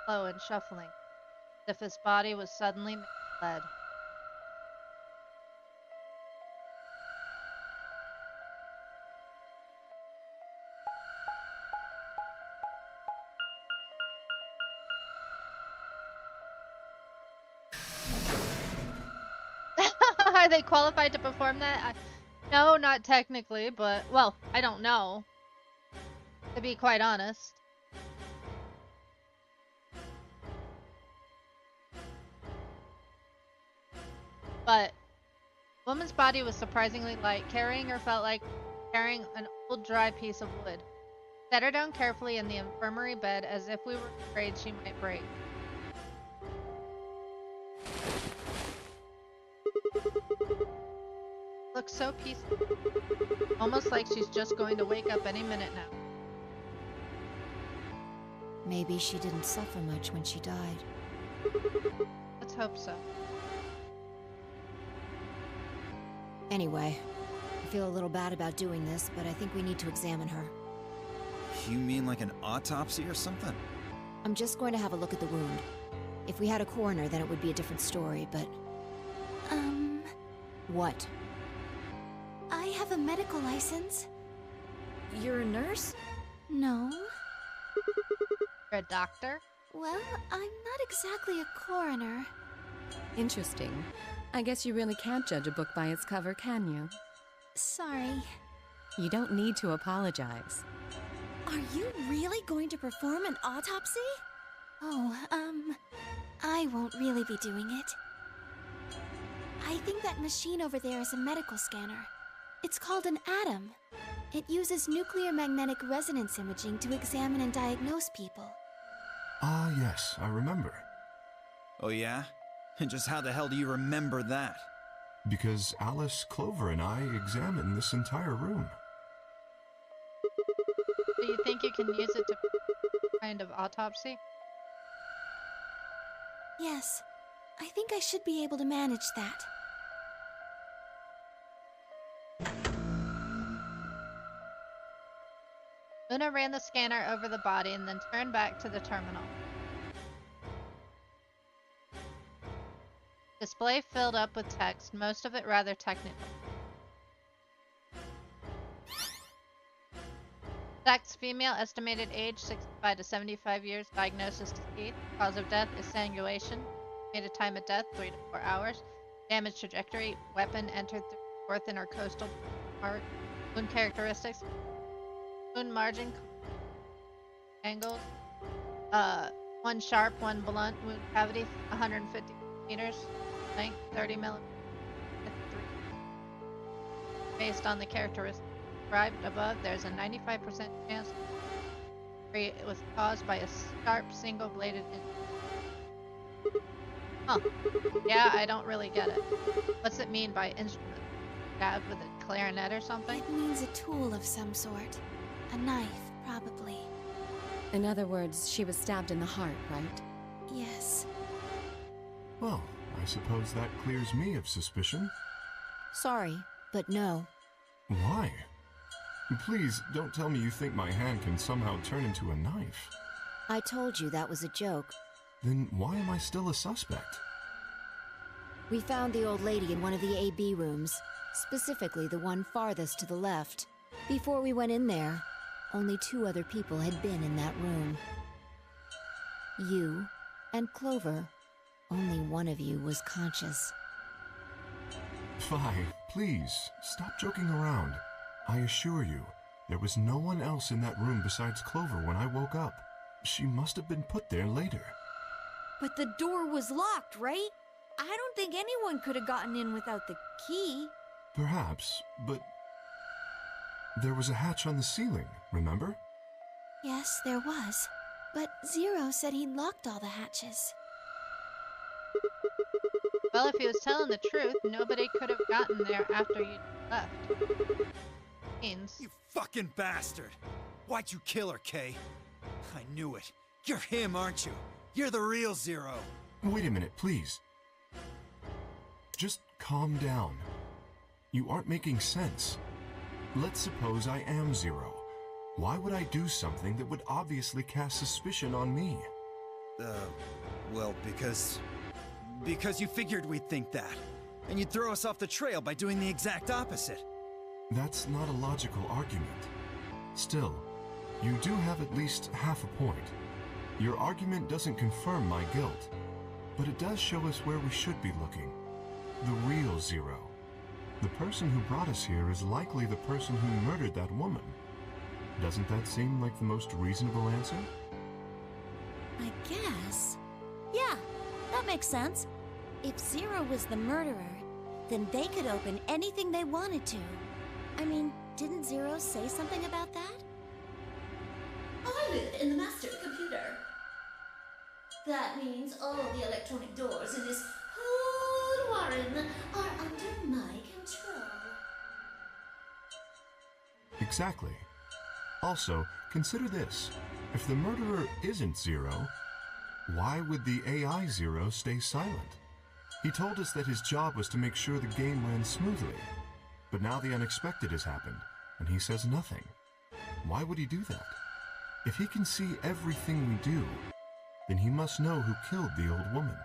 slow and shuffling, as if his body was suddenly made of lead. Are they qualified to perform that? No, not technically, but, well, I don't know, to be quite honest. But the woman's body was surprisingly light. Carrying her felt like carrying an old dry piece of wood. Set her down carefully in the infirmary bed as if we were afraid she might break. Looks so peaceful. Almost like she's just going to wake up any minute now. Maybe she didn't suffer much when she died. Let's hope so. Anyway, I feel a little bad about doing this, but I think we need to examine her. You mean like an autopsy or something? I'm just going to have a look at the wound. If we had a coroner, then it would be a different story, but... What? I have a medical license. You're a nurse? No. You're a doctor? Well, I'm not exactly a coroner. Interesting. I guess you really can't judge a book by its cover, can you? Sorry. You don't need to apologize. Are you really going to perform an autopsy? Oh, I won't really be doing it. I think that machine over there is a medical scanner. It's called an atom. It uses nuclear magnetic resonance imaging to examine and diagnose people. Ah, yes, I remember. Oh yeah? And just how the hell do you remember that? Because Alice, Clover, and I examined this entire room. Do you think you can use it to kind of autopsy? Yes, I think I should be able to manage that. Luna ran the scanner over the body and then turned back to the terminal. Display filled up with text, most of it rather technical. Sex, female, estimated age 65 to 75 years, diagnosis deceased, cause of death is strangulation, estimated time of death 3 to 4 hours, damage trajectory, weapon entered through fourth intercostal part, wound characteristics, wound margin, angles, one sharp, one blunt, wound cavity 150 meters, length 30 millimeters, based on the characteristics described above, there's a 95% chance it was caused by a sharp single-bladed instrument. Huh. Yeah, I don't really get it. What's it mean by instrument? Stabbed with a clarinet or something? It means a tool of some sort. A knife, probably. In other words, she was stabbed in the heart, right? Yes. Well, I suppose that clears me of suspicion. Sorry, but no. Why? Please, don't tell me you think my hand can somehow turn into a knife. I told you that was a joke. then why am I still a suspect? We found the old lady in one of the AB rooms, specifically the one farthest to the left. Before we went in there, only 2 other people had been in that room. You and Clover. Only one of you was conscious. Fi, please, stop joking around. I assure you, there was no one else in that room besides Clover when I woke up. She must have been put there later. But the door was locked, right? I don't think anyone could have gotten in without the key. Perhaps, but there was a hatch on the ceiling, remember? Yes, there was. But Zero said he'd locked all the hatches. Well, if he was telling the truth, nobody could have gotten there after you left. Means. You fucking bastard! Why'd you kill her, Kay? I knew it. You're him, aren't you? You're the real Zero. Wait a minute, please. Just calm down. You aren't making sense. Let's suppose I am Zero. Why would I do something that would obviously cast suspicion on me? Well, because you figured we'd think that. And you'd throw us off the trail by doing the exact opposite. That's not a logical argument. Still, you do have at least half a point. Your argument doesn't confirm my guilt, but it does show us where we should be looking. The real Zero. The person who brought us here is likely the person who murdered that woman. Doesn't that seem like the most reasonable answer? I guess. Yeah, that makes sense. If Zero was the murderer, then they could open anything they wanted to. I mean, didn't Zero say something about that? I live in the master computer. That means all the electronic doors in this whole warren are under my control. Exactly. Also, consider this. If the murderer isn't Zero, why would the AI Zero stay silent? He told us that his job was to make sure the game ran smoothly. But now the unexpected has happened, and he says nothing. Why would he do that? If he can see everything we do, then he must know who killed the old woman.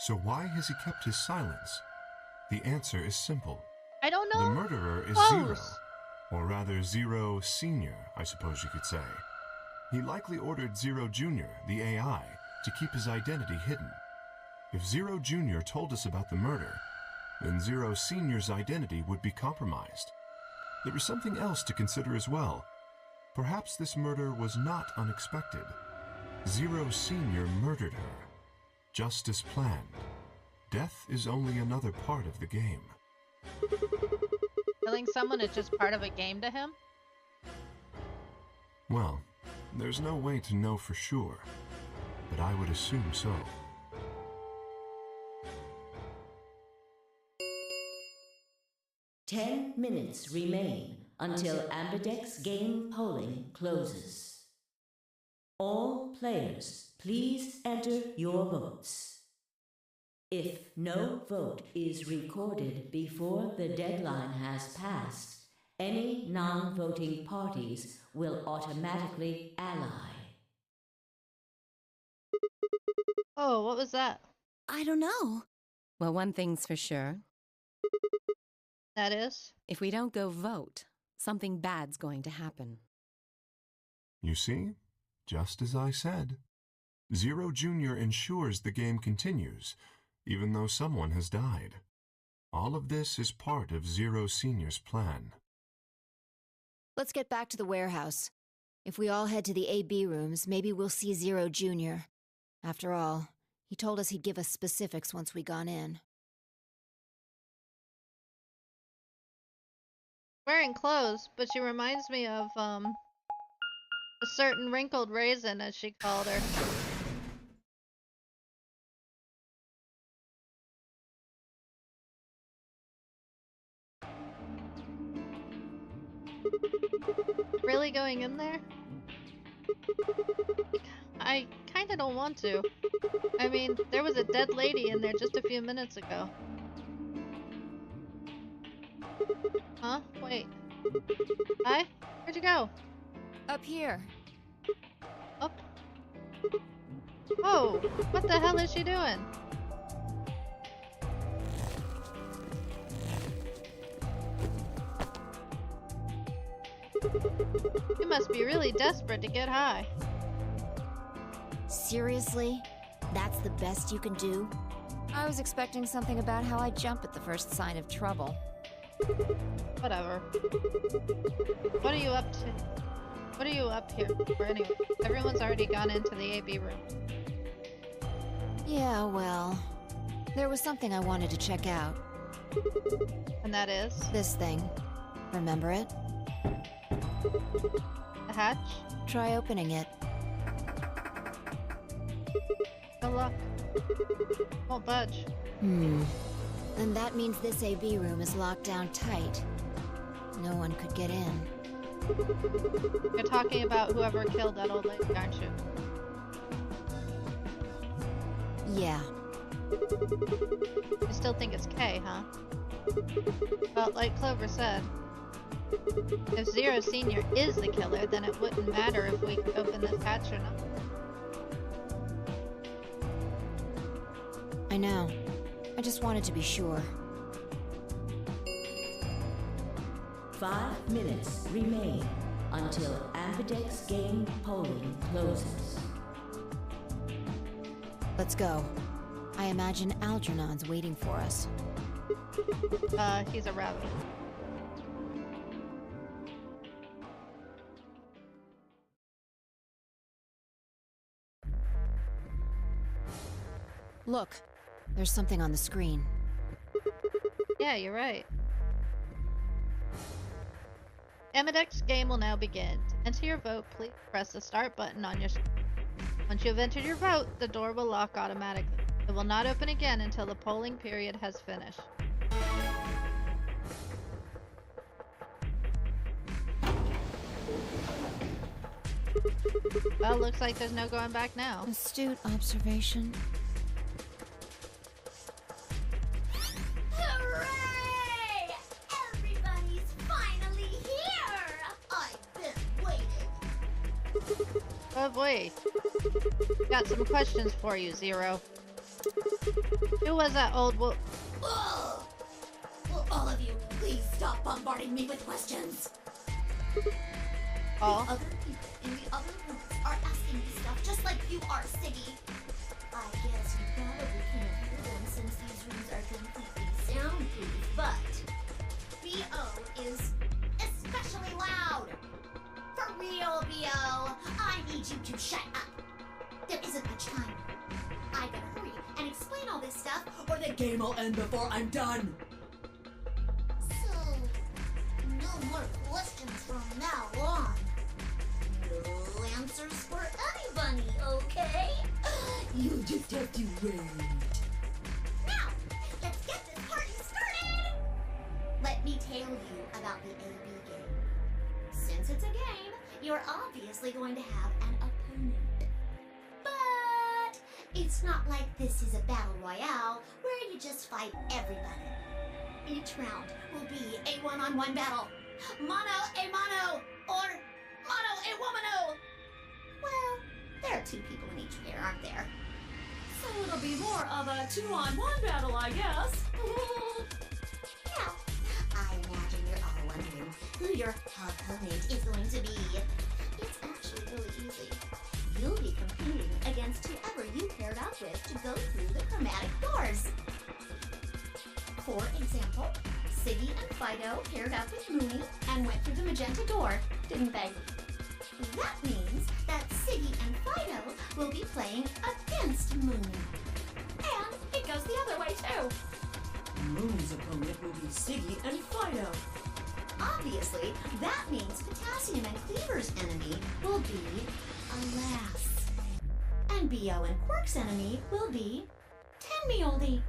So why has he kept his silence? The answer is simple. I don't know. The murderer is Zero. Or rather, Zero Senior, I suppose you could say. He likely ordered Zero Junior, the AI, to keep his identity hidden. If Zero Junior told us about the murder, then Zero Senior's identity would be compromised. There is something else to consider as well. Perhaps this murder was not unexpected. Zero Senior murdered her, just as planned. Death is only another part of the game. Killing someone is just part of a game to him? Well, there's no way to know for sure, but I would assume so. Ten minutes remain until Ambidex game polling closes. All players, please enter your votes. If no vote is recorded before the deadline has passed, any non-voting parties will automatically ally. Oh, what was that? I don't know. Well, one thing's for sure. That is? If we don't go vote, something bad's going to happen. You see? Just as I said. Zero Junior ensures the game continues, even though someone has died. All of this is part of Zero Senior's plan. Let's get back to the warehouse. If we all head to the AB rooms, maybe we'll see Zero Junior. After all, he told us he'd give us specifics once we gone in. Wearing clothes, but she reminds me of, a certain wrinkled raisin, as she called her. Really going in there? I kinda don't want to. I mean, there was a dead lady in there just a few minutes ago. Huh? Wait. Hi? Where'd you go? Up here. Up? Oh, what the hell is she doing? You must be really desperate to get high. Seriously? That's the best you can do? I was expecting something about how I jump at the first sign of trouble. Whatever. What are you up to? What are you up here for anyway? Everyone's already gone into the AB room. Yeah, well, there was something I wanted to check out. And that is? This thing. Remember it? The hatch? Try opening it. Good luck. Won't budge. Then that means this AB room is locked down tight. No one could get in. You're talking about whoever killed that old lady, aren't you? Yeah. You still think it's Kay, huh? Well, like Clover said, if Zero Senior is the killer, then it wouldn't matter if we could open this hatch or not. I know. I just wanted to be sure. 5 minutes remain until Ambidex game polling closes. Let's go. I imagine Algernon's waiting for us. He's a rabbit. Look, there's something on the screen. Yeah, you're right. Amidex game will now begin. To enter your vote, please press the start button on your screen. Once you have entered your vote, the door will lock automatically. It will not open again until the polling period has finished. Well, looks like there's no going back now. Astute observation. Hooray! Everybody's finally here! I've been waiting. Oh boy. Got some questions for you, Zero. Who was that old wo- Ugh! Will all of you please stop bombarding me with questions? All? The other people in the other rooms are asking me stuff just like you are, Siggy. I guess you probably can't hear them since these rooms are completely soundproof, but B.O. is especially loud. For real, B.O., I need you to shut up. There isn't much time. I gotta hurry and explain all this stuff, or the game will end before I'm done. So, no more questions from now on. No answers for anybody, okay? You just have to wait. Now, let's get this party started! Let me tell you about the AB game. Since it's a game, you're obviously going to have an opponent. But it's not like this is a battle royale where you just fight everybody. Each round will be a one-on-one battle. Mono a mono, or mono a womano. Well, there are 2 people in each pair, aren't there? So it'll be more of a 2-on-1 battle, I guess. Now, I imagine you're all wondering who your opponent is going to be. It's actually really easy. You'll be competing against whoever you paired up with to go through the chromatic doors. For example, Siggy and Fido paired up with Mooney and went through the magenta door, didn't they? That means that Siggy and Fido will be playing against Mooney. And it goes the other way too. Mooney's opponent will be Siggy and Fido. Obviously, that means Potassium and Cleaver's enemy will be Alas. And B.O. and Quark's enemy will be Tenmeoldy.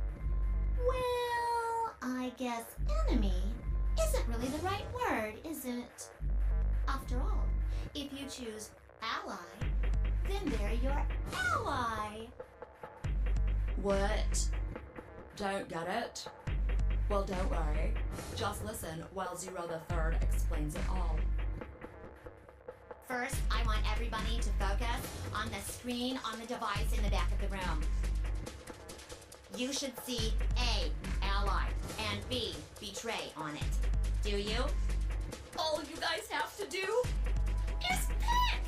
Well, I guess enemy isn't really the right word, is it? After all, if you choose ally, then they're your ally. What? Don't get it? Well, don't worry. Just listen while Zero the Third explains it all. First, I want everybody to focus on the screen on the device in the back of the room. You should see A, ally, and B, betray on it. Do you? All you guys have to do is pick!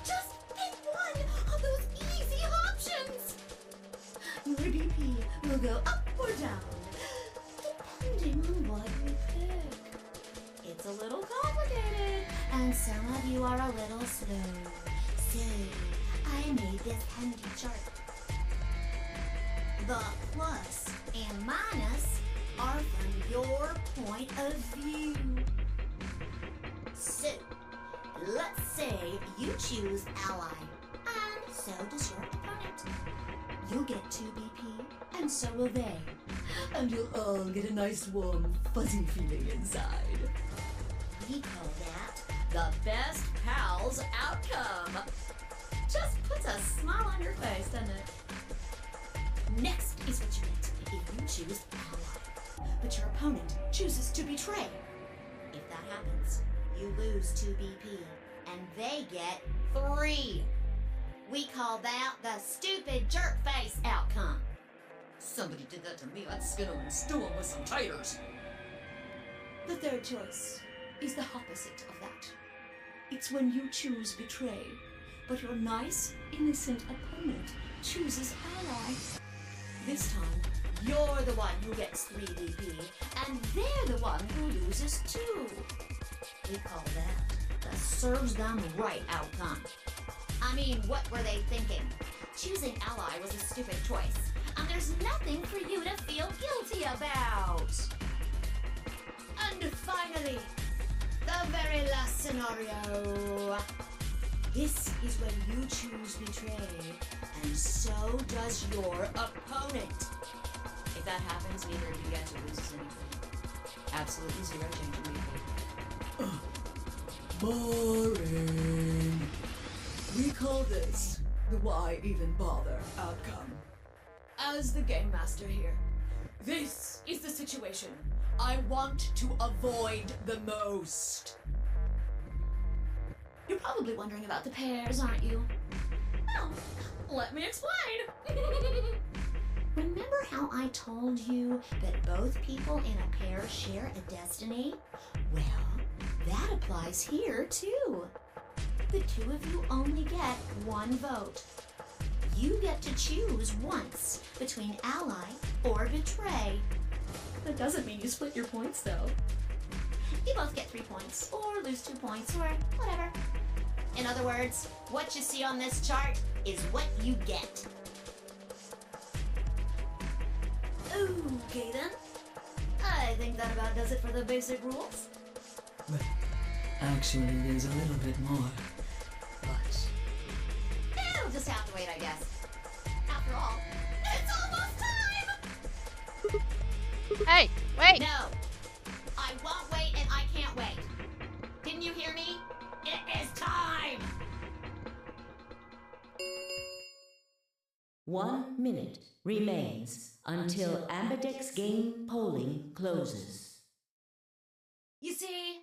Just pick one of those easy options! Your BP will go up or down, depending on what you pick. It's a little complicated, and some of you are a little slow. So, I made this handy chart. The plus and minus are from your point of view. So, let's say you choose ally, and so does your opponent. You'll get 2 BP, and so will they. And you'll all get a nice warm, fuzzy feeling inside. We call that the best pals outcome. Just puts a smile on your face, doesn't it? Next is what you get if you choose ally, but your opponent chooses to betray. If that happens, you lose 2 BP, and they get 3. We call that the stupid jerk face outcome. Somebody did that to me, I'd skin them and stew them with some taters. The third choice is the opposite of that. It's when you choose betray, but your nice, innocent opponent chooses ally. This time, you're the one who gets 3 BP, and they're the one who loses 2. We call that the serves them right outcome. I mean, what were they thinking? Choosing ally was a stupid choice, and there's nothing for you to feel guilty about. And finally, the very last scenario. This is when you choose betray, and so does your opponent. If that happens, neither of you get to lose anything. Absolutely 0 change in BP. Boring. We call this the why even bother outcome. As the game master here, this is the situation I want to avoid the most. You're probably wondering about the pairs, aren't you? Well, let me explain. Remember how I told you that both people in a pair share a destiny? Well, that applies here too. The 2 of you only get 1 vote. You get to choose once between ally or betray. That doesn't mean you split your points though. You both get 3 points, or lose 2 points, or whatever. In other words, what you see on this chart is what you get. Okay then. I think that about does it for the basic rules. Well, actually, there's a little bit more. But You'll just have to wait, I guess. After all, it's almost time! Hey, wait! No! I won't wait and I can't wait. Didn't you hear me? It is time! 1 minute remains until Ambidex game polling closes. You see,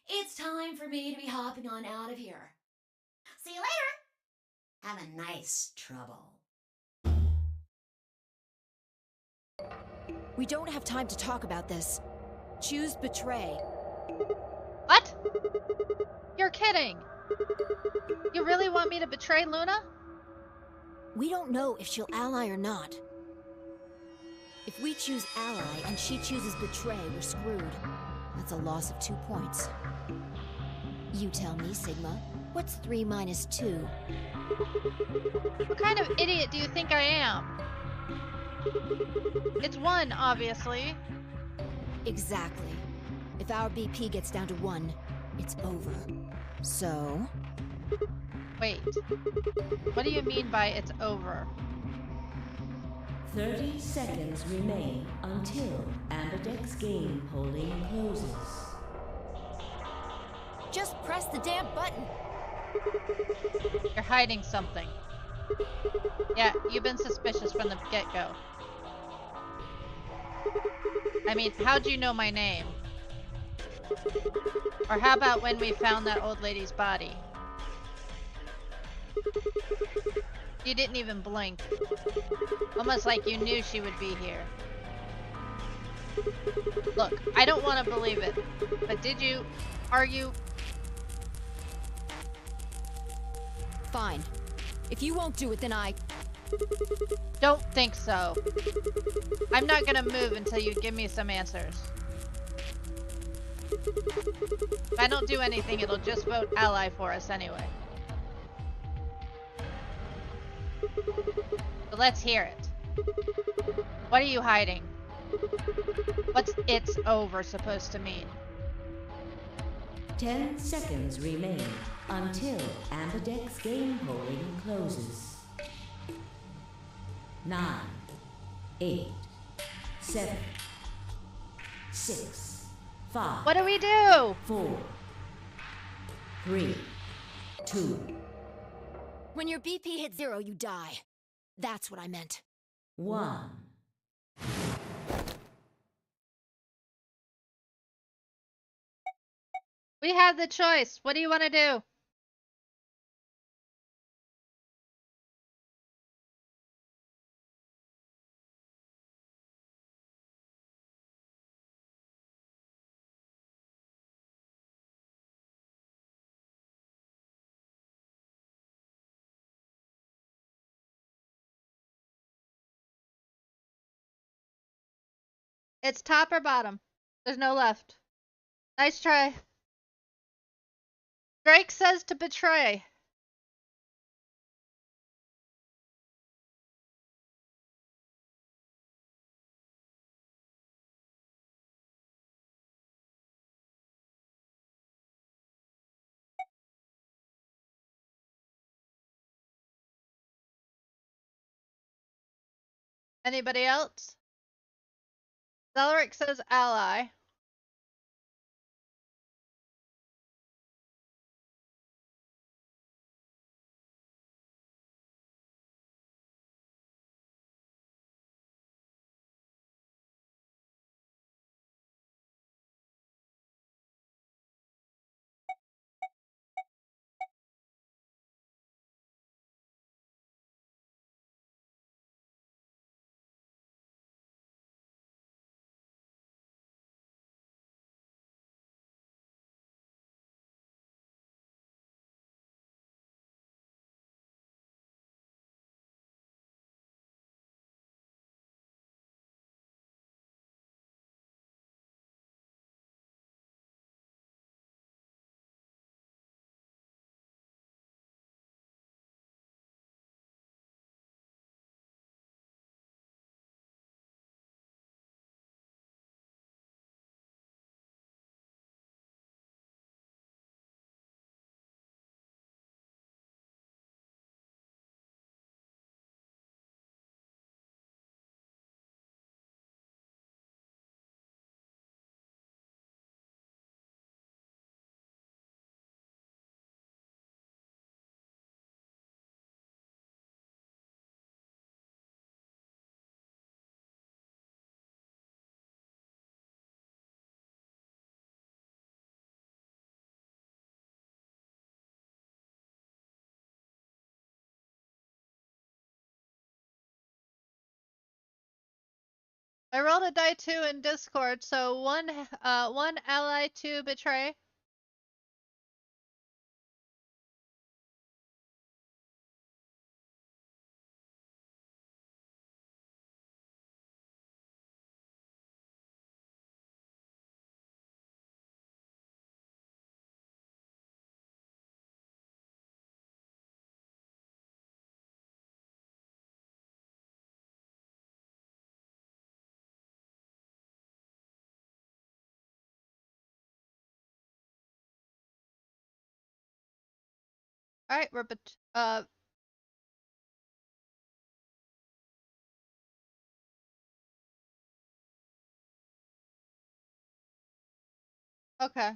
it's time for me to be hopping on out of here. See you later! Have a nice trouble. We don't have time to talk about this. Choose betray. What? You're kidding. You really want me to betray Luna? We don't know if she'll ally or not. If we choose ally and she chooses betray, we're screwed. That's a loss of 2 points. You tell me, Sigma. What's 3 minus 2? What kind of idiot do you think I am? It's 1, obviously. Exactly. If our BP gets down to 1, it's over. So... Wait. What do you mean by it's over? 30 seconds remain until Ambidex game polling closes. Just press the damn button! You're hiding something. Yeah, you've been suspicious from the get-go. I mean, how'd you know my name? Or how about when we found that old lady's body? You didn't even blink. Almost like you knew she would be here. Look, I don't want to believe it, but did you? Are you? Fine. If you won't do it, then I... Don't think so. I'm not gonna move until you give me some answers. If I don't do anything, it'll just vote ally for us anyway. So let's hear it. What are you hiding? What's "it's over" supposed to mean? 10 seconds remain until Ambidex game polling closes. 9, 8, 7, 6, 5. What do we do? 4, 3, 2. When your BP hits 0, you die. That's what I meant. 1. We have the choice. What do you want to do? It's top or bottom. There's no left. Nice try. Drake says to betray. Anybody else? Zelric says ally. I rolled a die 2 in Discord, so one ally, 2 betray. All right, we're okay.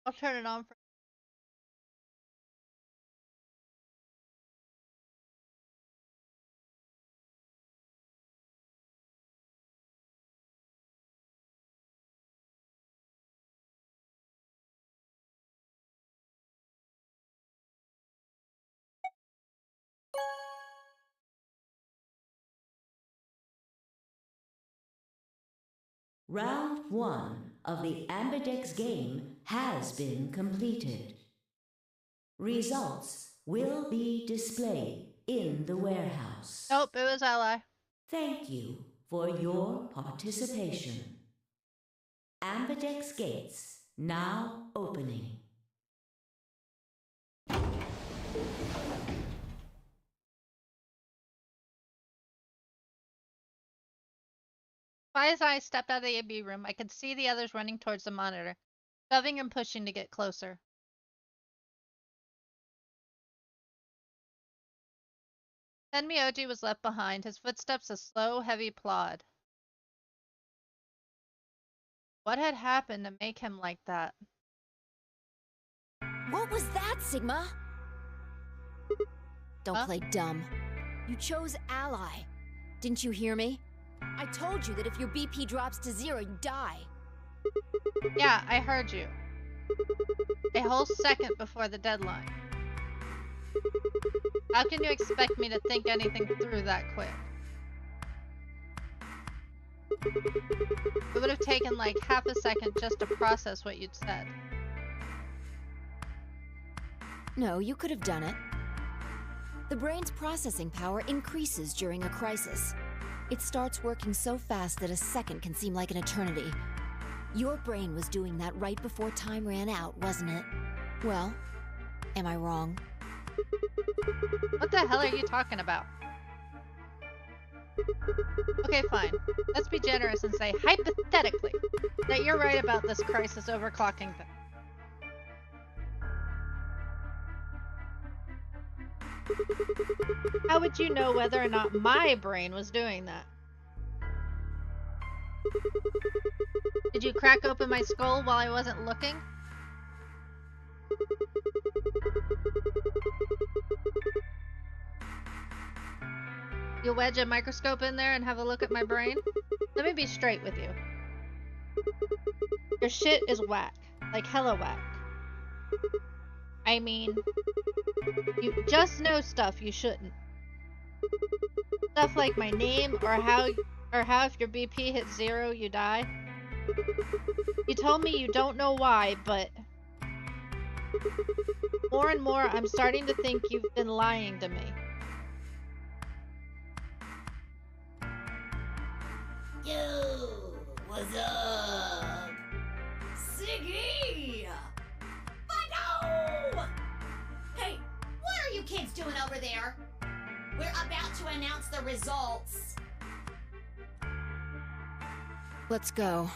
I'll turn it on for Round 1 of the Ambidex game has been completed. Results will be displayed in the warehouse. Nope, it was Ally. Thank you for your participation. Ambidex gates now opening. As I stepped out of the AB room, I could see the others running towards the monitor, shoving and pushing to get closer. Tenmyoji was left behind, his footsteps a slow, heavy plod. What had happened to make him like that? What was that, Sigma? Don't play dumb. You chose Ally. Didn't you hear me? I told you that if your BP drops to 0, you die. Yeah, I heard you. A whole second before the deadline. How can you expect me to think anything through that quick? It would have taken like half a second just to process what you'd said. No, you could have done it. The brain's processing power increases during a crisis. It starts working so fast that a second can seem like an eternity. Your brain was doing that right before time ran out, wasn't it? Well, am I wrong? What the hell are you talking about? Okay, fine. Let's be generous and say, hypothetically, that you're right about this crisis overclocking thing. How would you know whether or not my brain was doing that? Did you crack open my skull while I wasn't looking? You wedge a microscope in there and have a look at my brain? Let me be straight with you. Your shit is whack. Like hella whack. I mean, you just know stuff you shouldn't. Stuff like my name or how if your BP hits 0, you die. You told me you don't know why, but more and more I'm starting to think you've been lying to me. Yo, what's up? Siggy! Fido! Hey, what are you kids doing over there? We're about to announce the results. Let's go.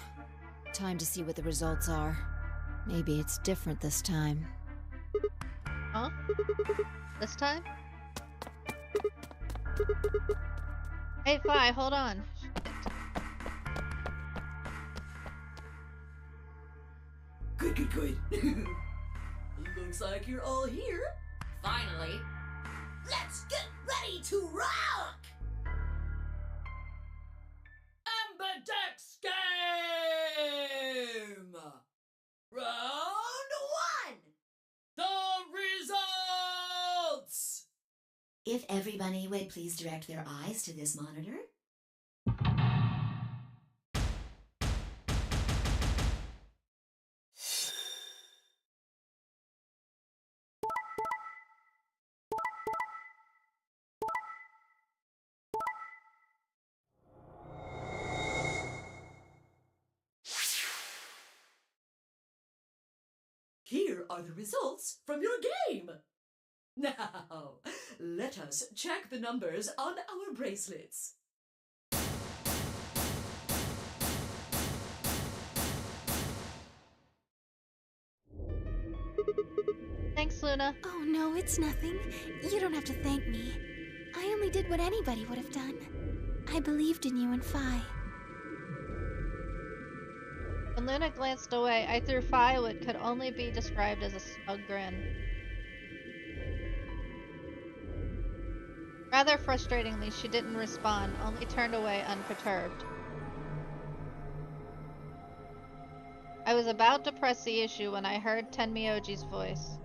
Time to see what the results are. Maybe it's different this time. Huh? This time? Hey, Fi, hold on. Good. Looks like you're all here. Finally. Let's get ready to rock! Ambidex game! Round 1! The results! If everybody would please direct their eyes to this monitor. Here are the results from your game. Now, let us check the numbers on our bracelets. Thanks, Luna. Oh no, it's nothing. You don't have to thank me. I only did what anybody would have done. I believed in you and Phi. When Luna glanced away, I threw Fi what could only be described as a smug grin. Rather frustratingly, she didn't respond, only turned away unperturbed. I was about to press the issue when I heard Tenmyoji's voice.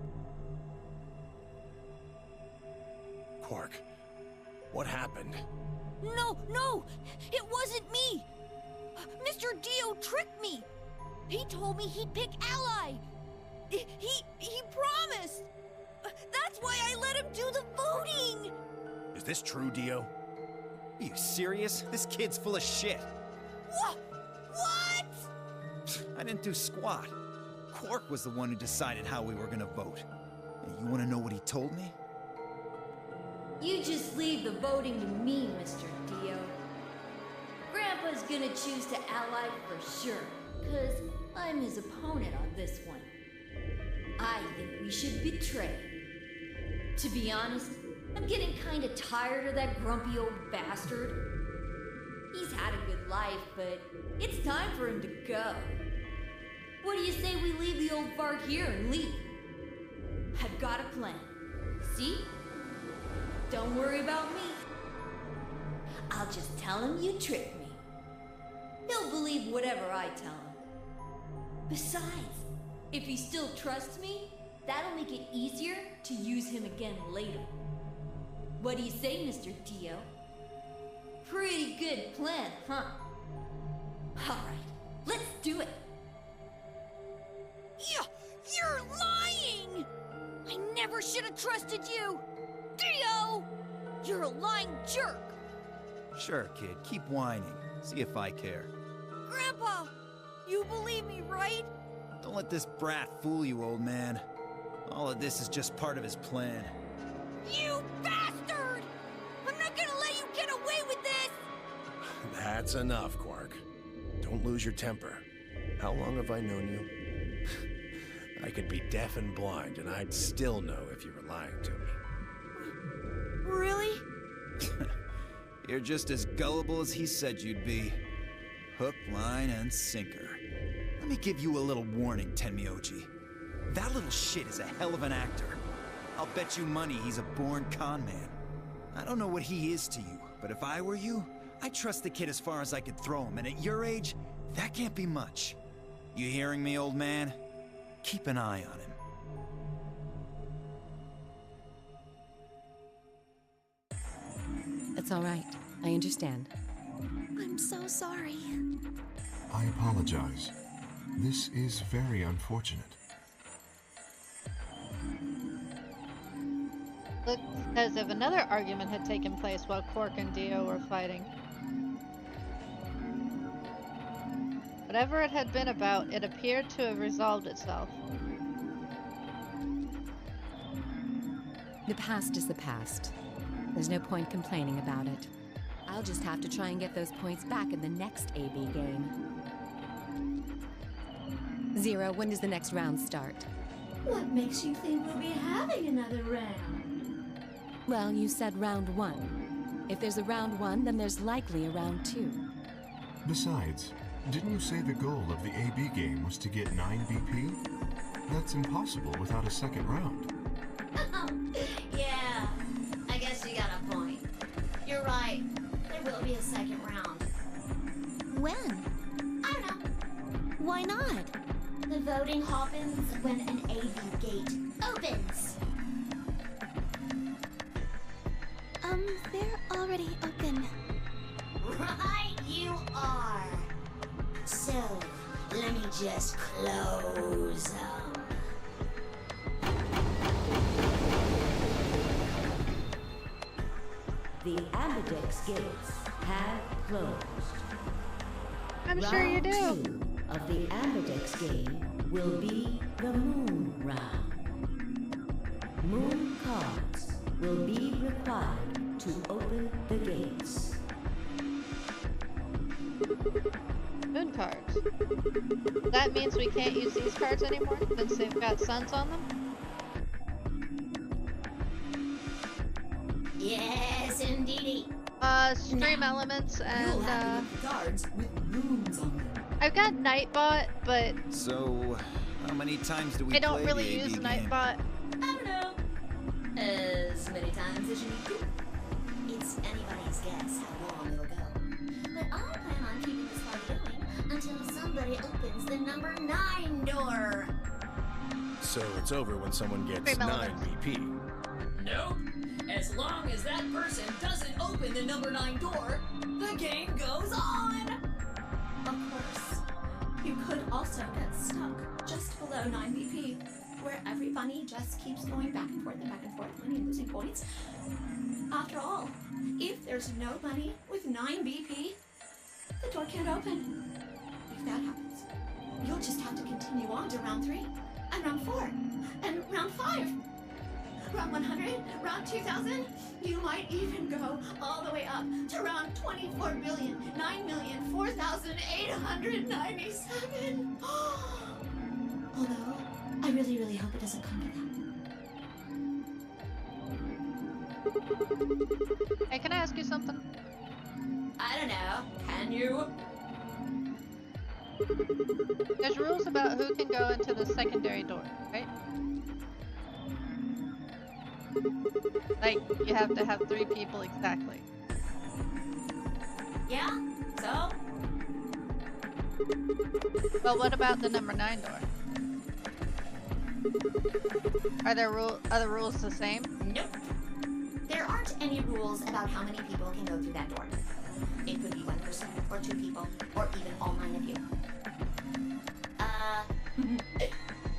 Quark, what happened? No! It wasn't me! Mr. Dio tricked me! He told me he'd pick Ally! He promised! That's why I let him do the voting! Is this true, Dio? Are you serious? This kid's full of shit. What? I didn't do squat. Quark was the one who decided how we were gonna vote. And you wanna know what he told me? You just leave the voting to me, Mr. Dio. Grandpa's gonna choose to ally for sure, 'cause I'm his opponent on this one. I think we should betray. To be honest, I'm getting kinda tired of that grumpy old bastard. He's had a good life, but it's time for him to go. What do you say we leave the old fart here and leave? I've got a plan. See? Don't worry about me. I'll just tell him you tricked me. He'll believe whatever I tell him. Besides, if he still trusts me, that'll make it easier to use him again later. What do you say, Mr. Dio? Pretty good plan, huh? Alright, let's do it. You're lying! I never should have trusted you! Dio! You're a lying jerk! Sure, kid, keep whining. See if I care. Grandpa! You believe me, right? Don't let this brat fool you, old man. All of this is just part of his plan. You bastard! I'm not gonna let you get away with this! That's enough, Quark. Don't lose your temper. How long have I known you? I could be deaf and blind, and I'd still know if you were lying to me. Really? You're just as gullible as he said you'd be. Hook, line, and sinker. Let me give you a little warning, Tenmyoji. That little shit is a hell of an actor. I'll bet you money he's a born con man. I don't know what he is to you, but if I were you, I'd trust the kid as far as I could throw him, and at your age, that can't be much. You hearing me, old man? Keep an eye on him. It's all right. I understand. I'm so sorry. I apologize. This is very unfortunate. Looks as if another argument had taken place while Quark and Dio were fighting. Whatever it had been about, it appeared to have resolved itself. The past is the past. There's no point complaining about it. I'll just have to try and get those points back in the next AB game. Zero, when does the next round start? What makes you think we'll be having another round? Well, you said round 1. If there's a round 1, then there's likely a round 2. Besides, didn't you say the goal of the AB game was to get 9 BP? That's impossible without a second round. Yeah, I guess you got a point. You're right. There will be a second round. When? I don't know. Why not? The voting happens when an AB gate opens. They're already open. Right you are. So, let me just close them. The Ambidex gates have closed. I'm sure you do. Round 2 of the Ambidex game will be the Moon round. Moon cards will be required to open the gates. Moon cards. That means we can't use these cards anymore since they've got suns on them? Yes, indeedy. Stream elements You'll and, have to look at cards with moons on them. I've got Nightbot, but So, how many times do we I don't play really the AB use game? Nightbot. I don't know. As many times as you need to. It's anybody's guess how long it'll go. But I plan on keeping this party going until somebody opens the number 9 door. So it's over when someone gets Stream 9 elements. BP. Nope. As long as that person doesn't open the number 9 door, the game goes on. Of course, you could also get stuck just below 9 BP, where every bunny just keeps going back and forth, winning and losing points. After all, if there's no bunny with 9 BP, the door can't open. If that happens, you'll just have to continue on to round 3, and round 4, and round 5. Round 100, round 2000, you might even go all the way up to round 24,009,004,897. Although, I really, really hope it doesn't come to that. Hey, can I ask you something? I don't know. Can you? There's rules about who can go into the secondary door, right? Like, you have to have 3 people exactly. Yeah? So? Well, what about the number 9 door? Are the rules the same? Nope. There aren't any rules about how many people can go through that door. It could be 1 person, or 2 people, or even all 9 of you.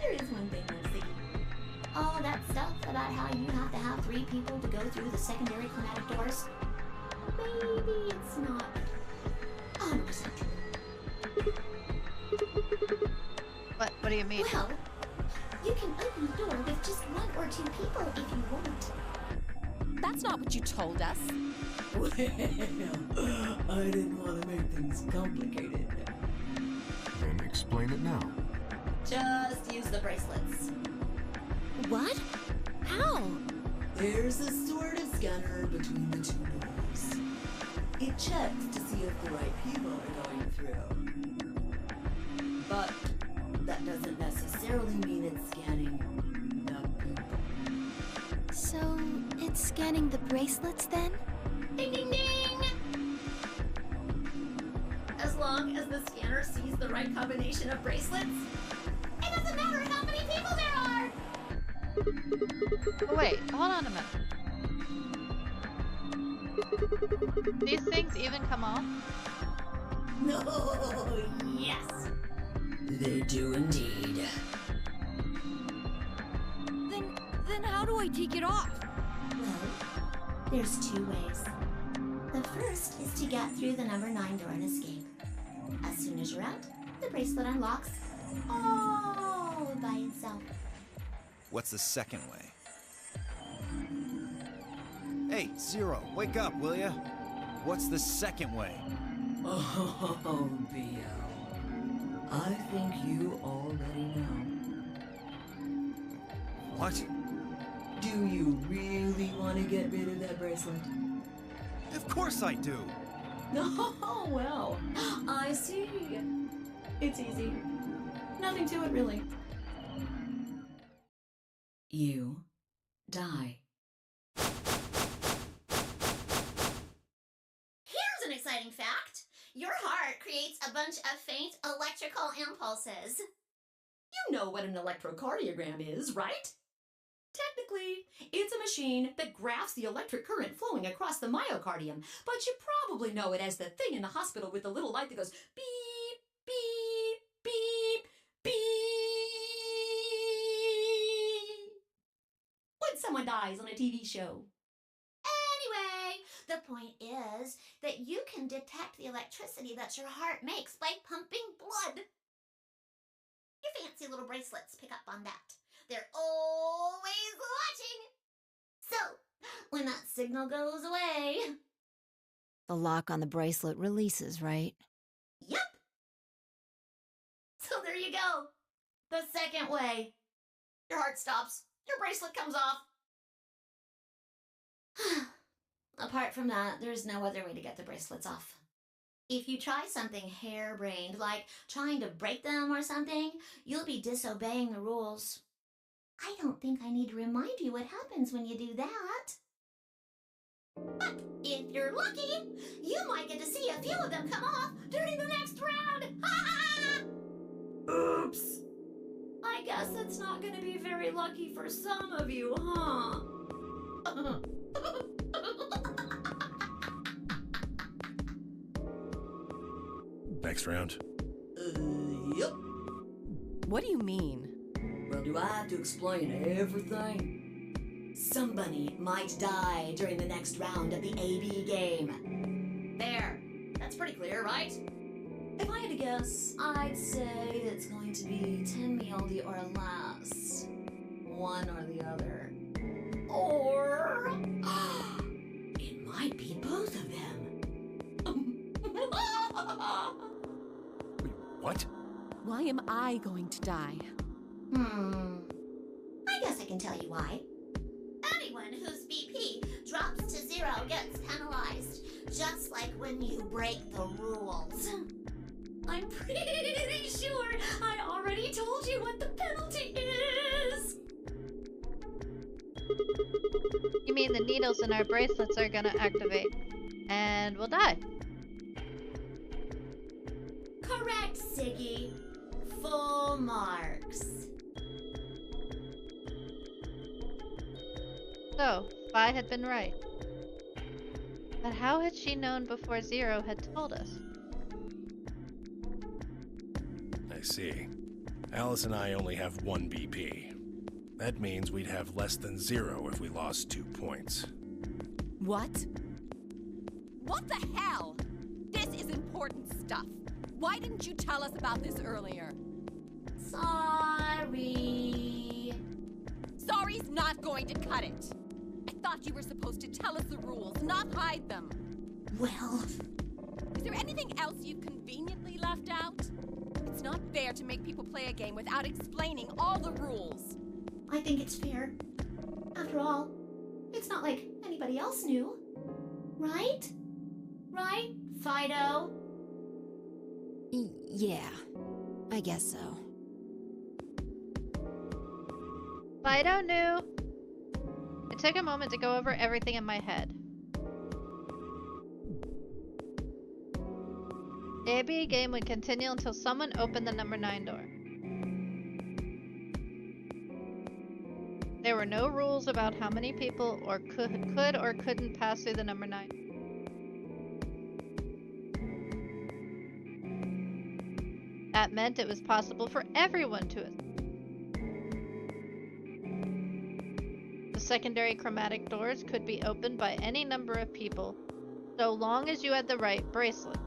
There is one thing, Lucy. All that stuff about how you have to have 3 people to go through the secondary climatic doors, maybe it's not 100% true. What do you mean? Well, you can open the door with just 1 or 2 people if you want. That's not what you told us. Well, I didn't want to make things complicated. Then explain it now. Just use the bracelets. What? How? There's a sort of scanner between the 2 doors. It checks to see if the right people are going through. But that doesn't necessarily mean it's scanning the people. So, it's scanning the bracelets then? Ding ding ding! As long as the scanner sees the right combination of bracelets, it doesn't matter how many people there are! Oh, wait, hold on a minute. These things even come off? No, yes! They do indeed. Then how do I take it off? Well, there's 2 ways. The first is to get through the number 9 door and escape. As soon as you're out, the bracelet unlocks all by itself. What's the second way? Hey, Zero, wake up, will ya? What's the second way? Oh, Bio. I think you already know. What? Do you really want to get rid of that bracelet? Of course I do! Oh, well, I see. It's easy. Nothing to it, really. You die. Here's an exciting fact. Your heart creates a bunch of faint electrical impulses. You know what an electrocardiogram is, right? Technically, it's a machine that graphs the electric current flowing across the myocardium, but you probably know it as the thing in the hospital with the little light that goes beep, beep, beep, beep when someone dies on a TV show. Anyway, the point is that you can detect the electricity that your heart makes by pumping blood. Your fancy little bracelets pick up on that. They're always watching. So, when that signal goes away... The lock on the bracelet releases, right? Yep. So there you go. The second way. Your heart stops. Your bracelet comes off. Apart from that, there's no other way to get the bracelets off. If you try something harebrained, like trying to break them or something, you'll be disobeying the rules. I don't think I need to remind you what happens when you do that. But if you're lucky, you might get to see a few of them come off during the next round. Oops. I guess it's not going to be very lucky for some of you, huh? Next round. Yep. What do you mean? Well, do I have to explain everything? Somebody might die during the next round of the AB game. There. That's pretty clear, right? If I had to guess, I'd say it's going to be 10 Mioldi or less. One or the other. Or... it might be both of them. Wait, what? Why am I going to die? I guess I can tell you why. Anyone whose BP drops to 0 gets penalized, just like when you break the rules. I'm pretty sure I already told you what the penalty is. You mean the needles in our bracelets are gonna activate, and we'll die. Correct, Siggy. Full marks. So, Phi had been right. But how had she known before Zero had told us? I see. Alice and I only have 1 BP. That means we'd have less than 0 if we lost 2 points. What? What the hell? This is important stuff. Why didn't you tell us about this earlier? Sorry. Sorry's not going to cut it. I thought you were supposed to tell us the rules, not hide them. Well, Is there anything else you've conveniently left out? It's not fair to make people play a game without explaining all the rules. I think it's fair. After all, it's not like anybody else knew. Right? Right, Fido? Yeah, I guess so. Fido knew. It took a moment to go over everything in my head. The AB game would continue until someone opened the number 9 door. There were no rules about how many people or could or couldn't pass through the number 9. That meant it was possible for everyone to escape. The secondary chromatic doors could be opened by any number of people, so long as you had the right bracelet.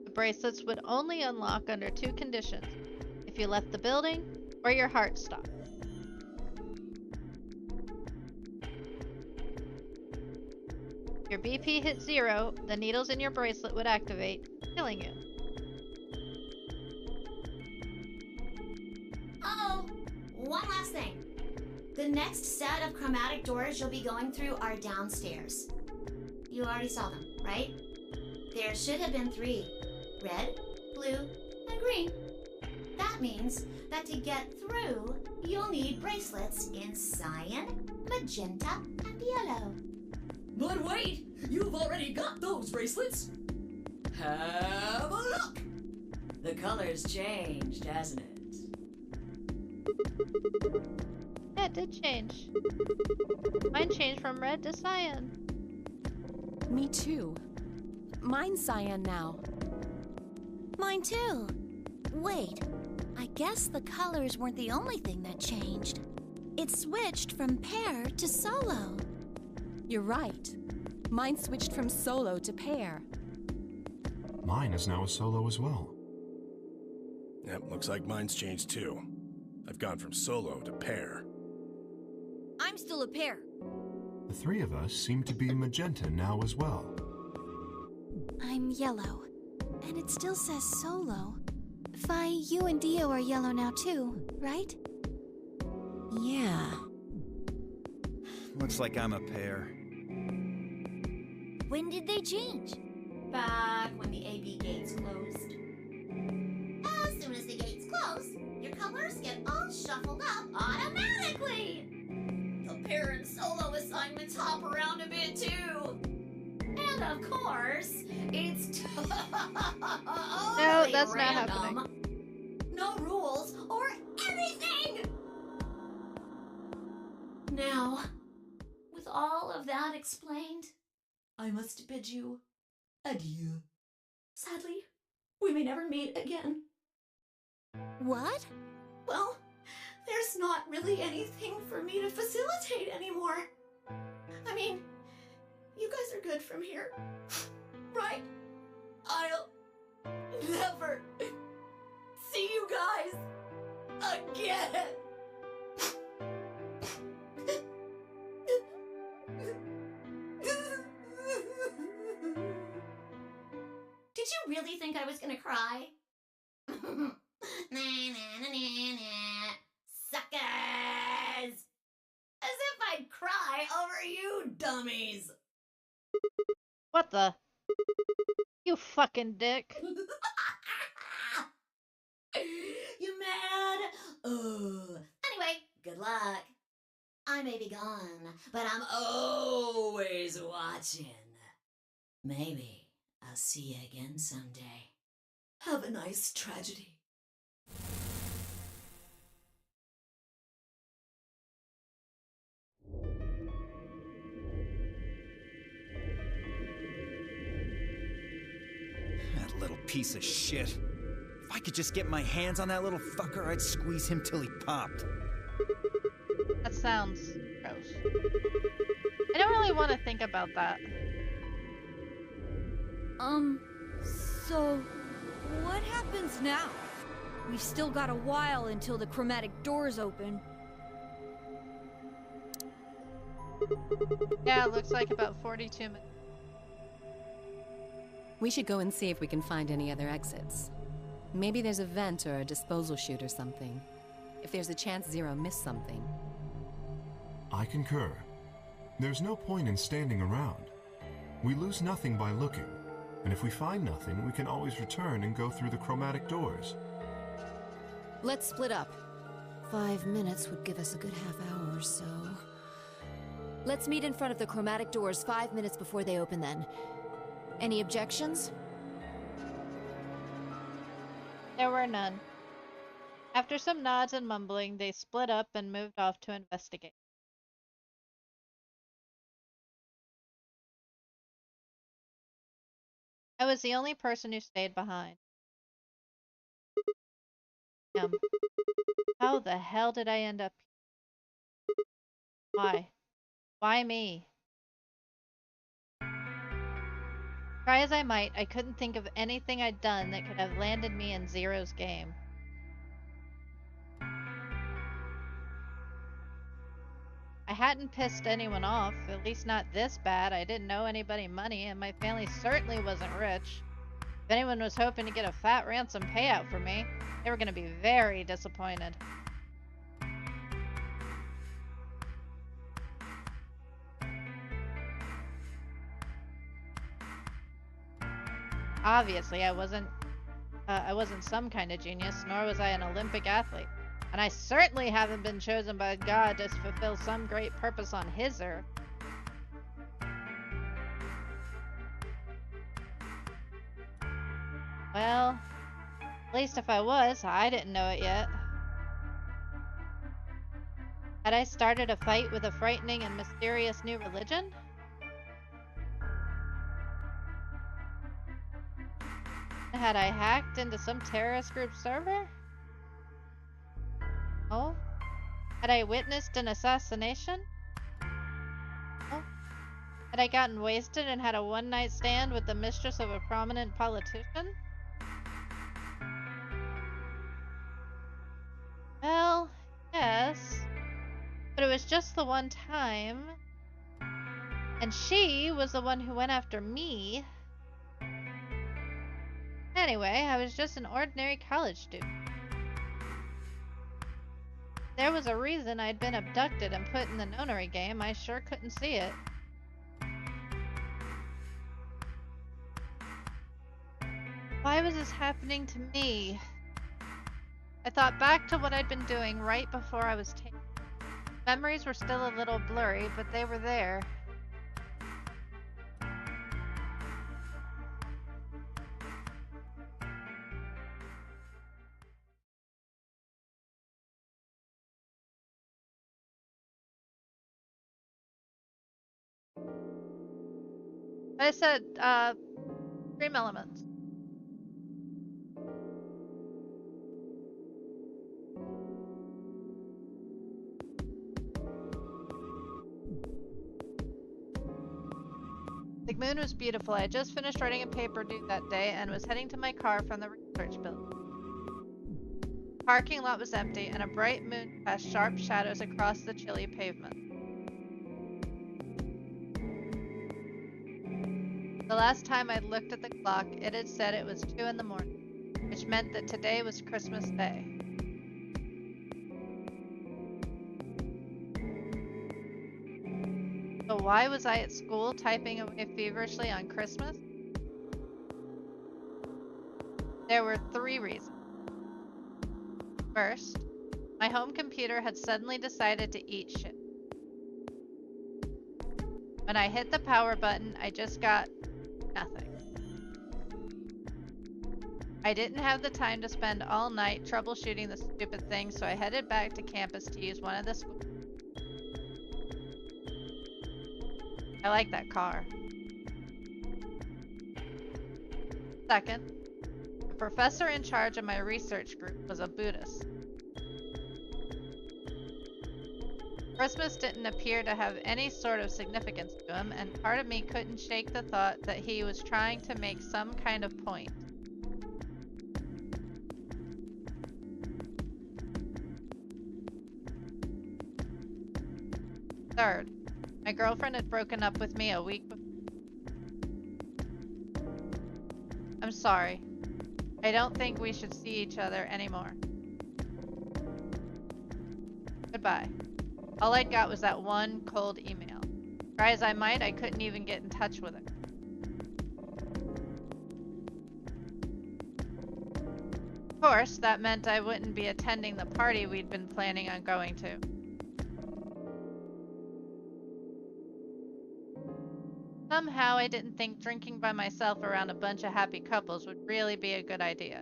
The bracelets would only unlock under 2 conditions: if you left the building or your heart stopped. If your BP hit 0, the needles in your bracelet would activate, killing you. Oh, one last thing. The next set of chromatic doors you'll be going through are downstairs. You already saw them, right? There should have been 3. Red, blue, and green. That means that to get through, you'll need bracelets in cyan, magenta, and yellow. But wait! You've already got those bracelets! Have a look! The color's changed, hasn't it? Yeah, it did change. Mine changed from red to cyan. Me too. Mine's cyan now. Mine too. Wait, I guess the colors weren't the only thing that changed. It switched from pair to solo. You're right. Mine switched from solo to pair. Mine is now a solo as well. Yep, looks like mine's changed too. I've gone from solo to pair. I'm still a pair. The 3 of us seem to be magenta now as well. I'm yellow, and it still says solo. Phi, you and Dio are yellow now too, right? Yeah. Looks like I'm a pair. When did they change? Back when the AB gates closed. As soon as the gates close, your colors get all shuffled up automatically. The pair and solo assignments hop around a bit too. And of course, it's totally that's not random. happening. No rules or anything. Now, with all of of that explained, I must bid you adieu. Sadly, we may never meet again. What? Well, there's not really anything for me to facilitate anymore. I mean, you guys are good from here, right? I'll never see you guys again. Did you really think I was gonna cry? Nah, nah, nah, nah, nah. Suckers! As if I'd cry over you dummies! What the? You fucking dick. You mad? Anyway, good luck. I may be gone, but I'm always watching. Maybe I'll see you again someday. Have a nice tragedy. That little piece of shit. If I could just get my hands on that little fucker, I'd squeeze him till he popped. That sounds gross. I don't really want to think about that. So what happens now? We've still got a while until the chromatic doors open. Yeah, it looks like about 42 minutes. We should go and see if we can find any other exits. Maybe there's a vent or a disposal chute or something. If there's a chance Zero missed something. I concur. There's no point in standing around. We lose nothing by looking, and if we find nothing, we can always return and go through the chromatic doors. Let's split up. 5 minutes would give us a good half hour or so. Let's meet in front of the chromatic doors 5 minutes before they open then. Any objections? There were none. After some nods and mumbling, they split up and moved off to investigate. I was the only person who stayed behind. Damn. How the hell did I end up here? Why? Why me? Try as I might, I couldn't think of anything I'd done that could have landed me in Zero's game. I hadn't pissed anyone off, at least not this bad. I didn't owe anybody money, and my family certainly wasn't rich. If anyone was hoping to get a fat ransom payout for me, they were going to be very disappointed. Obviously, I wasn't some kind of genius, nor was I an Olympic athlete. And I certainly haven't been chosen by God to fulfill some great purpose on his earth. Well, at least if I was, I didn't know it yet. Had I started a fight with a frightening and mysterious new religion? Had I hacked into some terrorist group server? Oh? Had I witnessed an assassination? Oh? Had I gotten wasted and had a one-night stand with the mistress of a prominent politician? Well, yes. But it was just the one time. And she was the one who went after me. Anyway, I was just an ordinary college student. There was a reason I'd been abducted and put in the nonary game. I sure couldn't see it. Why was this happening to me? I thought back to what I'd been doing right before I was taken. Memories were still a little blurry, but they were there. I said, Dream Elements. The moon was beautiful. I had just finished writing a paper due that day and was heading to my car from the research building. The parking lot was empty, and a bright moon cast sharp shadows across the chilly pavement. The last time I'd looked at the clock, it had said it was 2 in the morning, which meant that today was Christmas Day. So why was I at school typing away feverishly on Christmas? There were 3 reasons. First, my home computer had suddenly decided to eat shit. When I hit the power button, I just got nothing. I didn't have the time to spend all night troubleshooting the stupid thing, so I headed back to campus to use one of the schools. I like that car. Second, the professor in charge of my research group was a Buddhist. Christmas didn't appear to have any sort of significance to him, and part of me couldn't shake the thought that he was trying to make some kind of point. Third, my girlfriend had broken up with me a week before. I'm sorry. I don't think we should see each other anymore. Goodbye. All I'd got was that one cold email. Try as I might, I couldn't even get in touch with her. Of course, that meant I wouldn't be attending the party we'd been planning on going to. Somehow I didn't think drinking by myself around a bunch of happy couples would really be a good idea.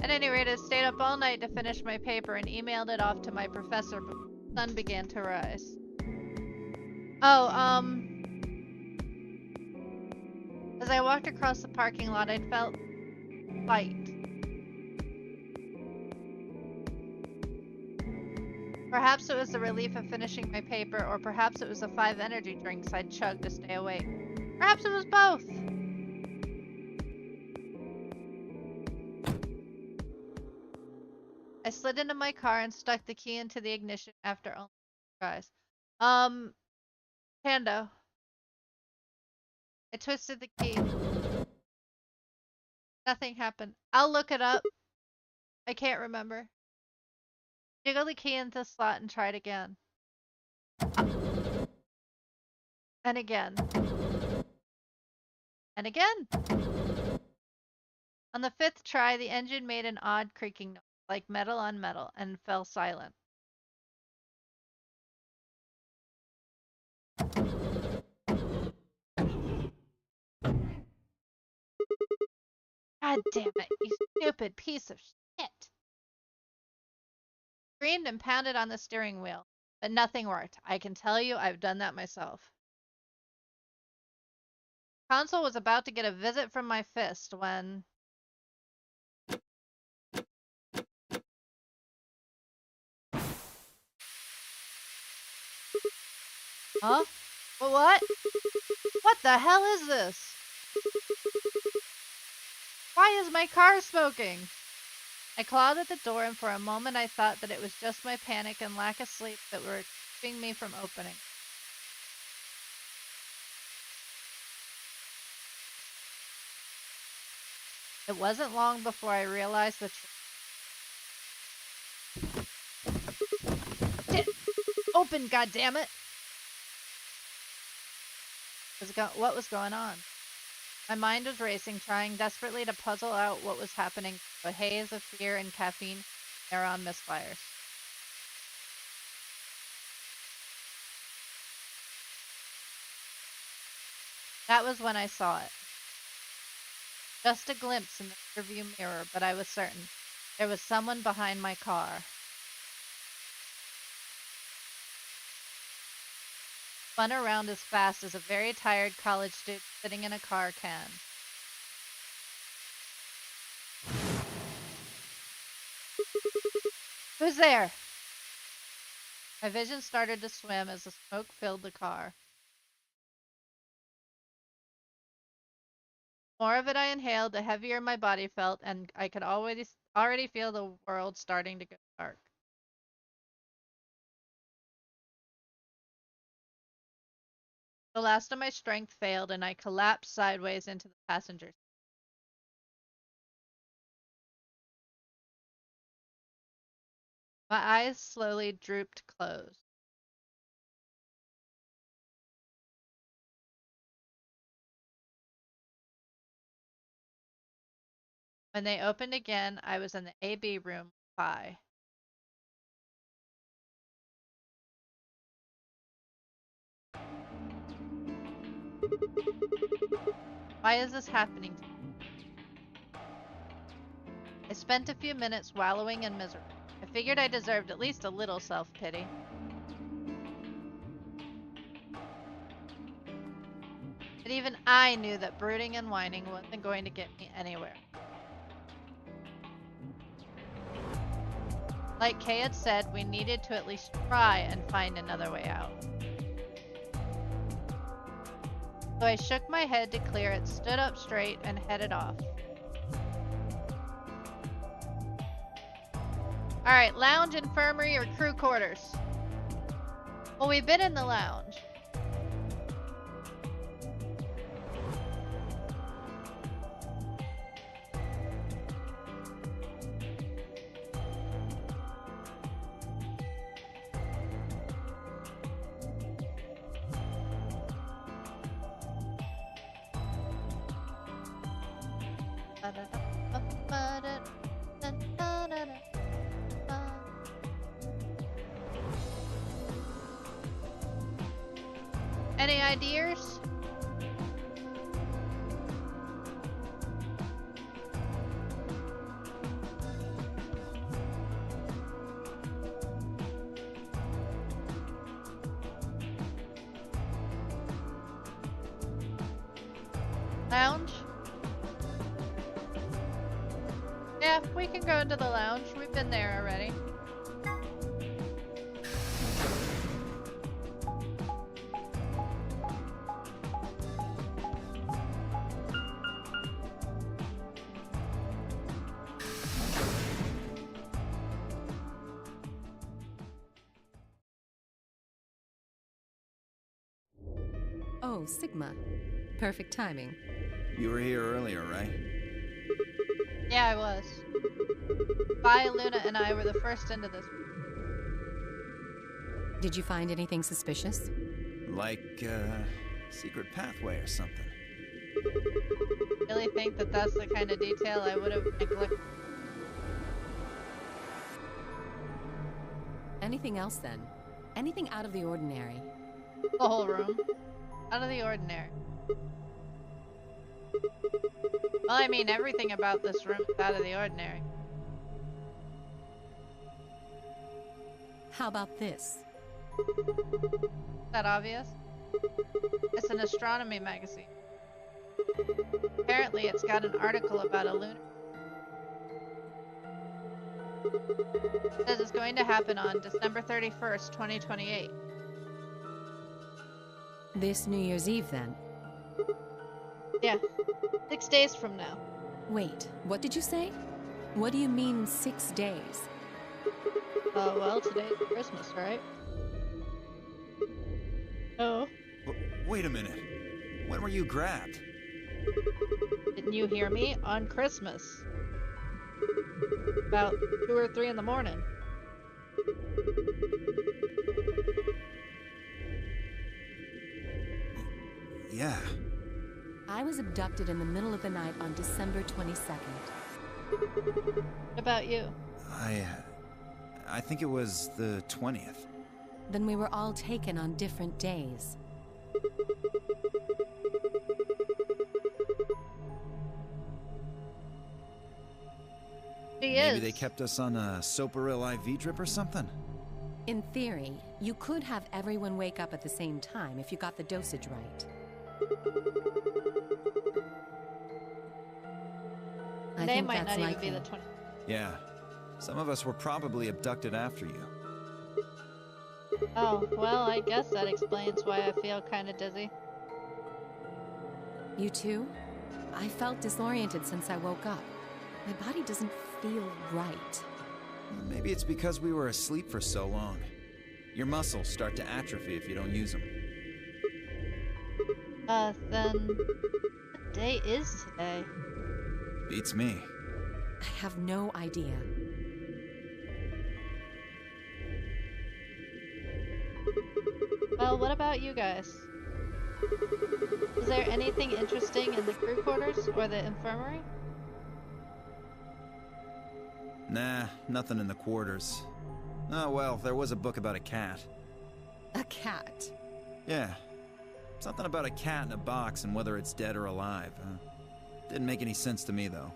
At any rate, I stayed up all night to finish my paper and emailed it off to my professor before the sun began to rise. Oh, as I walked across the parking lot, I felt light. Perhaps it was the relief of finishing my paper, or perhaps it was the 5 energy drinks I'd chugged to stay awake. Perhaps it was both. I slid into my car and stuck the key into the ignition after only tries. Pando. I twisted the key. Nothing happened. I'll look it up. I can't remember. Jiggle the key into the slot and try it again. And again. And again. On the 5th try, the engine made an odd creaking noise, like metal on metal, and fell silent. God damn it, you stupid piece of shit! Screamed and pounded on the steering wheel, but nothing worked. I can tell you, I've done that myself. Console was about to get a visit from my fist when... Huh? What? What the hell is this? Why is my car smoking? I clawed at the door, and for a moment I thought that it was just my panic and lack of sleep that were keeping me from opening. It wasn't long before I realized the truth. Open, goddammit! What was going on? My mind was racing, trying desperately to puzzle out what was happening, a haze of fear and caffeine neuron misfires. That was when I saw it. Just a glimpse in the rearview mirror, but I was certain. There was someone behind my car. Spun around as fast as a very tired college student sitting in a car can. Who's there? My vision started to swim as the smoke filled the car. More of it I inhaled, the heavier my body felt, and I could already feel the world starting to go dark. The last of my strength failed, and I collapsed sideways into the passenger seat. My eyes slowly drooped closed. When they opened again, I was in the AB room with Phi. Why is this happening to me? I spent a few minutes wallowing in misery. I figured I deserved at least a little self-pity. But even I knew that brooding and whining wasn't going to get me anywhere. Like Kay had said, we needed to at least try and find another way out. So I shook my head to clear it, stood up straight, and headed off. Alright, lounge, infirmary, or crew quarters? Well, we've been in the lounge. Any ideas? Lounge? Yeah, we can go into the lounge. We've been there already. Oh, Sigma. Perfect timing. You were here earlier, right? Yeah, I was. Vi, Luna, and I were the first into this. Did you find anything suspicious? Like, secret pathway or something. Really think that that's the kind of detail I would have neglected. Anything else then? Anything out of the ordinary? The whole room. Out of the ordinary. Well, I mean, everything about this room is out of the ordinary. How about this? Is that obvious? It's an astronomy magazine. Apparently, it's got an article about a lunar. It says it's going to happen on December 31st, 2028. This New Year's Eve, then? Yeah, 6 days from now. Wait, what did you say? What do you mean 6 days? Well, today's Christmas, right? Oh. Wait a minute. When were you grabbed? Didn't you hear me? On Christmas. About 2 or 3 in the morning. Yeah. I was abducted in the middle of the night on December 22nd. What about you? I think it was the 20th. Then we were all taken on different days. She Maybe is. they kept us on a Soparil IV drip or something? In theory, you could have everyone wake up at the same time if you got the dosage right. I They think might that's not likely. even be the 20. Yeah. Some of us were probably abducted after you. Oh, well, I guess that explains why I feel kind of dizzy. You too? I felt disoriented since I woke up. My body doesn't feel right. Maybe it's because we were asleep for so long. Your muscles start to atrophy if you don't use them. Then what day is today? Beats me. I have no idea. Well, what about you guys? Is there anything interesting in the crew quarters or the infirmary? Nah, nothing in the quarters. Oh well, there was a book about a cat. A cat? Yeah. Something about a cat in a box and whether it's dead or alive. Didn't make any sense to me, though.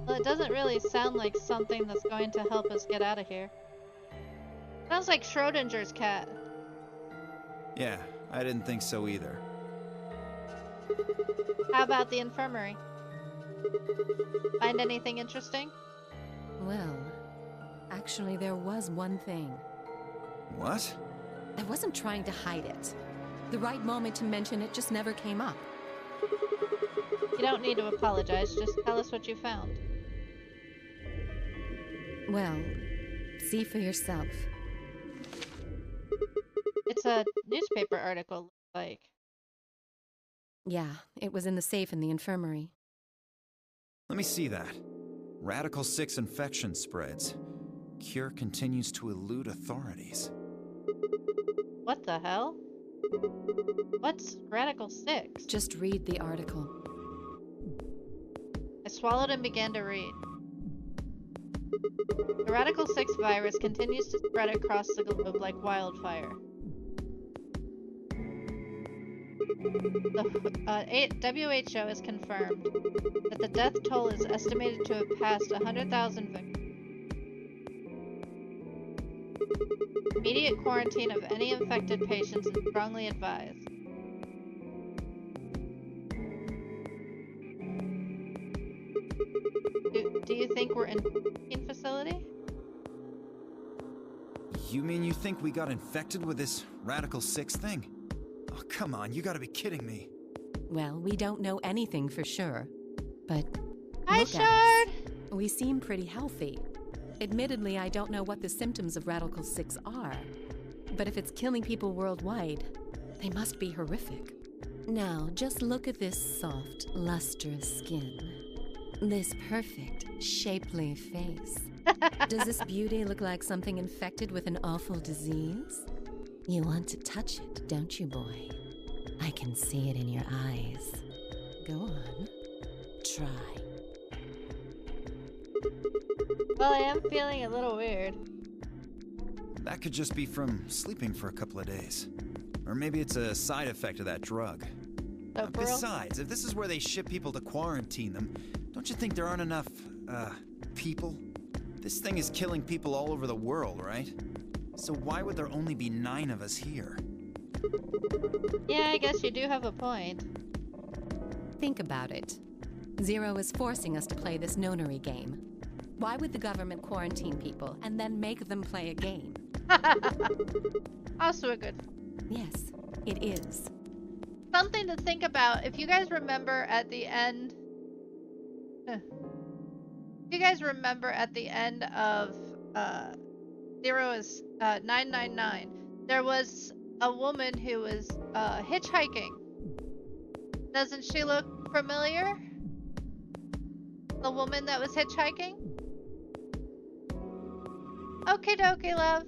Well, it doesn't really sound like something that's going to help us get out of here. Sounds like Schrodinger's cat. Yeah, I didn't think so either. How about the infirmary? Find anything interesting? Well, actually there was one thing. What? I wasn't trying to hide it. The right moment to mention it just never came up. You don't need to apologize, just tell us what you found. Well, see for yourself. It's a newspaper article, like. Yeah, it was in the safe in the infirmary. Let me see that. Radical 6 infection spreads. Cure continues to elude authorities. What the hell? What's Radical 6? Just read the article. I swallowed and began to read. The Radical 6 virus continues to spread across the globe like wildfire. The WHO has confirmed that the death toll is estimated to have passed 100,000 victims. Immediate quarantine of any infected patients is strongly advised. Do you think we're in a quarantine facility? You mean you think we got infected with this Radical 6 thing? Oh, come on, you gotta be kidding me. Well, we don't know anything for sure. But Hi, look Shard! at us. We seem pretty healthy. Admittedly, I don't know what the symptoms of Radical 6 are. But if it's killing people worldwide, they must be horrific. Now, just look at this soft, lustrous skin. This perfect, shapely face. Does this beauty look like something infected with an awful disease? You want to touch it, don't you, boy? I can see it in your eyes. Go on. Try. Well, I am feeling a little weird. That could just be from sleeping for a couple of days. Or maybe it's a side effect of that drug. So, for real? Besides, if this is where they ship people to quarantine them, don't you think there aren't enough, people? This thing is killing people all over the world, right? So why would there only be 9 of us here? Yeah, I guess you do have a point. Think about it. Zero is forcing us to play this nonary game. Why would the government quarantine people and then make them play a game? Also a good. Yes, it is. Something to think about. If you guys remember at the end... If you guys remember at the end of Zero is 999, there was a woman who was hitchhiking. Doesn't she look familiar? The woman that was hitchhiking? Okie dokie, love.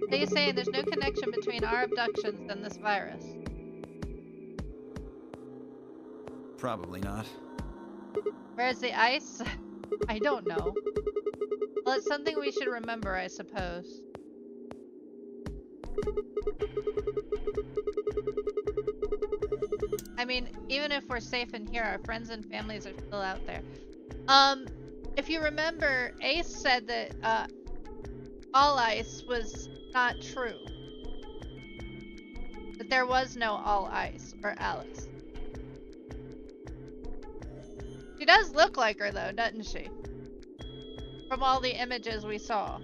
So you're saying there's no connection between our abductions and this virus? Probably not. Where's the ice? I don't know. Well, it's something we should remember, I suppose. I mean, even if we're safe in here, our friends and families are still out there. If you remember, Ace said that, all ice was not true. That there was no all ice, or Alice. She does look like her though, doesn't she? From all the images we saw.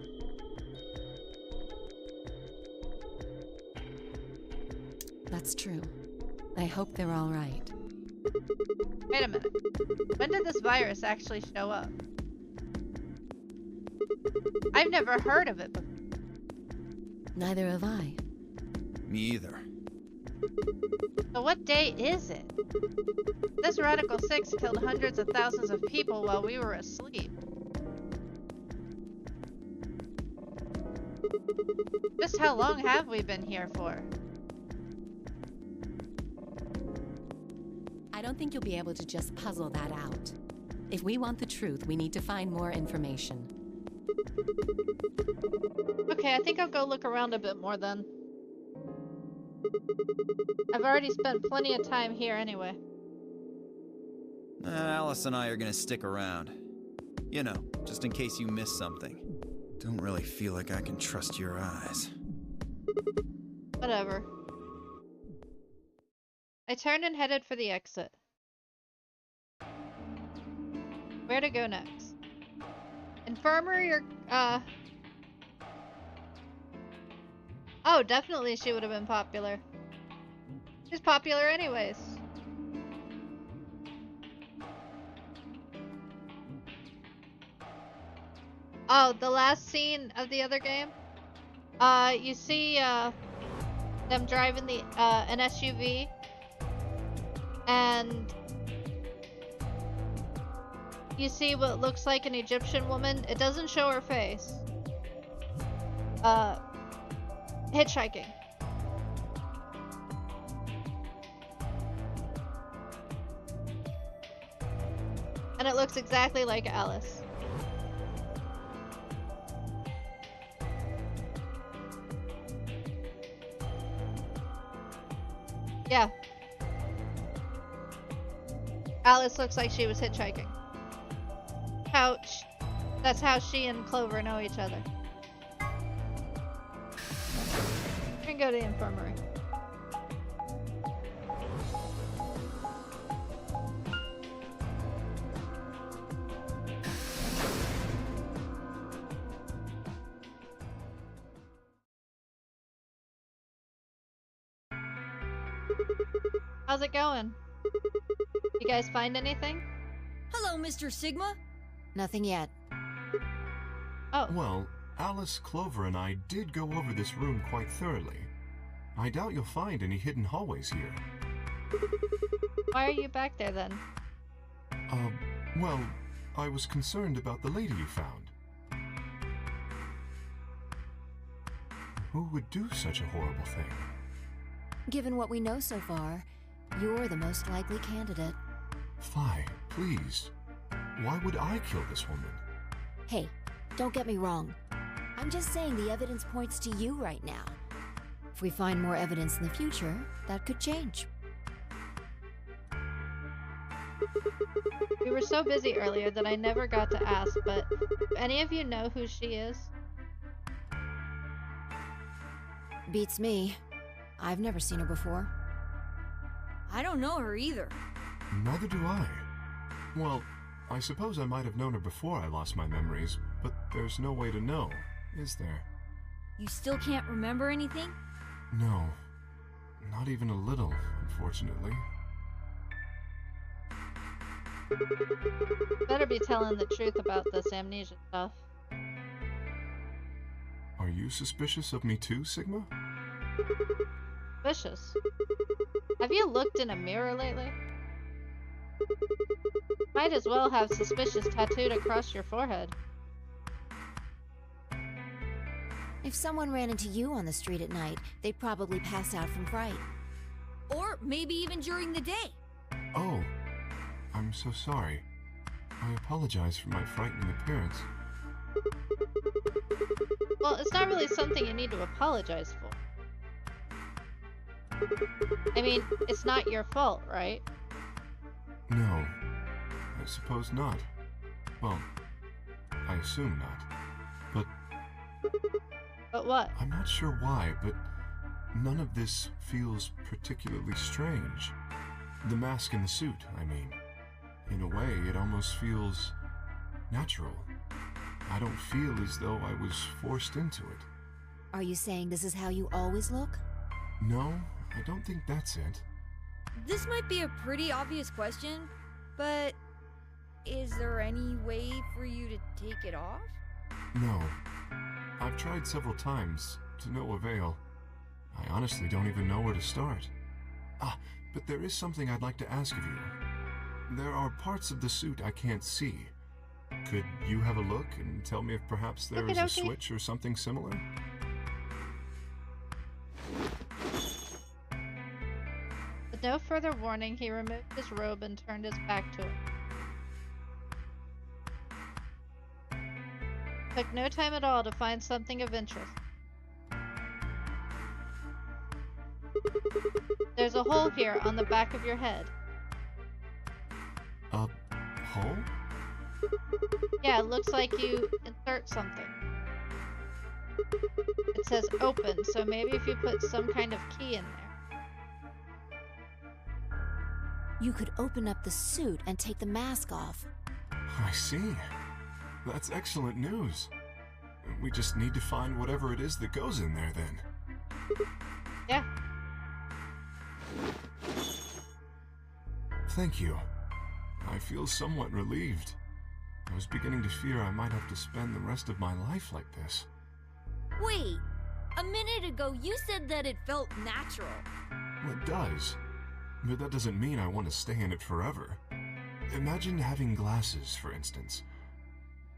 That's true. I hope they're all right. Wait a minute. When did this virus actually show up? I've never heard of it before. Neither have I. Me either. So what day is it? This Radical 6 killed hundreds of thousands of people while we were asleep. Just how long have we been here for? I don't think you'll be able to just puzzle that out. If we want the truth, we need to find more information. Okay, I think I'll go look around a bit more then. I've already spent plenty of time here anyway. Alice and I are gonna stick around. You know, just in case you miss something. Don't really feel like I can trust your eyes. Whatever. I turned and headed for the exit. Where to go next? Infirmary or, Oh, definitely she would have been popular. She's popular anyways. Oh, the last scene of the other game? You see, them driving the, an SUV. And you see what looks like an Egyptian woman. It doesn't show her face. Hitchhiking. And it looks exactly like Alice. Yeah. Alice looks like she was hitchhiking. That's how she and Clover know each other. We can go to the infirmary. How's it going? You guys find anything? Hello, Mr. Sigma. Nothing yet. Oh. Well, Alice, Clover, and I did go over this room quite thoroughly. I doubt you'll find any hidden hallways here. Why are you back there then? Well, I was concerned about the lady you found. Who would do such a horrible thing? Given what we know so far, you're the most likely candidate. Fly, please. Why would I kill this woman? Hey, don't get me wrong. I'm just saying the evidence points to you right now. If we find more evidence in the future, that could change. We were so busy earlier that I never got to ask, but do any of you know who she is? Beats me. I've never seen her before. I don't know her either. Neither do I. Well, I suppose I might have known her before I lost my memories, but there's no way to know, is there? You still can't remember anything? No. Not even a little, unfortunately. Better be telling the truth about this amnesia stuff. Are you suspicious of me too, Sigma? Suspicious? Have you looked in a mirror lately? Might as well have suspicious tattooed across your forehead. If someone ran into you on the street at night, they'd probably pass out from fright. Or maybe even during the day. Oh, I'm so sorry. I apologize for my frightening appearance. Well, it's not really something you need to apologize for. I mean, it's not your fault, right? No, I suppose not. Well, I assume not. But But what? I'm not sure why, but none of this feels particularly strange. The mask and the suit, I mean. In a way, it almost feels natural. I don't feel as though I was forced into it. Are you saying this is how you always look? No, I don't think that's it. This might be a pretty obvious question, but is there any way for you to take it off? No. I've tried several times, to no avail. I honestly don't even know where to start. But there is something I'd like to ask of you. There are parts of the suit I can't see. Could you have a look and tell me if perhaps there is a switch or something similar? With no further warning, he removed his robe and turned his back to it. Took no time at all to find something of interest. There's a hole here on the back of your head. A hole? Yeah, it looks like you insert something. It says open, so maybe if you put some kind of key in there. You could open up the suit and take the mask off. I see. That's excellent news. We just need to find whatever it is that goes in there, then. Yeah. Thank you. I feel somewhat relieved. I was beginning to fear I might have to spend the rest of my life like this. Wait, a minute ago you said that it felt natural. Well, it does. But that doesn't mean I want to stay in it forever. Imagine having glasses, for instance.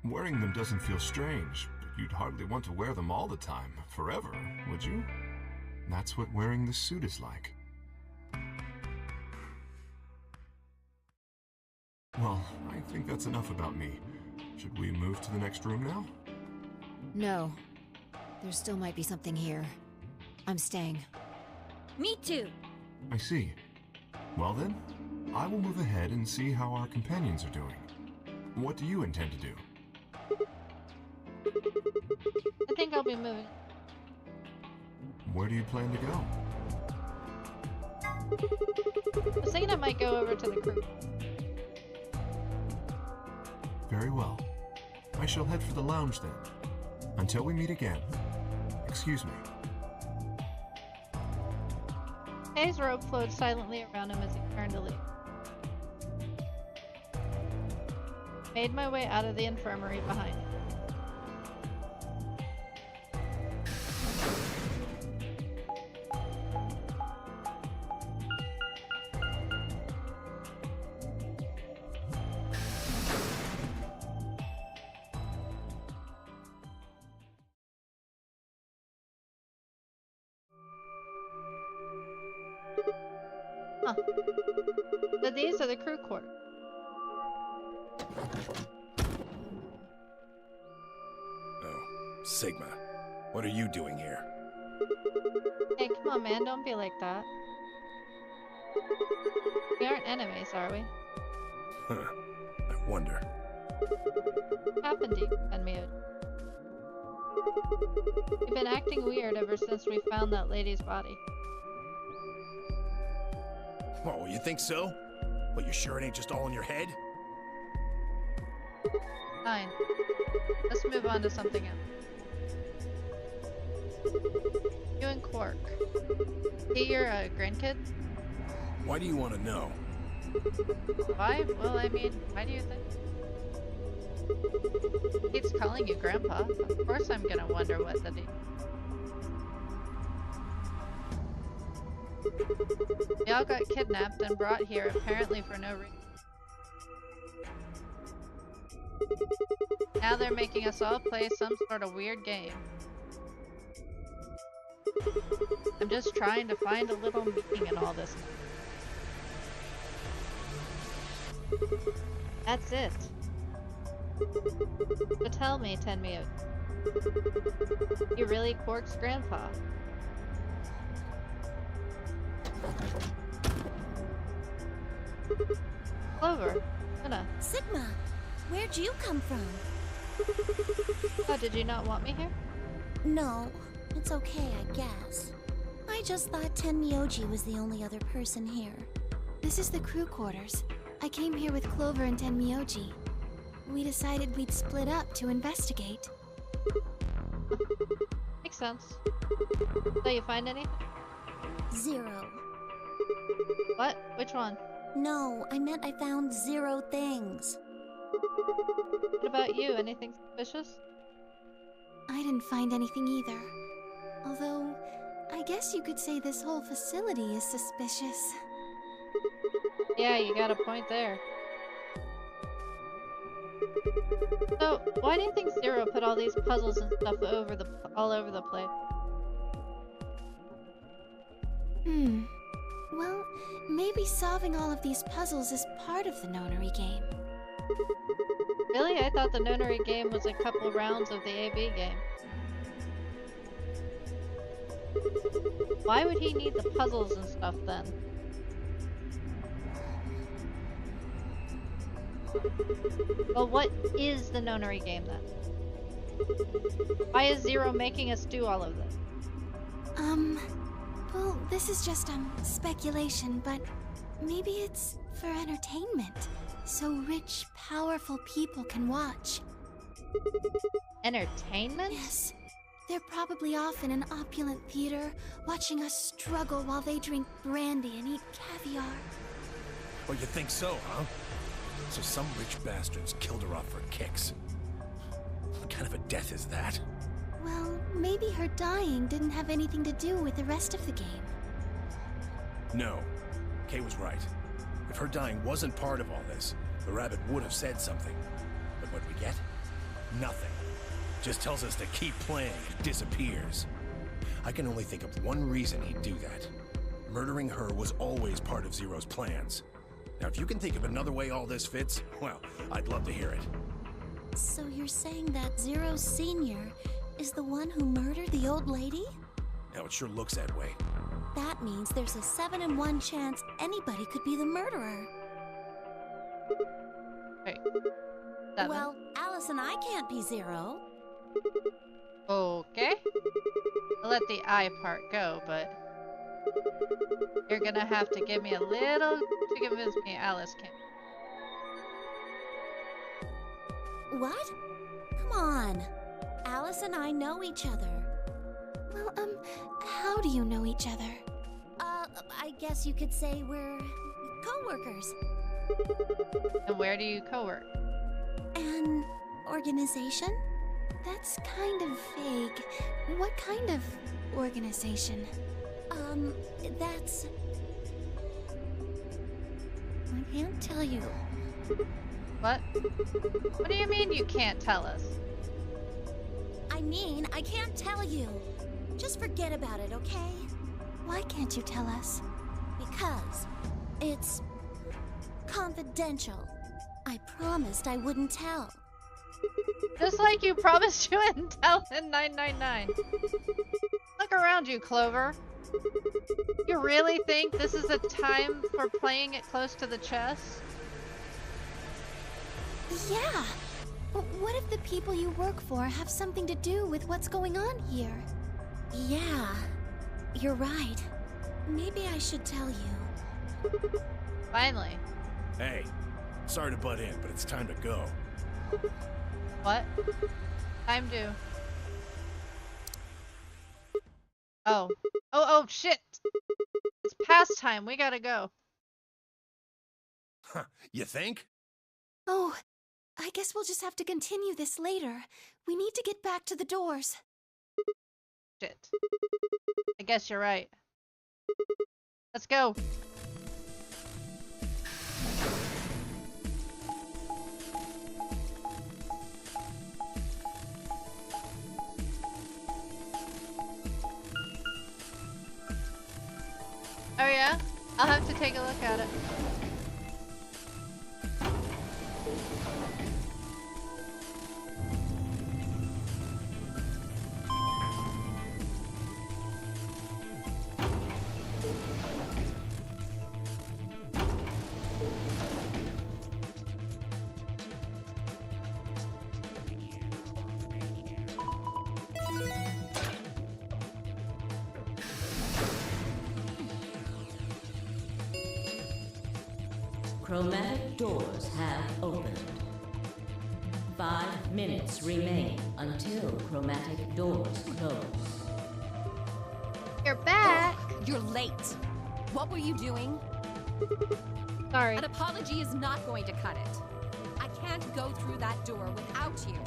Wearing them doesn't feel strange, but you'd hardly want to wear them all the time, forever, would you? That's what wearing this suit is like. Well, I think that's enough about me. Should we move to the next room now? No. There still might be something here. I'm staying. Me too. I see. Well then, I will move ahead and see how our companions are doing. What do you intend to do? I think I'll be moving. Where do you plan to go? I was thinking I might go over to the crew. Very well. I shall head for the lounge then. Until we meet again. Excuse me. Kay's robe flowed silently around him as he turned to leave. Made my way out of the infirmary behind him. Huh. So these are the crew quarters. Oh, Sigma. What are you doing here? Hey, come on, man. Don't be like that. We aren't enemies, are we? Huh. I wonder. What happened to you, Hmmm? You've been acting weird ever since we found that lady's body. Oh, you think so? But you sure it ain't just all in your head? Fine. Let's move on to something else. You and Quark. He your grandkid? Why do you want to know? Why? Well, I mean, why do you think? He keeps calling you Grandpa. Of course I'm gonna wonder what that is. We all got kidnapped and brought here apparently for no reason. Now they're making us all play some sort of weird game. I'm just trying to find a little meaning in all this. That's it. So tell me, Tenmyo, you really Quark's grandpa? Clover, Anna. Sigma, where'd you come from? Oh, did you not want me here? No, it's okay, I guess. I just thought Tenmyoji was the only other person here. This is the crew quarters. I came here with Clover and Tenmyoji. We decided we'd split up to investigate. Makes sense. So you find anything? 0. What? Which one? No, I meant I found 0 things. What about you? Anything suspicious? I didn't find anything either. Although, I guess you could say this whole facility is suspicious. Yeah, you got a point there. So, why do you think Zero put all these puzzles and stuff all over the place? Well, maybe solving all of these puzzles is part of the nonary game. Really? I thought the nonary game was a couple rounds of the AB game. Why would he need the puzzles and stuff then? Well, what is the nonary game then? Why is Zero making us do all of this? Well, this is just, speculation, but maybe it's for entertainment. So rich, powerful people can watch. Entertainment? Yes. They're probably off in an opulent theater, watching us struggle while they drink brandy and eat caviar. Oh, you think so, huh? So some rich bastards killed her off for kicks. What kind of a death is that? Well, maybe her dying didn't have anything to do with the rest of the game. No. Kay was right. If her dying wasn't part of all this, the rabbit would have said something. But what we get? Nothing. Just tells us to keep playing and disappears. I can only think of one reason he'd do that. Murdering her was always part of Zero's plans. Now, if you can think of another way all this fits, well, I'd love to hear it. So you're saying that Zero Sr. is the one who murdered the old lady? Now, it sure looks that way. That means there's a 7 in 1 chance anybody could be the murderer. Wait. 7? Well, Alice and I can't be Zero. Okay. I'll let the I part go, but you're gonna have to give me a little to convince me Alice can't. What? Come on. Alice and I know each other. Well, how do you know each other? I guess you could say we're co-workers. And where do you co-work? An organization? That's kind of vague. What kind of organization? That's... I can't tell you. What? What do you mean you can't tell us? I mean, I can't tell you. Just forget about it, okay? Why can't you tell us? Because it's confidential. I promised I wouldn't tell. Just like you promised you wouldn't tell in 999. Look around you, Clover. You really think this is a time for playing it close to the chest? Yeah. But what if the people you work for have something to do with what's going on here? Yeah, you're right. Maybe I should tell you. Finally. Hey, sorry to butt in, but it's time to go. What? Time to... Oh, shit! It's past time, we gotta go. Huh, you think? Oh, I guess we'll just have to continue this later. We need to get back to the doors. Shit. I guess you're right. Let's go. Oh yeah? I'll have to take a look at it. chromatic doors have opened. 5 minutes remain until chromatic doors close. You're back. You're late. What were you doing? Sorry. An apology is not going to cut it. I can't go through that door without you.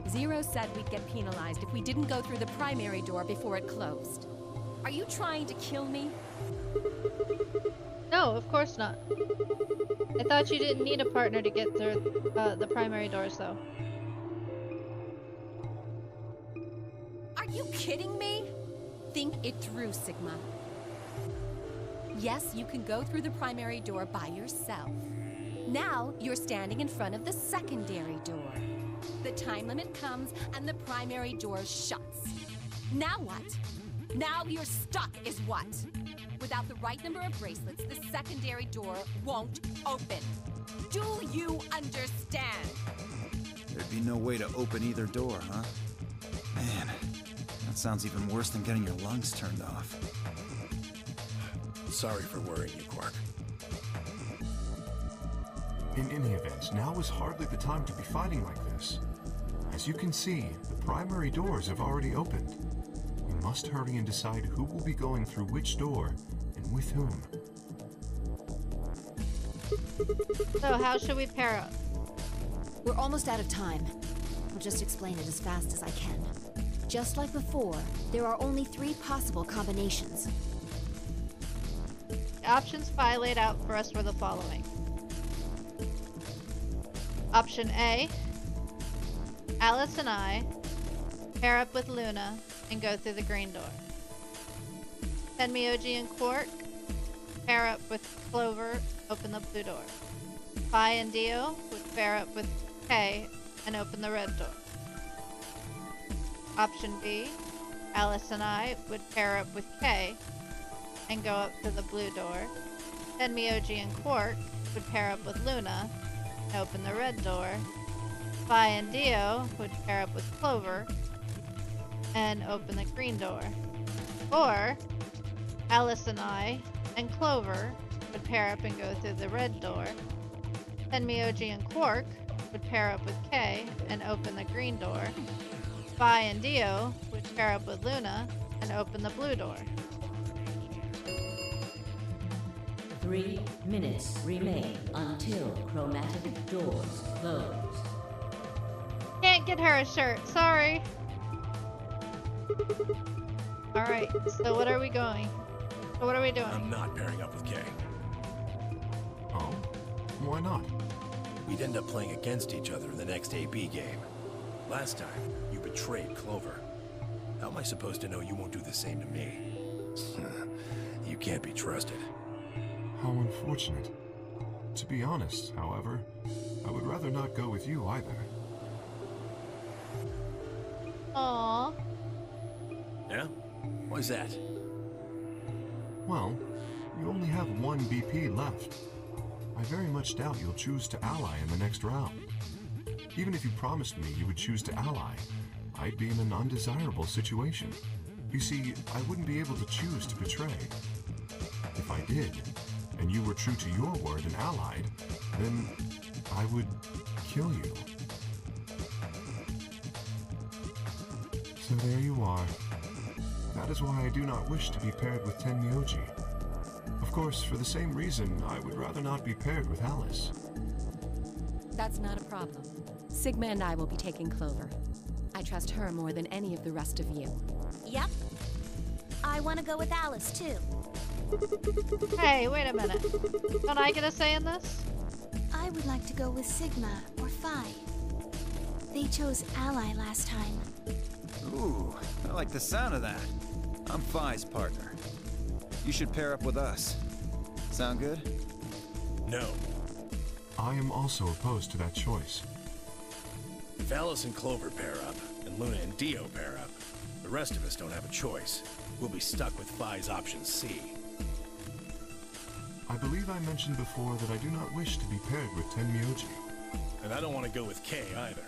Zero said we'd get penalized if we didn't go through the primary door before it closed. Are you trying to kill me? No, of course not. I thought you didn't need a partner to get through the primary doors, though. Are you kidding me? Think it through, Sigma. Yes, you can go through the primary door by yourself. Now you're standing in front of the secondary door. The time limit comes and the primary door shuts. Now what? Now you're stuck is what? Without the right number of bracelets, the secondary door won't open. Do you understand? There'd be no way to open either door, huh? Man, that sounds even worse than getting your lungs turned off. Sorry for worrying you, Quark. In any event, now is hardly the time to be fighting like this. As you can see, the primary doors have already opened. We must hurry and decide who will be going through which door and with whom. So how should we pair up? We're almost out of time. I'll just explain it as fast as I can. Just like before, there are only 3 possible combinations. The options Phi laid out for us were the following. Option A, Alice and I pair up with Luna and go through the green door. Tenmyoji and Quark pair up with Clover, open the blue door. Phi and Dio would pair up with Kay and open the red door. Option B, Alice and I would pair up with Kay and go up to the blue door. Tenmyoji and Quark would pair up with Luna and open the red door. Phi and Dio would pair up with Clover and open the green door. Or Alice and I and Clover would pair up and go through the red door. Tenmyoji and Quark would pair up with Kay and open the green door. Phi and Dio would pair up with Luna and open the blue door. 3 minutes remain until chromatic doors close. Can't get her a shirt, sorry. Alright, so what are we going? So what are we doing? I'm not pairing up with Kay. Oh? Why not? We'd end up playing against each other in the next AB game. Last time, you betrayed Clover. How am I supposed to know you won't do the same to me? You can't be trusted. How unfortunate. To be honest, however, I would rather not go with you either. Aww. Yeah? Why's that? Well, you only have 1 BP left. I very much doubt you'll choose to ally in the next round. Even if you promised me you would choose to ally, I'd be in an undesirable situation. You see, I wouldn't be able to choose to betray. If I did, and you were true to your word and allied, then I would kill you. So there you are. That is why I do not wish to be paired with Tenmyoji. Of course, for the same reason, I would rather not be paired with Alice. That's not a problem. Sigma and I will be taking Clover. I trust her more than any of the rest of you. Yep. I want to go with Alice, too. Hey, wait a minute. Don't I get a say in this? I would like to go with Sigma or Phi. They chose Ally last time. Ooh, I like the sound of that. I'm Phi's partner. You should pair up with us. Sound good? No. I am also opposed to that choice. If Alice and Clover pair up, and Luna and Dio pair up, the rest of us don't have a choice. We'll be stuck with Phi's option C. I believe I mentioned before that I do not wish to be paired with Tenmyoji. And I don't want to go with Kay either.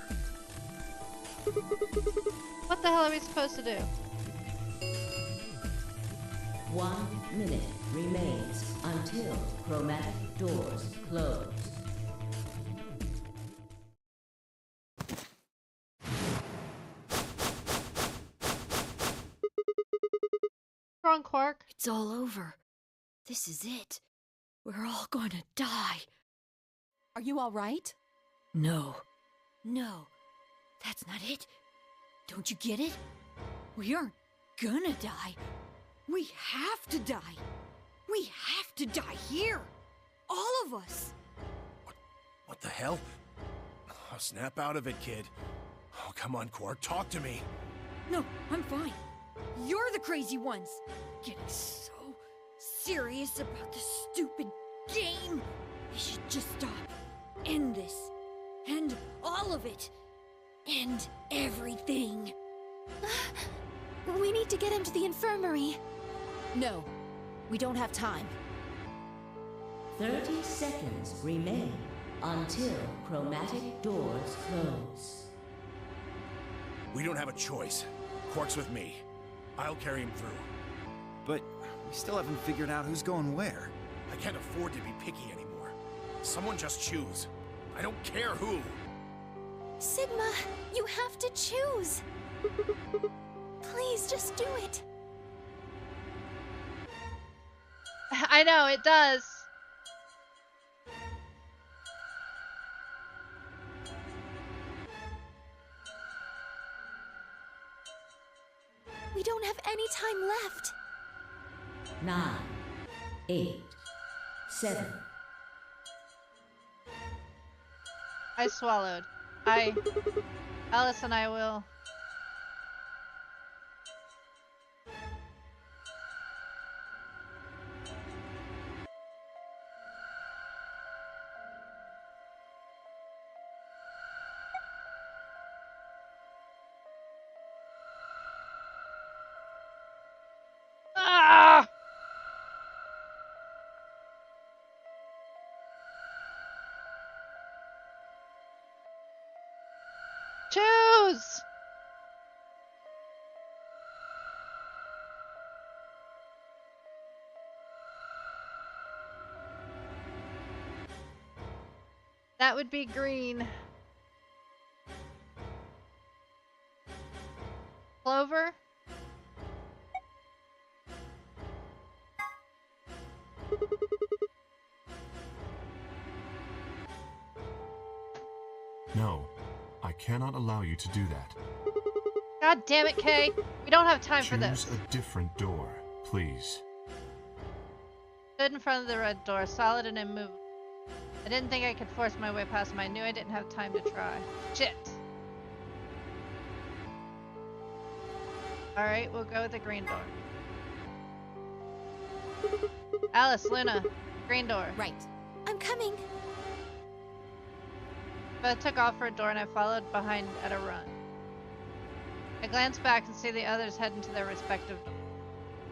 What the hell are we supposed to do? 1 minute remains until chromatic doors close. Wrong, Quark. It's all over. This is it. We're all gonna die. Are you all right? No. No. That's not it. Don't you get it? We aren't gonna die. We have to die. We have to die here. All of us. What the hell? Oh, snap out of it, kid. Oh, come on, Quark, talk to me. No, I'm fine. You're the crazy ones. Getting so serious about this stupid game. You should just stop. End this. End all of it. End everything. We need to get him to the infirmary. No, we don't have time. 30 seconds remain until chromatic doors close. We don't have a choice. Quark's with me. I'll carry him through. But we still haven't figured out who's going where. I can't afford to be picky anymore. Someone just choose. I don't care who. Sigma, you have to choose. Please, just do it. I know, it does. We don't have any time left. 9, 8, 7. I swallowed. Alice and I will. Ah! Choose! That would be green. Clover? No, I cannot allow you to do that. God damn it, Kay. We don't have time for this. Choose a different door, please. Stood in front of the red door, solid and immovable. I didn't think I could force my way past him. I knew I didn't have time to try. Shit. Alright, we'll go with the green door. Alice, Luna, green door. Right. I'm coming. Beth took off for a door and I followed behind at a run. I glanced back and see the others head into their respective doors.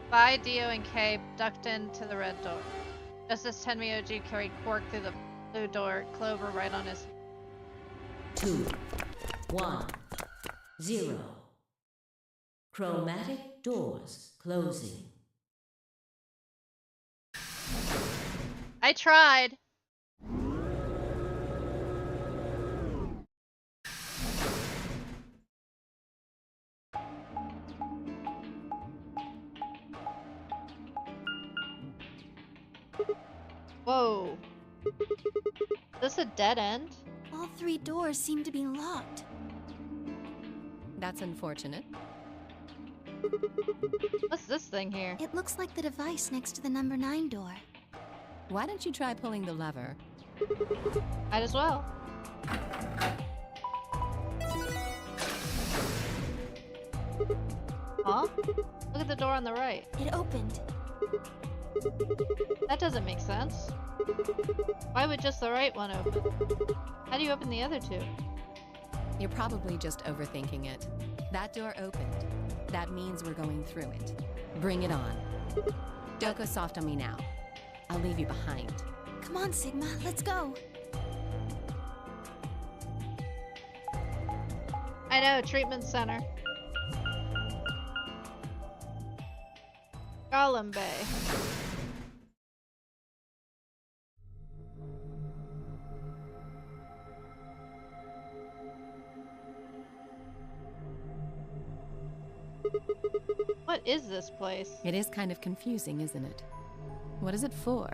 Vi, Dio, and Kay ducked into the red door. Just as Tenmyoji carried Quark through the blue door, Clover right on his... 2, 1, 0. Chromatic doors closing. I tried! Whoa. Is this a dead end? All 3 doors seem to be locked. That's unfortunate. What's this thing here? It looks like the device next to the number 9 door. Why don't you try pulling the lever? Might as well. Huh? Look at the door on the right. It opened. That doesn't make sense. Why would just the right one open? How do you open the other 2? You're probably just overthinking it. That door opened. That means we're going through it. Bring it on. Don't go soft on me now. I'll leave you behind. Come on, Sigma, let's go. I know, treatment center. Gollum Bay. What is this place? It is kind of confusing, isn't it? What is it for?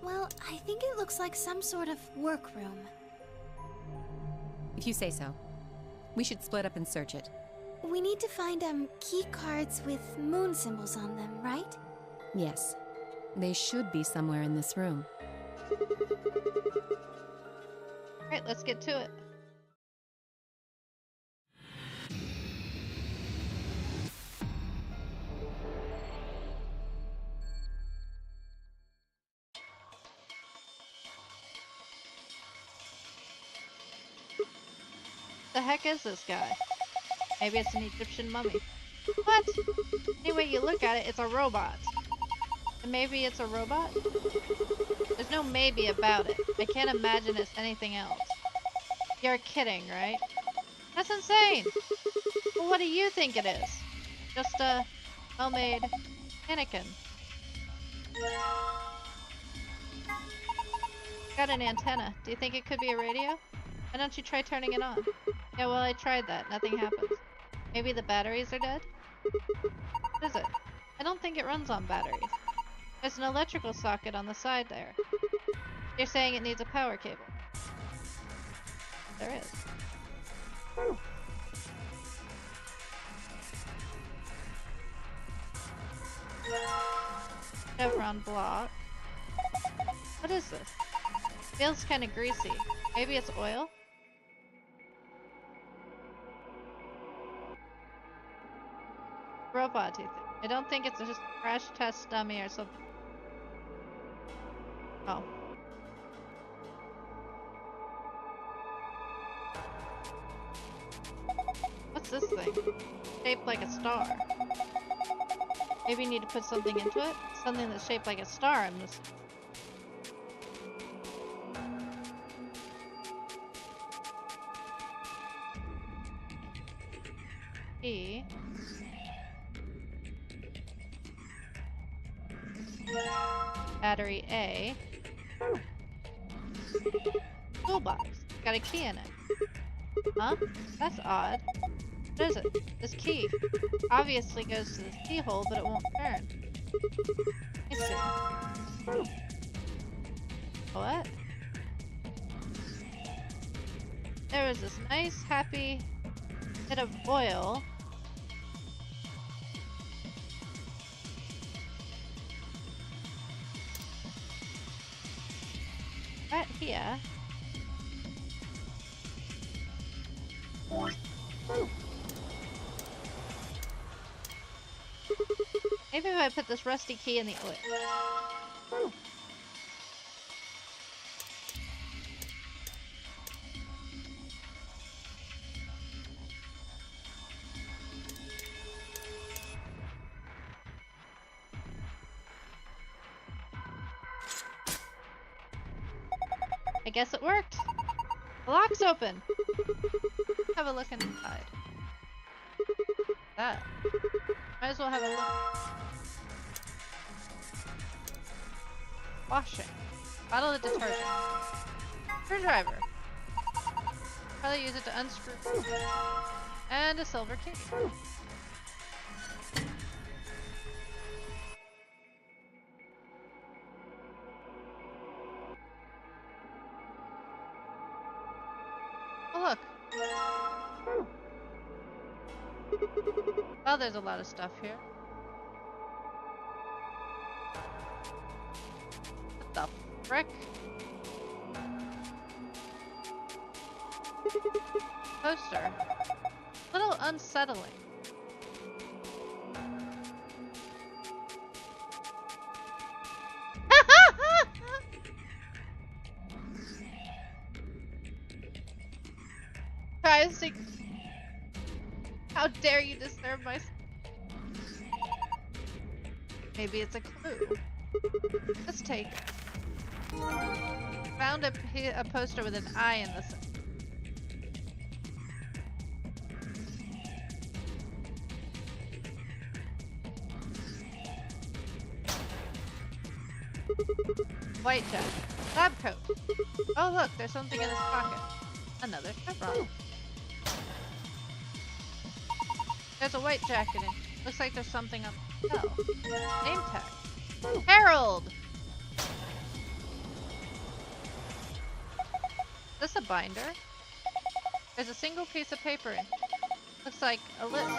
Well, I think it looks like some sort of workroom. If you say so. We should split up and search it. We need to find, key cards with moon symbols on them, right? Yes. They should be somewhere in this room. Alright, let's get to it. The heck is this guy? Maybe it's an Egyptian mummy. What? Any way you look at it, it's a robot. And maybe it's a robot? There's no maybe about it. I can't imagine it's anything else. You're kidding, right? That's insane! Well, what do you think it is? Just a well-made mannequin. Got an antenna. Do you think it could be a radio? Why don't you try turning it on? Yeah, well, I tried that. Nothing happens. Maybe the batteries are dead? What is it? I don't think it runs on batteries. There's an electrical socket on the side there. You're saying it needs a power cable. There is. Chevron block. What is this? Feels kind of greasy. Maybe it's oil? Robot, do you think? I don't think it's just a crash test dummy or something. Oh. What's this thing? Shaped like a star. Maybe you need to put something into it? Something that's shaped like a star in this. E. Battery A. Toolbox. Got a key in it. Huh? That's odd. What is it? This key. Obviously goes to this keyhole, but it won't turn. Let me see. What? There was this nice, happy bit of oil. Right here. Maybe if I put this rusty key in the oil. I guess it worked. The lock's open. Have a look inside. That. Might as well have a look. Washing. Bottle of detergent. Screwdriver. Probably use it to unscrew. And a silver key. Oh, look. Well, there's a lot of stuff here. What the frick? Poster. A little unsettling. Guys, how dare you disturb my... Maybe it's a clue. Let's take it. Found a poster with an eye in the center. White jacket. Lab coat. Oh look, there's something in his pocket. Another chevron. There's a white jacket in. Looks like there's something on the shelf. Name tag. Harold! Is this a binder? There's a single piece of paper in. Looks like a list.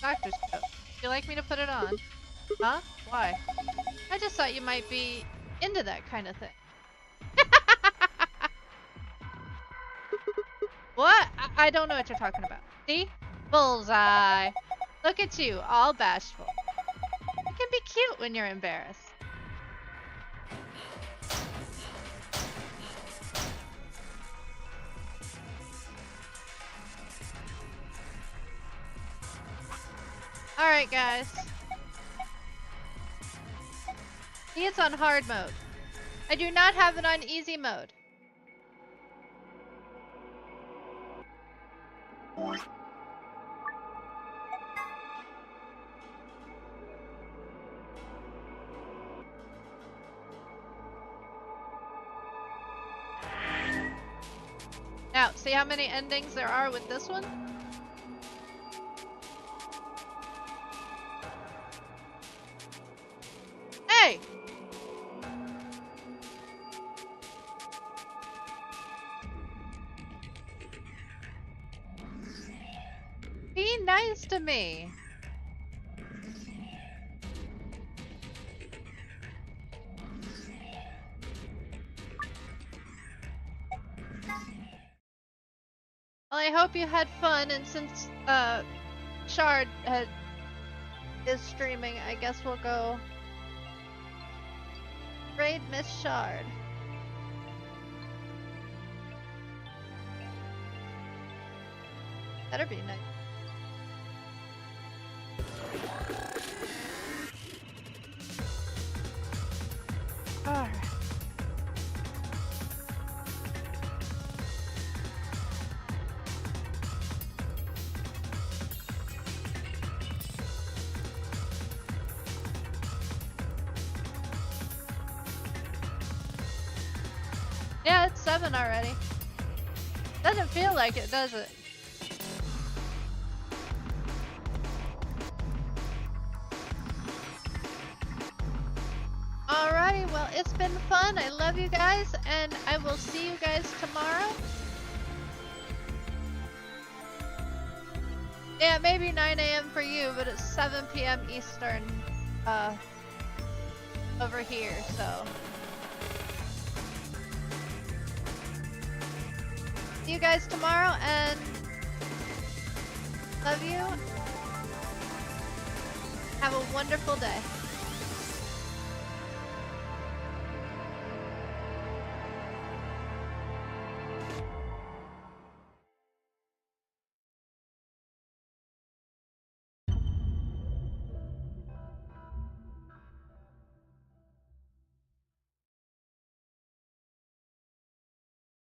Doctor's coat. Would you like me to put it on? Huh? Why? I just thought you might be into that kind of thing. What? I don't know what you're talking about. See? Bullseye. Look at you, all bashful. You can be cute when you're embarrassed. Alright, guys. It's on hard mode. I do not have it on easy mode. Now, see how many endings there are with this one? Hey! Be nice to me. Well, I hope you had fun, and since Shard is streaming, I guess we'll go raid Miss Shard. Better be nice. Alright. Yeah, it's 7 already. Doesn't feel like it, does it? Alrighty, well, it's been fun. I love you guys, and I will see you guys tomorrow. Yeah, maybe 9 a.m. for you, but it's 7 p.m. Eastern over here, so. See you guys tomorrow, and love you. Have a wonderful day.